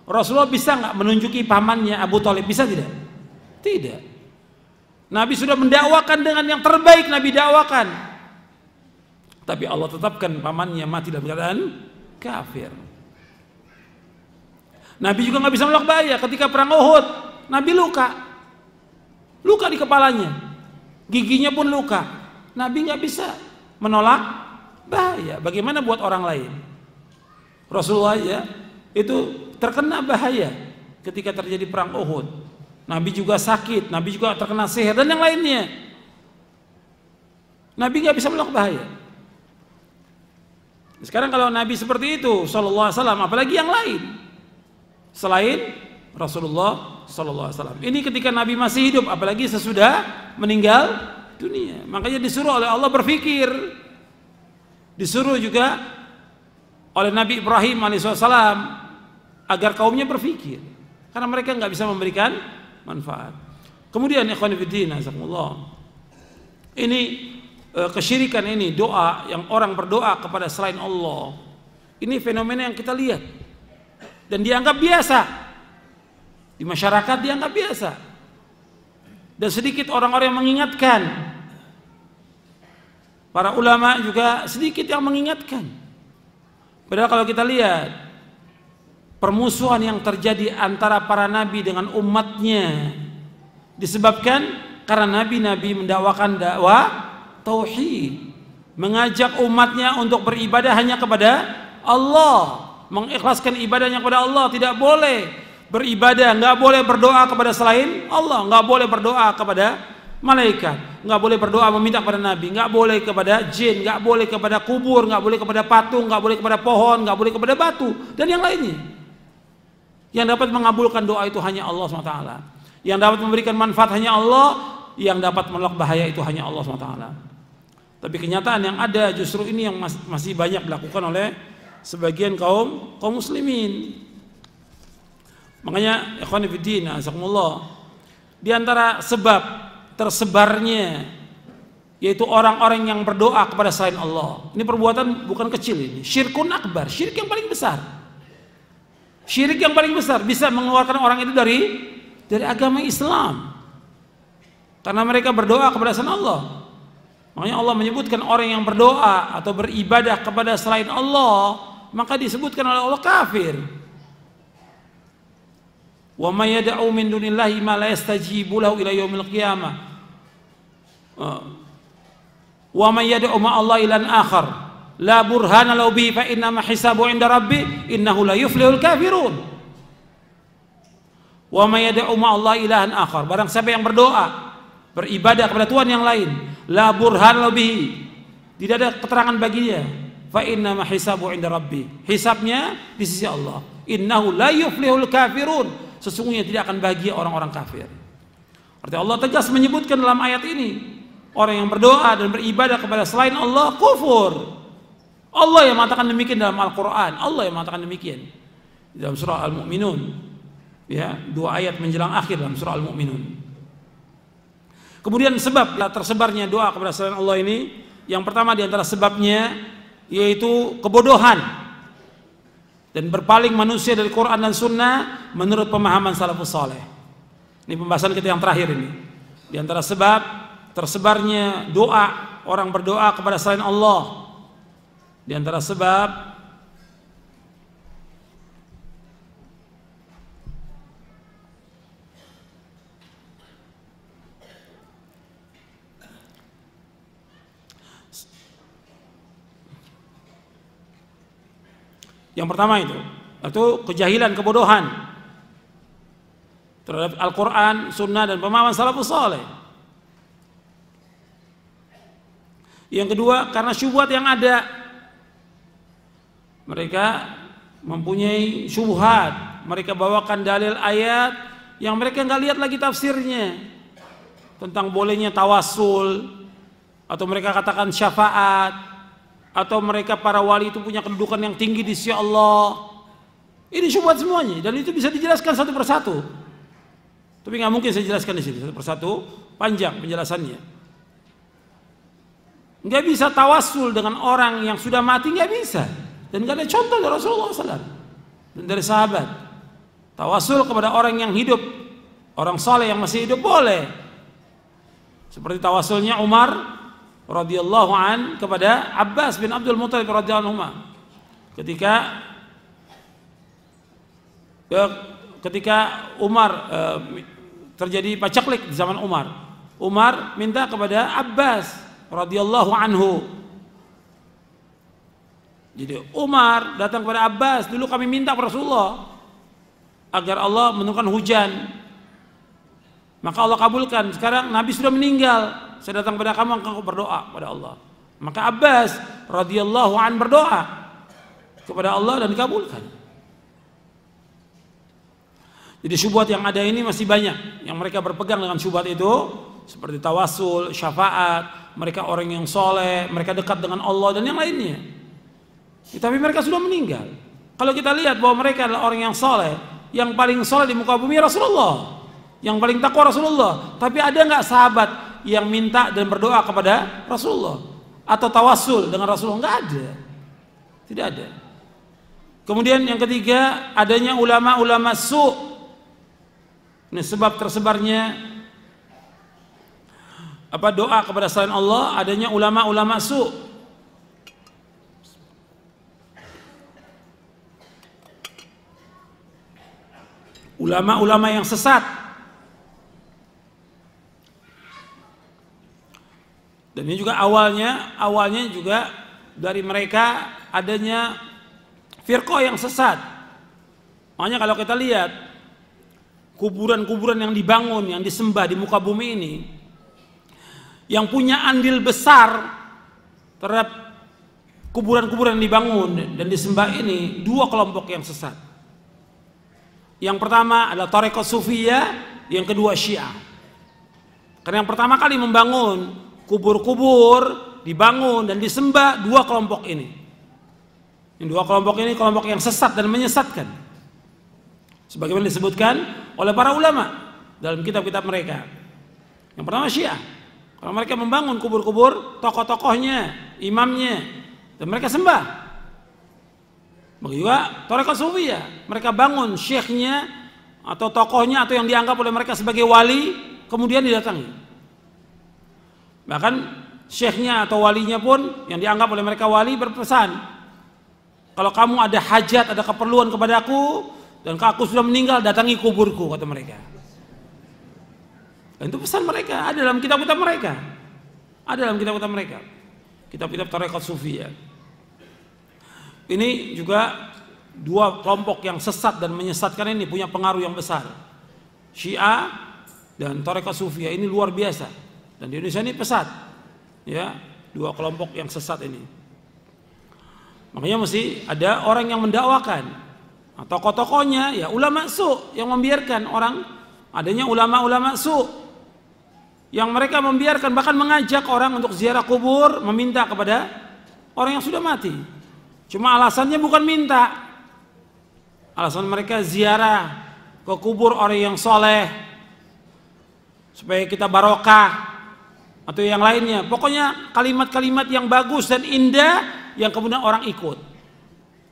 Rasulullah bisa nggak menunjuki pamannya Abu Thalib? Bisa tidak? Tidak. Nabi sudah mendakwakan dengan yang terbaik Nabi dakwakan, tapi Allah tetapkan pamannya mati dalam keadaan kafir. Nabi juga nggak bisa menolak bahaya. Ketika perang Uhud, Nabi luka di kepalanya, giginya pun luka. Nabi nggak bisa menolak bahaya. Bagaimana buat orang lain? Rasulullah ya itu terkena bahaya ketika terjadi perang Uhud. Nabi juga sakit, Nabi juga terkena sihir dan yang lainnya. Nabi nggak bisa menolak bahaya. Sekarang kalau Nabi seperti itu, Sallallahu Alaihi Wasallam, apalagi yang lain selain Rasulullah Sallallahu Alaihi Wasallam. Ini ketika Nabi masih hidup, apalagi sesudah meninggal dunia. Makanya disuruh oleh Allah berpikir, disuruh juga oleh Nabi Ibrahim alaihissalam agar kaumnya berpikir, karena mereka nggak bisa memberikan manfaat. Kemudian ikhwan fillah, jazakumullah, ini kesyirikan ini, doa yang orang berdoa kepada selain Allah, ini fenomena yang kita lihat dan dianggap biasa di masyarakat, dianggap biasa, dan sedikit orang-orang yang mengingatkan. Para ulama juga sedikit yang mengingatkan. Padahal kalau kita lihat permusuhan yang terjadi antara para nabi dengan umatnya disebabkan karena nabi-nabi mendakwakan dakwah tauhid, mengajak umatnya untuk beribadah hanya kepada Allah, mengikhlaskan ibadahnya kepada Allah. Tidak boleh beribadah, nggak boleh berdoa kepada selain Allah, nggak boleh berdoa kepada malaikat, nggak boleh berdoa meminta kepada nabi, nggak boleh kepada jin, nggak boleh kepada kubur, nggak boleh kepada patung, nggak boleh kepada pohon, nggak boleh kepada batu dan yang lainnya. Yang dapat mengabulkan doa itu hanya Allah SWT. Yang dapat memberikan manfaat hanya Allah, yang dapat menolak bahaya itu hanya Allah SWT. Tapi kenyataan yang ada justru ini yang masih banyak dilakukan oleh sebagian kaum muslimin. Makanya ikhwan fillah, jazakumullah, di antara sebab tersebarnya yaitu orang-orang yang berdoa kepada selain Allah. Ini perbuatan bukan kecil, ini syirkun akbar, syirik yang paling besar. Syirik yang paling besar bisa mengeluarkan orang itu dari agama Islam. Karena mereka berdoa kepada selain Allah. Makanya Allah menyebutkan orang yang berdoa atau beribadah kepada selain Allah, maka disebutkan oleh Allah kafir. Wa may yad'u min dunillahi ma la yastajibu lahu ila yaumil qiyamah. Wa may yad'u ma Allah ilan akhar la burhana lahu bihi fa inna ma hisabu 'inda rabbi innahu la yuflihul kafirun. Wa may yad'u ma Allah ilahan akhar, barang siapa yang berdoa beribadah kepada Tuhan yang lain, la burhan lahu bihi, tidak ada keterangan baginya, fa inna ma hisabu 'inda rabbi, hisabnya di sisi Allah, innahu la yuflihul kafirun, sesungguhnya tidak akan bahagia orang-orang kafir. Artinya Allah tegas menyebutkan dalam ayat ini, orang yang berdoa dan beribadah kepada selain Allah kufur. Allah yang mengatakan demikian dalam Al-Quran. Allah yang mengatakan demikian dalam surah Al-Mu'minun, ya, 2 ayat menjelang akhir dalam surah Al-Mu'minun. Kemudian sebab tersebarnya doa kepada selain Allah ini, yang pertama diantara sebabnya yaitu kebodohan dan berpaling manusia dari Quran dan Sunnah menurut pemahaman salafus saleh. Ini pembahasan kita yang terakhir ini. Di antara sebab tersebarnya doa, orang berdoa kepada selain Allah, di antara sebab yang pertama itu kejahilan, kebodohan terhadap Al-Quran, Sunnah dan pemahaman salafus saleh. Yang kedua karena syubhat yang ada. Mereka mempunyai syubhat, mereka bawakan dalil ayat yang mereka nggak lihat lagi tafsirnya, tentang bolehnya tawasul, atau mereka katakan syafaat, atau mereka para wali itu punya kedudukan yang tinggi di sisi Allah. Ini syubhat semuanya, dan itu bisa dijelaskan satu persatu. Tapi nggak mungkin saya jelaskan di sini satu persatu, panjang penjelasannya. Nggak bisa tawasul dengan orang yang sudah mati, nggak bisa. Dan nggak ada contoh dari Rasulullah SAW dan dari sahabat. Tawasul kepada orang yang hidup, orang saleh yang masih hidup boleh. Seperti tawasulnya Umar radhiyallahu an kepada Abbas bin Abdul Muthalib radhiyallahu anhu. Ketika Umar terjadi pacaklik di zaman Umar, Umar minta kepada Abbas radhiyallahu anhu Jadi Umar datang kepada Abbas, dulu kami minta kepada Rasulullah agar Allah menurunkan hujan, maka Allah kabulkan. Sekarang Nabi sudah meninggal, saya datang kepada kamu, engkau berdoa kepada Allah. Maka Abbas radhiyallahu an berdoa kepada Allah dan dikabulkan. Jadi syubhat yang ada ini masih banyak yang mereka berpegang dengan syubhat itu, seperti tawasul, syafaat, mereka orang yang soleh, mereka dekat dengan Allah dan yang lainnya. Tapi mereka sudah meninggal. Kalau kita lihat bahwa mereka adalah orang yang soleh, yang paling soleh di muka bumi Rasulullah, yang paling takwa Rasulullah. Tapi ada nggak sahabat yang minta dan berdoa kepada Rasulullah atau tawasul dengan Rasulullah? Nggak ada, tidak ada. Kemudian yang ketiga, adanya ulama-ulama su'. Ini sebab tersebarnya doa kepada selain Allah, adanya ulama-ulama su'. Ulama-ulama yang sesat. Dan ini juga awalnya juga dari mereka adanya firqah yang sesat. Makanya kalau kita lihat kuburan-kuburan yang dibangun, yang disembah di muka bumi ini, yang punya andil besar terhadap kuburan-kuburan yang dibangun dan disembah ini, dua kelompok yang sesat. Yang pertama adalah Thariqah Sufiyah, yang kedua Syiah. Karena yang pertama kali membangun kubur-kubur, dibangun dan disembah dua kelompok ini. Yang dua kelompok ini kelompok yang sesat dan menyesatkan, sebagaimana disebutkan oleh para ulama dalam kitab-kitab mereka. Yang pertama Syiah, kalau mereka membangun kubur-kubur tokoh-tokohnya, imamnya, dan mereka sembah. Begitu juga Thariqah Sufiyah, mereka bangun syekhnya atau tokohnya atau yang dianggap oleh mereka sebagai wali, kemudian didatangi. Bahkan syekhnya atau walinya pun yang dianggap oleh mereka wali berpesan, kalau kamu ada hajat, ada keperluan kepadaku dan aku sudah meninggal, datangi kuburku, kata mereka. Dan itu pesan mereka, ada dalam kitab-kitab mereka. Ada dalam kitab-kitab mereka. Kitab-kitab Thariqah Sufiyah. Ini juga dua kelompok yang sesat dan menyesatkan ini punya pengaruh yang besar. Syiah dan Thariqah Sufiyah ini luar biasa. Dan di Indonesia ini pesat. Ya, dua kelompok yang sesat ini. Makanya mesti ada orang yang mendakwakan. Nah, tokoh-tokohnya ya ulama su' yang membiarkan orang, adanya ulama-ulama su' yang mereka membiarkan, bahkan mengajak orang untuk ziarah kubur, meminta kepada orang yang sudah mati. Cuma alasannya bukan minta, alasan mereka ziarah ke kubur orang yang soleh supaya kita barokah atau yang lainnya. Pokoknya kalimat-kalimat yang bagus dan indah yang kemudian orang ikut.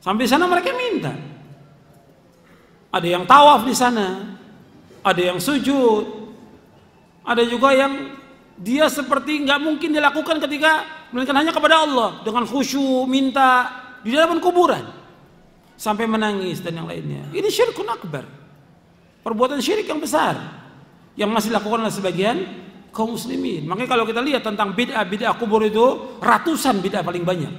Sampai sana mereka minta. Ada yang tawaf di sana, ada yang sujud, ada juga yang dia seperti nggak mungkin dilakukan ketika melainkan hanya kepada Allah dengan khusyuk minta di dalam kuburan sampai menangis dan yang lainnya. Ini syirkun akbar, perbuatan syirik yang besar yang masih dilakukan oleh sebagian kaum muslimin. Makanya kalau kita lihat tentang bid'ah kubur itu ratusan bid'ah paling banyak,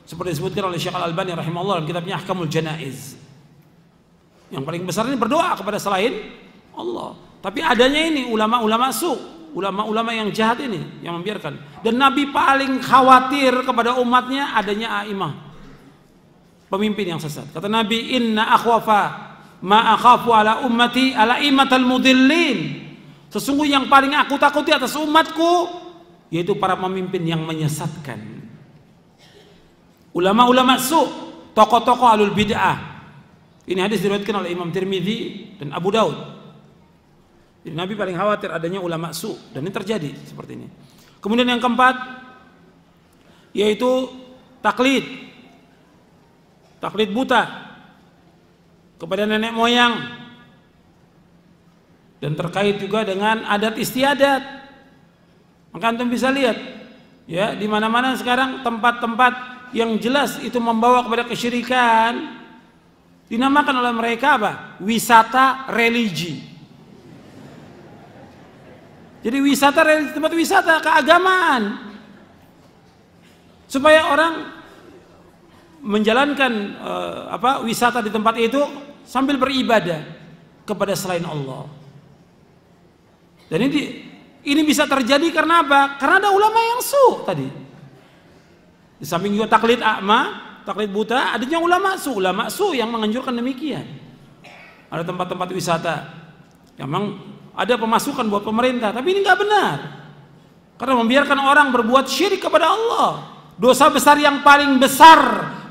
seperti disebutkan oleh Syekh Al-Albani rahimahullah dalam kitabnya Ahkamul Janaiz. Yang paling besar ini berdoa kepada selain Allah. Tapi adanya ini ulama-ulama su', ulama-ulama yang jahat ini yang membiarkan. Dan Nabi paling khawatir kepada umatnya adanya a'imah, pemimpin yang sesat. Kata Nabi, inna akhwafa ma akhafu ala ummati ala imatal mudillin. Sesungguhnya yang paling aku takuti atas umatku yaitu para pemimpin yang menyesatkan. Ulama-ulama su', tokoh-tokoh alul bid'ah. Ini hadis diriwayatkan oleh Imam Tirmidzi dan Abu Daud. Jadi Nabi paling khawatir adanya ulama su', dan ini terjadi seperti ini. Kemudian yang keempat yaitu taklid buta kepada nenek moyang, dan terkait juga dengan adat istiadat. Maka antum bisa lihat ya, di mana-mana sekarang tempat-tempat yang jelas itu membawa kepada kesyirikan dinamakan oleh mereka apa? Wisata religi. Jadi wisata religi, tempat wisata keagamaan, supaya orang menjalankan wisata di tempat itu sambil beribadah kepada selain Allah. Dan ini bisa terjadi karena apa? Karena ada ulama yang tadi. Di samping juga taklid a'ma, taklid buta, adanya ulama su yang menganjurkan demikian. Ada tempat-tempat wisata yang memang ada pemasukan buat pemerintah, tapi ini nggak benar. Karena membiarkan orang berbuat syirik kepada Allah, dosa besar yang paling besar,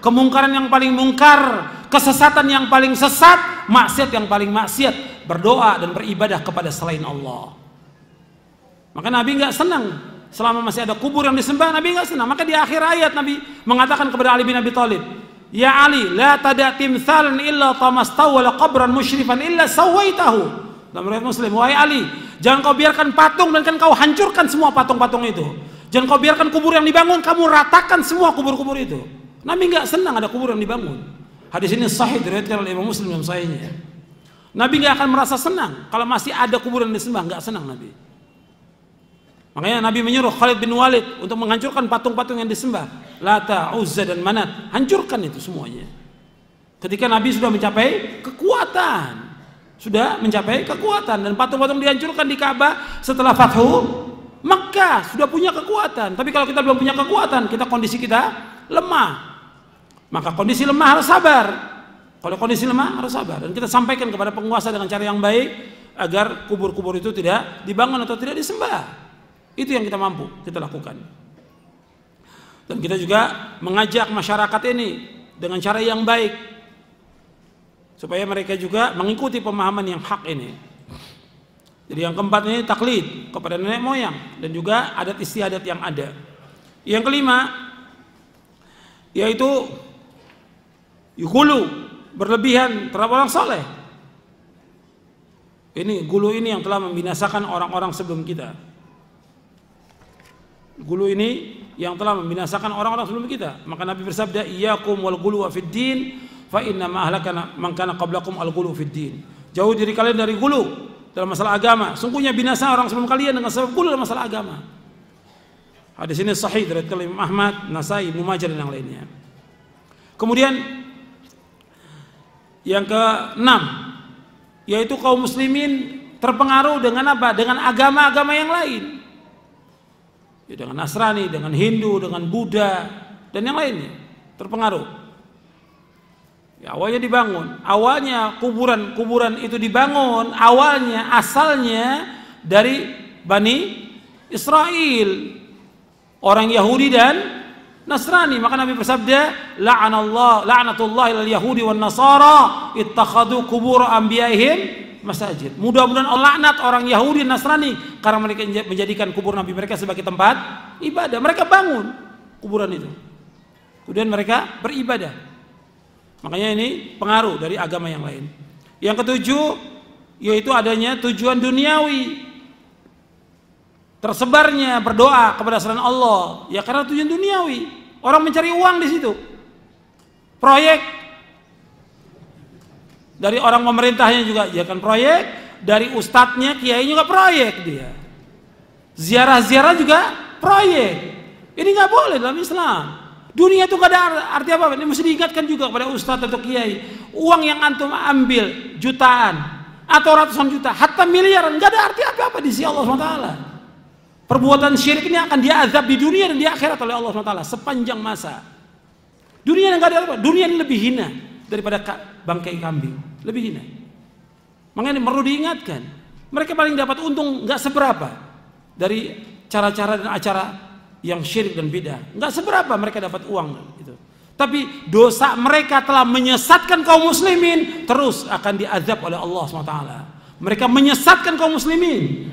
kemungkaran yang paling mungkar, kesesatan yang paling sesat, maksiat yang paling maksiat, berdoa dan beribadah kepada selain Allah. Maka Nabi nggak senang selama masih ada kubur yang disembah. Nabi nggak senang. Maka di akhir ayat Nabi mengatakan kepada Ali bin Abi Thalib, ya Ali, la tada timthalan illa tamastaw wala qabran musyrifan illa sawaitahu. Dalam riwayat Muslim, wahai Ali, jangan kau biarkan patung dan kau hancurkan semua patung-patung itu. Jangan kau biarkan kubur yang dibangun, kamu ratakan semua kubur-kubur itu. Nabi nggak senang ada kubur yang dibangun. Hadis ini sahih diriwayatkan oleh Imam Muslim dalam sahihnya. Nabi nggak akan merasa senang kalau masih ada kubur yang disembah, nggak senang Nabi. Makanya Nabi menyuruh Khalid bin Walid untuk menghancurkan patung-patung yang disembah, Lata, Uzza dan Manat, hancurkan itu semuanya. Ketika Nabi sudah mencapai kekuatan, dan patung-patung dihancurkan di Ka'bah setelah Fathu Makkah, sudah punya kekuatan. Tapi kalau kita belum punya kekuatan, kondisi kita lemah. Maka kondisi lemah harus sabar. Kalau kondisi lemah harus sabar, dan kita sampaikan kepada penguasa dengan cara yang baik agar kubur-kubur itu tidak dibangun atau tidak disembah. Itu yang kita mampu kita lakukan. Dan kita juga mengajak masyarakat ini dengan cara yang baik supaya mereka juga mengikuti pemahaman yang hak ini. Jadi yang keempat ini taklid kepada nenek moyang dan juga adat istiadat yang ada. Yang kelima yaitu gulu, berlebihan terhadap orang soleh. Ini gulu ini yang telah membinasakan orang-orang sebelum kita. Gulu ini yang telah membinasakan orang-orang sebelum kita. Maka Nabi bersabda, iyyakum wal ghulu fid din fa inna ma ahlakana man kana qablakum al ghulu fid din. Jauh diri kalian dari gulu dalam masalah agama. Sungguhnya binasa orang sebelum kalian dengan sebab gulu dalam masalah agama. Hadis ini sahih dari Imam Ahmad, Nasai, Ibnu Majah dan yang lainnya. Kemudian yang keenam yaitu kaum muslimin terpengaruh dengan apa? Dengan agama-agama yang lain. Ya, dengan Nasrani, dengan Hindu, dengan Buddha dan yang lainnya terpengaruh. Ya, awalnya dibangun, awalnya kuburan itu dibangun, awalnya asalnya dari Bani Israel, orang Yahudi dan Nasrani. Maka Nabi bersabda, la'natullahi lil yahudi wan nasara ittakhadhu qubur anbiya'ihim masajid. Mudah-mudahan Allah laknat orang Yahudi dan Nasrani karena mereka menjadikan kubur nabi mereka sebagai tempat ibadah. Mereka bangun kuburan itu, kemudian mereka beribadah. Makanya ini pengaruh dari agama yang lain. Yang ketujuh yaitu adanya tujuan duniawi, tersebarnya berdoa kepada selain Allah ya karena tujuan duniawi. Orang mencari uang di situ. Proyek dari orang pemerintahnya juga ya kan proyek, dari ustadznya, kiai juga proyek dia. Ziarah-ziarah juga proyek. Ini nggak boleh dalam Islam. Dunia itu gak ada arti apa. Ini mesti diingatkan juga kepada ustadz atau kiai. Uang yang antum ambil jutaan atau ratusan juta, hatta miliaran, nggak ada arti apa-apa di sisi Allah SWT. Perbuatan syirik ini akan diazab di dunia dan di akhirat oleh Allah SWT sepanjang masa. Dunia yang nggak ada apa, dunia ini lebih hina daripada bangkai kambing, lebih hina. Makanya perlu diingatkan, mereka paling dapat untung nggak seberapa dari cara-cara dan acara yang syirik dan bidah. Nggak seberapa mereka dapat uang itu. Tapi dosa mereka telah menyesatkan kaum muslimin, terus akan diazab oleh Allah SWT. Mereka menyesatkan kaum muslimin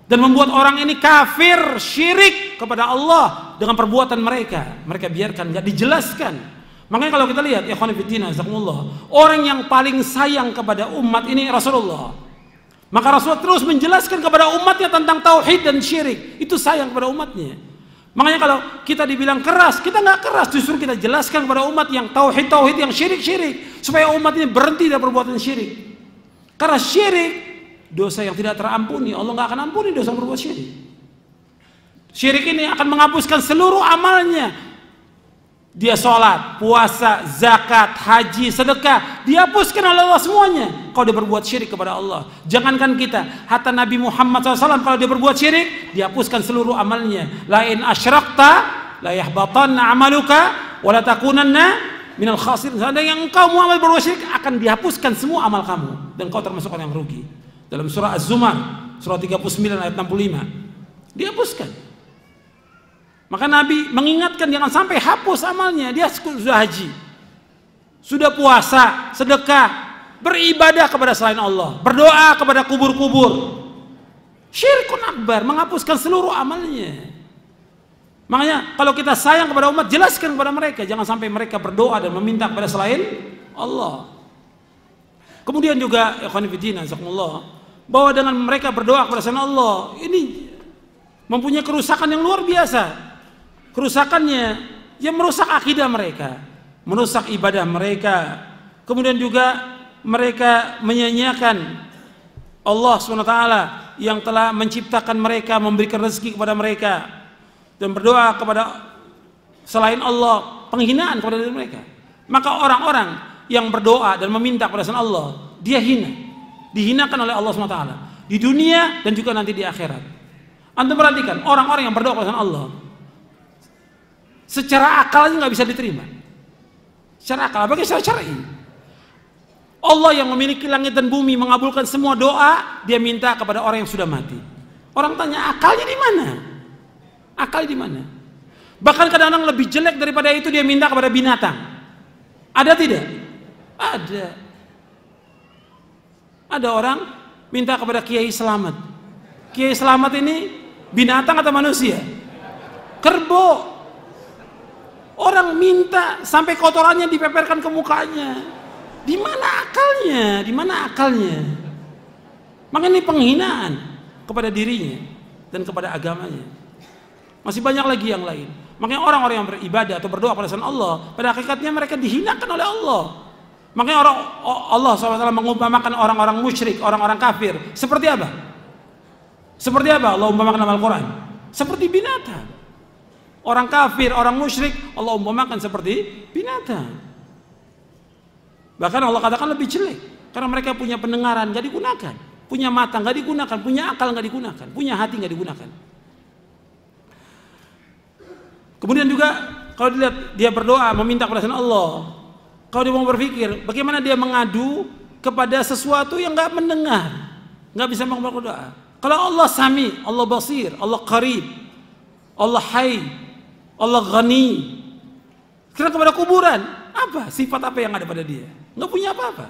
dan membuat orang ini kafir, syirik kepada Allah dengan perbuatan mereka. Mereka biarkan, nggak dijelaskan. Makanya kalau kita lihat, ikhwan fillah, jazakumullah, orang yang paling sayang kepada umat ini Rasulullah. Maka Rasulullah terus menjelaskan kepada umatnya tentang tauhid dan syirik. Itu sayang kepada umatnya. Makanya kalau kita dibilang keras, kita nggak keras, justru kita jelaskan kepada umat yang tauhid, yang syirik, supaya umat ini berhenti dari perbuatan syirik. Karena syirik dosa yang tidak terampuni, Allah nggak akan ampuni dosa berbuat syirik. Syirik ini akan menghapuskan seluruh amalnya dia sholat, puasa, zakat, haji, sedekah, dihapuskan oleh Allah semuanya kalau dia berbuat syirik kepada Allah. Jangankan kita, hatta Nabi Muhammad SAW kalau dia berbuat syirik, dihapuskan seluruh amalnya. La in asyrakta la yahbatanna amaluka wa la takunanna minal khasirin. Seandainya engkau Muhammad berbuat syirik, akan dihapuskan semua amal kamu dan kau termasuk orang yang rugi. Dalam surah Az-Zumar, surah 39 ayat 65, dihapuskan. Maka Nabi mengingatkan jangan sampai hapus amalnya. Dia sudah haji, sudah puasa, sedekah, beribadah kepada selain Allah, berdoa kepada kubur-kubur. Syirkun akbar, menghapuskan seluruh amalnya. Makanya kalau kita sayang kepada umat, jelaskan kepada mereka, jangan sampai mereka berdoa dan meminta kepada selain Allah. Kemudian juga ikhwan fillah, bahwa dengan mereka berdoa kepada selain Allah, ini mempunyai kerusakan yang luar biasa. Kerusakannya yang merusak akidah mereka, merusak ibadah mereka. Kemudian juga mereka menyanyiakan Allah SWT yang telah menciptakan mereka, memberikan rezeki kepada mereka, dan berdoa kepada selain Allah, penghinaan kepada diri mereka. Maka orang-orang yang berdoa dan meminta kepada selain Allah, dia hina, dihinakan oleh Allah SWT di dunia dan juga nanti di akhirat. Antum perhatikan orang-orang yang berdoa kepada selain Allah, secara akalnya nggak bisa diterima. Secara akal, bagaimana secara syar'i? Allah yang memiliki langit dan bumi mengabulkan semua doa, dia minta kepada orang yang sudah mati. Orang tanya, akalnya di mana? Akalnya di mana? Bahkan kadang-kadang lebih jelek daripada itu, dia minta kepada binatang. Ada tidak? Ada. Ada orang minta kepada Kiai Selamat. Kiai Selamat ini binatang atau manusia? Kerbau. Orang minta sampai kotorannya dipeperkan ke mukanya. Di mana akalnya? Di mana akalnya? Makanya ini penghinaan kepada dirinya dan kepada agamanya. Masih banyak lagi yang lain. Makanya orang-orang yang beribadah atau berdoa pada selain Allah, pada hakikatnya mereka dihinakan oleh Allah. Makanya Allah SWT mengumpamakan orang-orang musyrik, orang-orang kafir seperti apa? Seperti apa Allah umpamakan dalam Al-Quran? Seperti binatang. Orang kafir, orang musyrik, Allah umpamakan seperti binatang. Bahkan Allah katakan lebih jelek, karena mereka punya pendengaran nggak digunakan, punya mata nggak digunakan, punya akal nggak digunakan, punya hati nggak digunakan. Kemudian juga kalau dilihat dia berdoa meminta kepada Allah, kalau dia mau berpikir bagaimana dia mengadu kepada sesuatu yang nggak mendengar, nggak bisa berdoa. Kalau Allah Sami, Allah Basir, Allah Qarib, Allah Hayy, Allah Ghani, kira kepada kuburan, apa? Sifat apa yang ada pada dia? Nggak punya apa-apa.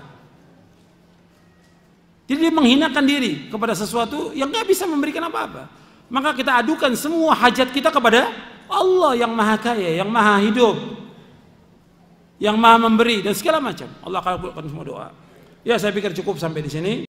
Jadi dia menghinakan diri kepada sesuatu yang nggak bisa memberikan apa-apa. Maka kita adukan semua hajat kita kepada Allah yang maha kaya, yang maha hidup, yang maha memberi dan segala macam. Allah akan kabulkan semua doa. Ya, saya pikir cukup sampai di sini.